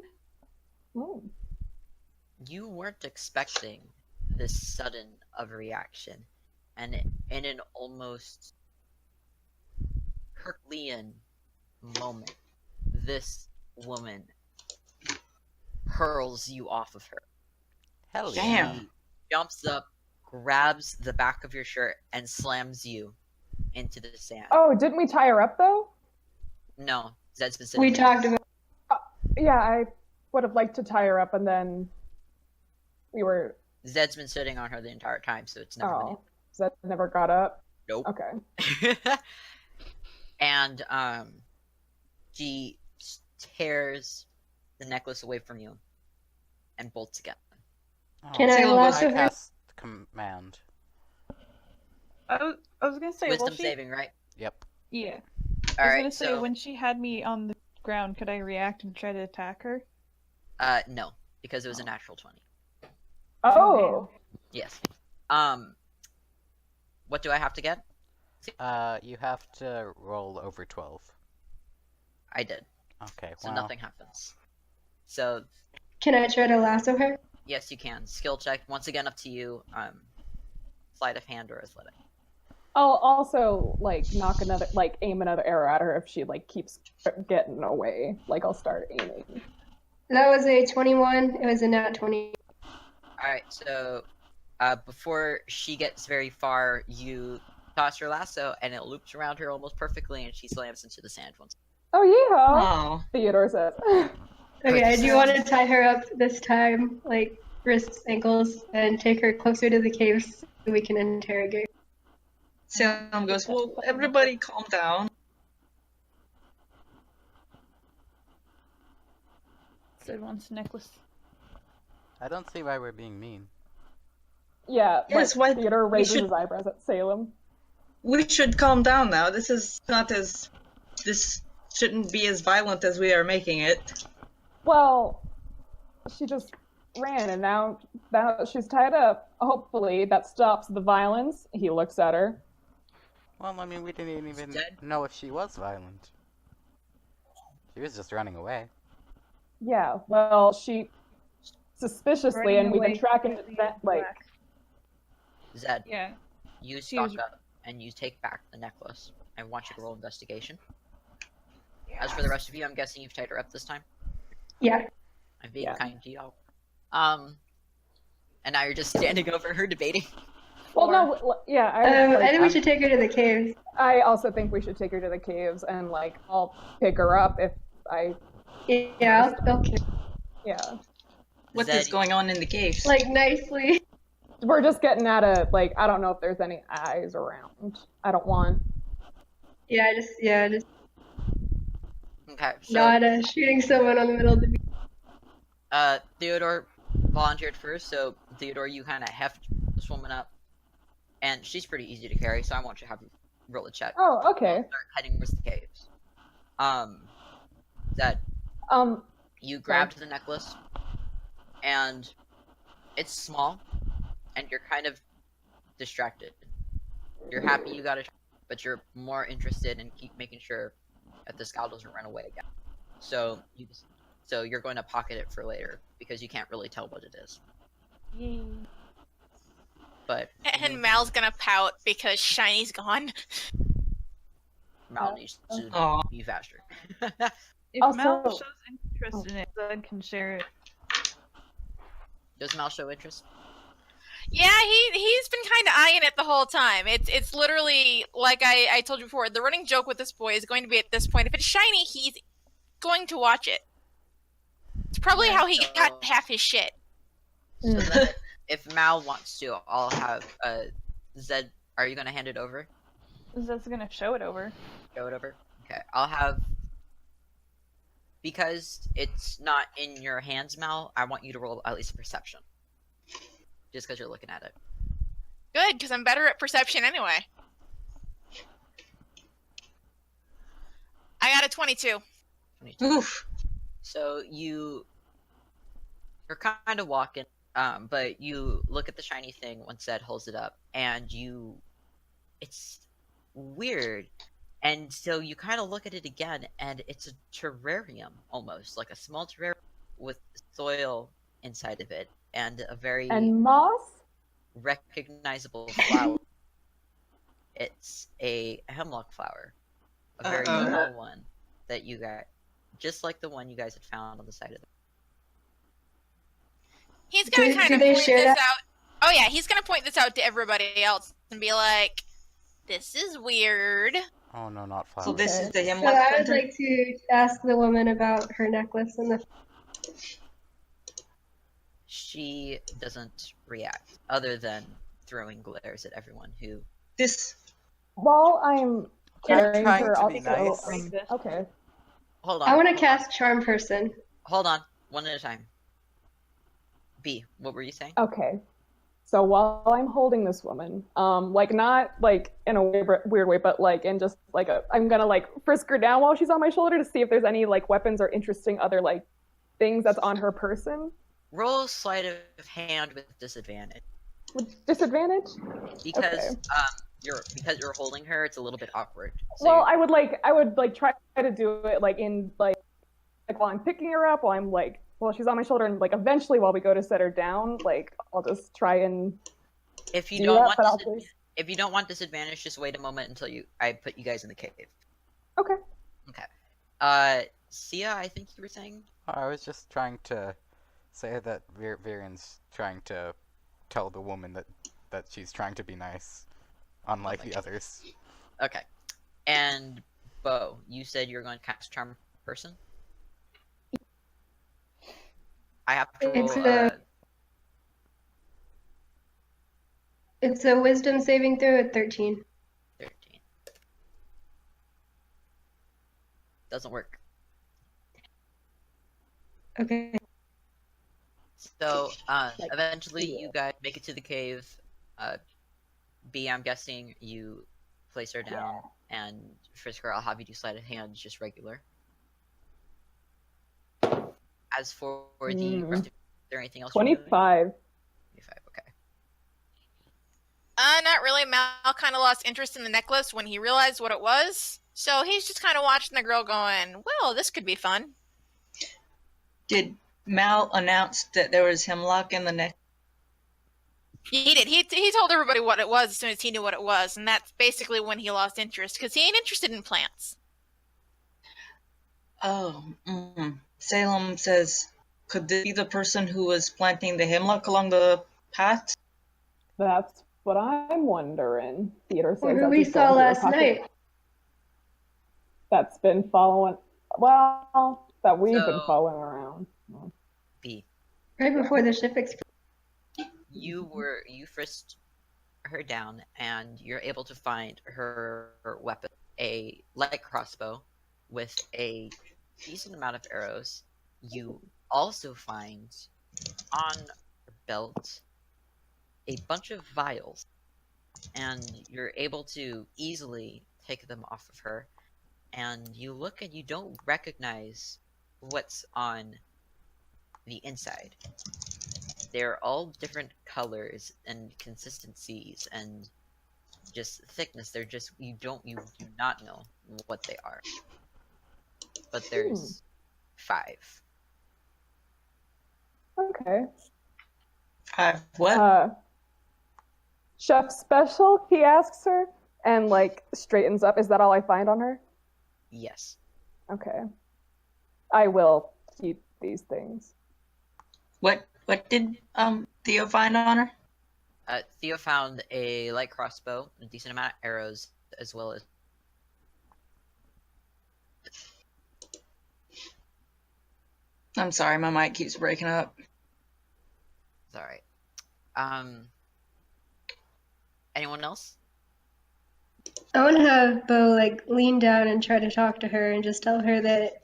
Oh. You weren't expecting this sudden of a reaction, and in an almost Herculean moment, this woman hurls you off of her. Hell yeah. Damn. She jumps up, grabs the back of your shirt, and slams you into the sand. Oh, didn't we tie her up though? No, Zed's been sitting We there. talked about. Yeah, I would have liked to tie her up and then we were Zed's been sitting on her the entire time, so it's never been. Zed never got up. Nope. Okay. And she tears the necklace away from you and bolts again. Oh, Can I Salem was- lasso I her? cast command. I was gonna say, Wisdom well, she... saving, right? Yep. Yeah. I All was right. gonna say, So, when she had me on the ground, could I react and try to attack her? no, because it was a natural 20. Oh. Yes. What do I have to get? You have to roll over 12. I did. Okay, So wow. nothing happens. So Can I try to lasso her? yes, you can. Skill check. Once again, up to you. Sleight of hand or athletic. I'll also like aim another arrow at her if she like keeps getting away. Like I'll start aiming. That was a 21. It was a nat 20. All right. So before she gets very far, you toss your lasso, and it loops around her almost perfectly, and she slams into the sand once. Oh yeah, Oh. Theodore says. Okay, I Purchase do it. want to tie her up this time, like wrists, ankles, and take her closer to the caves so we can interrogate. Sam goes, well, everybody calm down. Sid wants necklace. I don't see why we're being mean. Yeah, Yes, like, why- Theodore we raises should- his eyebrows at Salem. We should calm down now. This is not as... This shouldn't be as violent as we are making it. Well, she just ran, and now she's tied up. Hopefully, that stops the violence. He looks at her. Well, I mean, we didn't even Dead? know if she was violent. She was just running away. Yeah, well, she suspiciously, and we've been tracking that, like, Zed, Yeah. you She stock was- up and you take back the necklace. I want you to roll investigation. As for the rest of you, I'm guessing you've tied her up this time. Yeah. I'm being Yeah. kind to y'all. And now you're just standing over her debating. well, no, yeah, I think we should take her to the caves. I also think we should take her to the caves, and, like, I'll pick her up if I, Yeah, I'll yeah. What Zed, is going on in the caves? like nicely. We're just getting at a, like, I don't know if there's any eyes around. I don't want. Yeah, just Okay, so not shooting someone on the middle of the beach. Theodore volunteered first, so Theodore, you kind of heft this woman up, and she's pretty easy to carry, so I want you to have you roll a check. Oh, okay. Start heading towards the caves. Zed, Um, you grabbed the necklace, and it's small, and you're kind of distracted. You're happy you got it, but you're more interested in keep making sure that this gal doesn't run away again. So you're going to pocket it for later because you can't really tell what it is. But And Mal's gonna pout because Shiny's gone. Mal needs to Aw. be faster. If Also- Mal shows interest in it, Zed can share it. Does Mal show interest? Yeah, he's been kind of eyeing it the whole time. It's literally like I told you before. The running joke with this boy is going to be at this point. If it's shiny, he's going to watch it. It's probably how he got half his shit. So then if Mal wants to, I'll have Zed. Are you gonna hand it over? Zed's gonna show it over. Show it over. Okay, I'll have. Because it's not in your hands, Mal. I want you to roll at least a perception. Just because you're looking at it. Good, because I'm better at perception anyway. I got a 22. 22. Oof. So you're kind of walking, but you look at the shiny thing once Zed holds it up, and it's weird. And so you kind of look at it again, and it's a terrarium almost, like a small terrarium with soil inside of it, and a very and moss? recognizable flower. It's a hemlock flower, a very Uh-oh. small one that you got, just like the one you guys had found on the side of the. He's gonna Do- kind do of they point share this that? out. Oh yeah, he's gonna point this out to everybody else and be like, "This is weird." Oh no, not flowers. So this is the So hemlock I would center? like to ask the woman about her necklace and the. She doesn't react, other than throwing glares at everyone who. This... While I'm carrying trying her, to I'll be also. nice. Okay. Hold on. I want to hold on, cast Charm Person. Hold on, one at a time. B, what were you saying? Okay. So while I'm holding this woman, like not like in a weird way, but like in just like I'm gonna like frisk her down while she's on my shoulder to see if there's any like weapons or interesting other like things that's on her person. Roll sleight of hand with disadvantage With disadvantage? because Okay. because you're holding her. It's a little bit awkward. So Well, you're- I would like try to do it like in like while I'm picking her up, while she's on my shoulder, and like eventually while we go to set her down, like I'll just try and if you do don't that, want but I'll disadvantage, if you don't want disadvantage, just wait a moment until I put you guys in the cave. Okay. Okay. Sia, I think you were saying. I was just trying to say that Vyrian's trying to tell the woman that she's trying to be nice, unlike the others. Okay. And Bo, you said you were going to cast Charm Person. I have to It's roll. It's a wisdom saving throw at 13. 13. Doesn't work. Okay. So, Like, eventually yeah. you guys make it to the cave. B, I'm guessing you place her down, and Frisker, I'll have you do sleight of hand, just regular. As for the rest of you, is there anything else you're doing? 25. 25, okay. Not really. Mal kind of lost interest in the necklace when he realized what it was. So he's just kind of watching the girl going, well, this could be fun. Did Mal announce that there was hemlock in the neck? He did. He told everybody what it was as soon as he knew what it was. And that's basically when he lost interest, because he ain't interested in plants. Oh, Salem says, could this be the person who was planting the hemlock along the path? That's what I'm wondering. Theodore Or says who as we he's saw going through her last pocket. night. That's been following. Well, that we've been So- following around. B, Right before the ship exploded. you frisked her down, and you're able to find her weapon, a light crossbow with a decent amount of arrows. You also find on her belt a bunch of vials, and you're able to easily take them off of her. And you look and you don't recognize what's on the inside. They're all different colors and consistencies and just thickness. They're just you do not know what they are. But there's 5. Okay. What? Chef Special, he asks her, and like straightens up. Is that all I find on her? Yes. Okay. I will keep these things. What did Theo find on her? Theo found a light crossbow, a decent amount of arrows, as well as I'm sorry, my mic keeps breaking up. it's alright. Anyone else? I want to have Bo like lean down and try to talk to her and just tell her that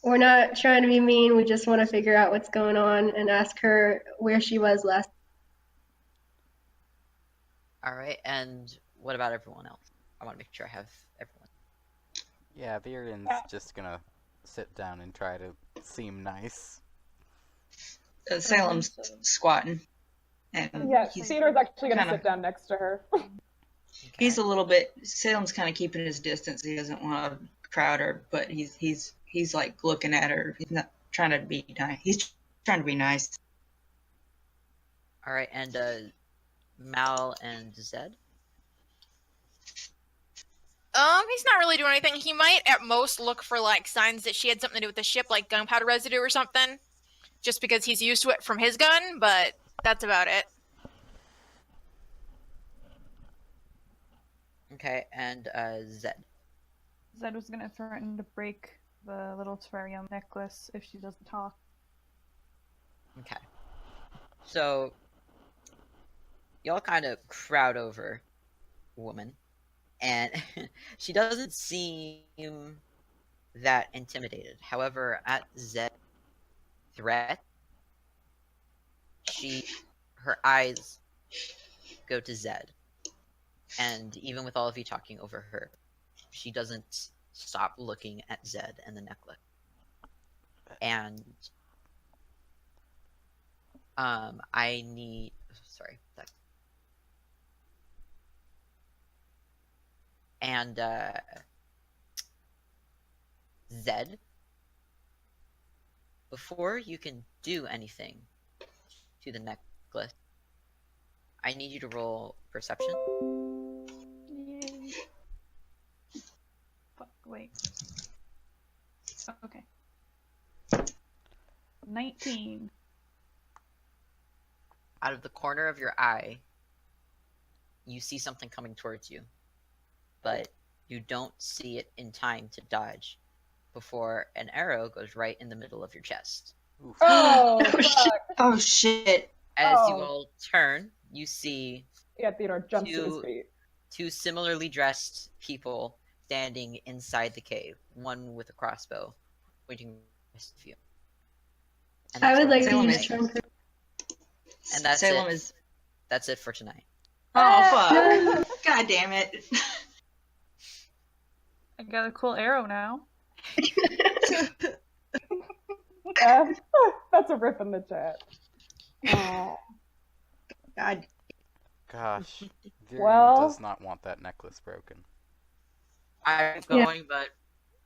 we're not trying to be mean. We just want to figure out what's going on and ask her where she was last. Alright, and what about everyone else? I want to make sure I have everyone. Yeah, Vyrian's just gonna sit down and try to seem nice. Salem's squatting, and Yeah, he's Theodore's actually going to kinda- sit down next to her. he's a little bit. Salem's kind of keeping his distance. He doesn't want to crowd her, but he's like looking at her. He's not trying to be nice. He's trying to be nice. Alright, and Mal and Zed? He's not really doing anything. He might at most look for like signs that she had something to do with the ship, like gunpowder residue or something. Just because he's used to it from his gun, but that's about it. Okay, and Zed. Zed was gonna threaten to break the little terrarium necklace if she doesn't talk. Okay. So, y'all kind of crowd over woman, and she doesn't seem that intimidated. However, at Zed's threat, her eyes go to Zed. And even with all of you talking over her, she doesn't stop looking at Zed and the necklace. And I need and Zed, before you can do anything to the necklace, I need you to roll perception. Yay. Fuck, wait. Okay. 19. Out of the corner of your eye, you see something coming towards you, but you don't see it in time to dodge before an arrow goes right in the middle of your chest. Oof. Oh, Oh, shit. fuck. Oh shit. As you Oh. all turn, you see Yeah, Theodore jumps to his Two- feet. two similarly dressed people standing inside the cave, one with a crossbow, pointing at you. And I that's would what like to Salem use is- Trump. And that's Salem it. is. That's it for tonight. Oh No. fuck. God damn it. I got a cool arrow now. That's a rip in the chat. Oh. God. Gosh. Vyrian Well- does not want that necklace broken. I'm Yeah. going, but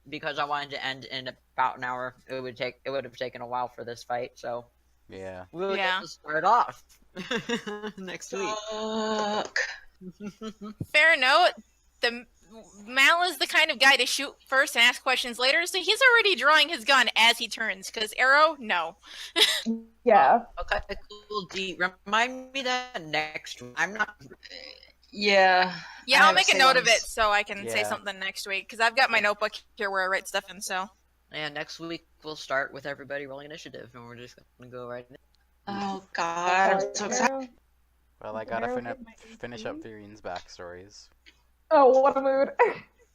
because I wanted to end in about an hour, it would have taken a while for this fight, so Yeah. we'll Yeah. get to start off next week. Fuck. Fair note. The Mal is the kind of guy to shoot first and ask questions later, so he's already drawing his gun as he turns. Because arrow, no. Yeah. Okay, cool. D, remind me that next week. I'm not. Yeah. Yeah, I I'll have make a note of it Salem's- so I can say Yeah. something next week. Because I've got my notebook here where I write stuff in. So And next week we'll start with everybody rolling initiative, and we're just gonna go right in. Oh god, I'm so excited. Arrow. Well, I With gotta arrow finish hit my finish AC? up Vyrian's backstories. Oh, what a mood.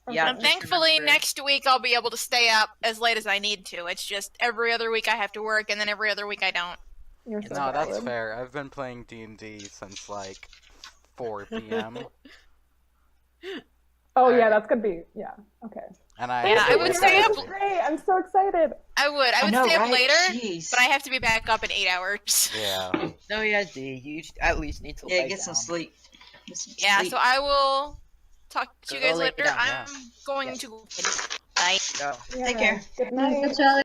Yeah, and just thankfully remember- next week I'll be able to stay up as late as I need to. It's just every other week I have to work, and then every other week I don't. You're so No, that's valid. fair. I've been playing D&D since like 4 p.m. Oh, yeah, Alright. that's gonna be, yeah, okay. and I Yeah, have I to would wake stay up up- early. Great, I'm so excited. I would I would know, stay up right? later, Jeez. but I have to be back up in 8 hours. Yeah. No, yeah, D, you at least need to Yeah, lay get some down. sleep. Get some Yeah, sleep. so I will talk to you Go guys lay later. down, I'm yeah. going Yeah. to. Bye. Go. Yeah, Take care. Good night. Good job.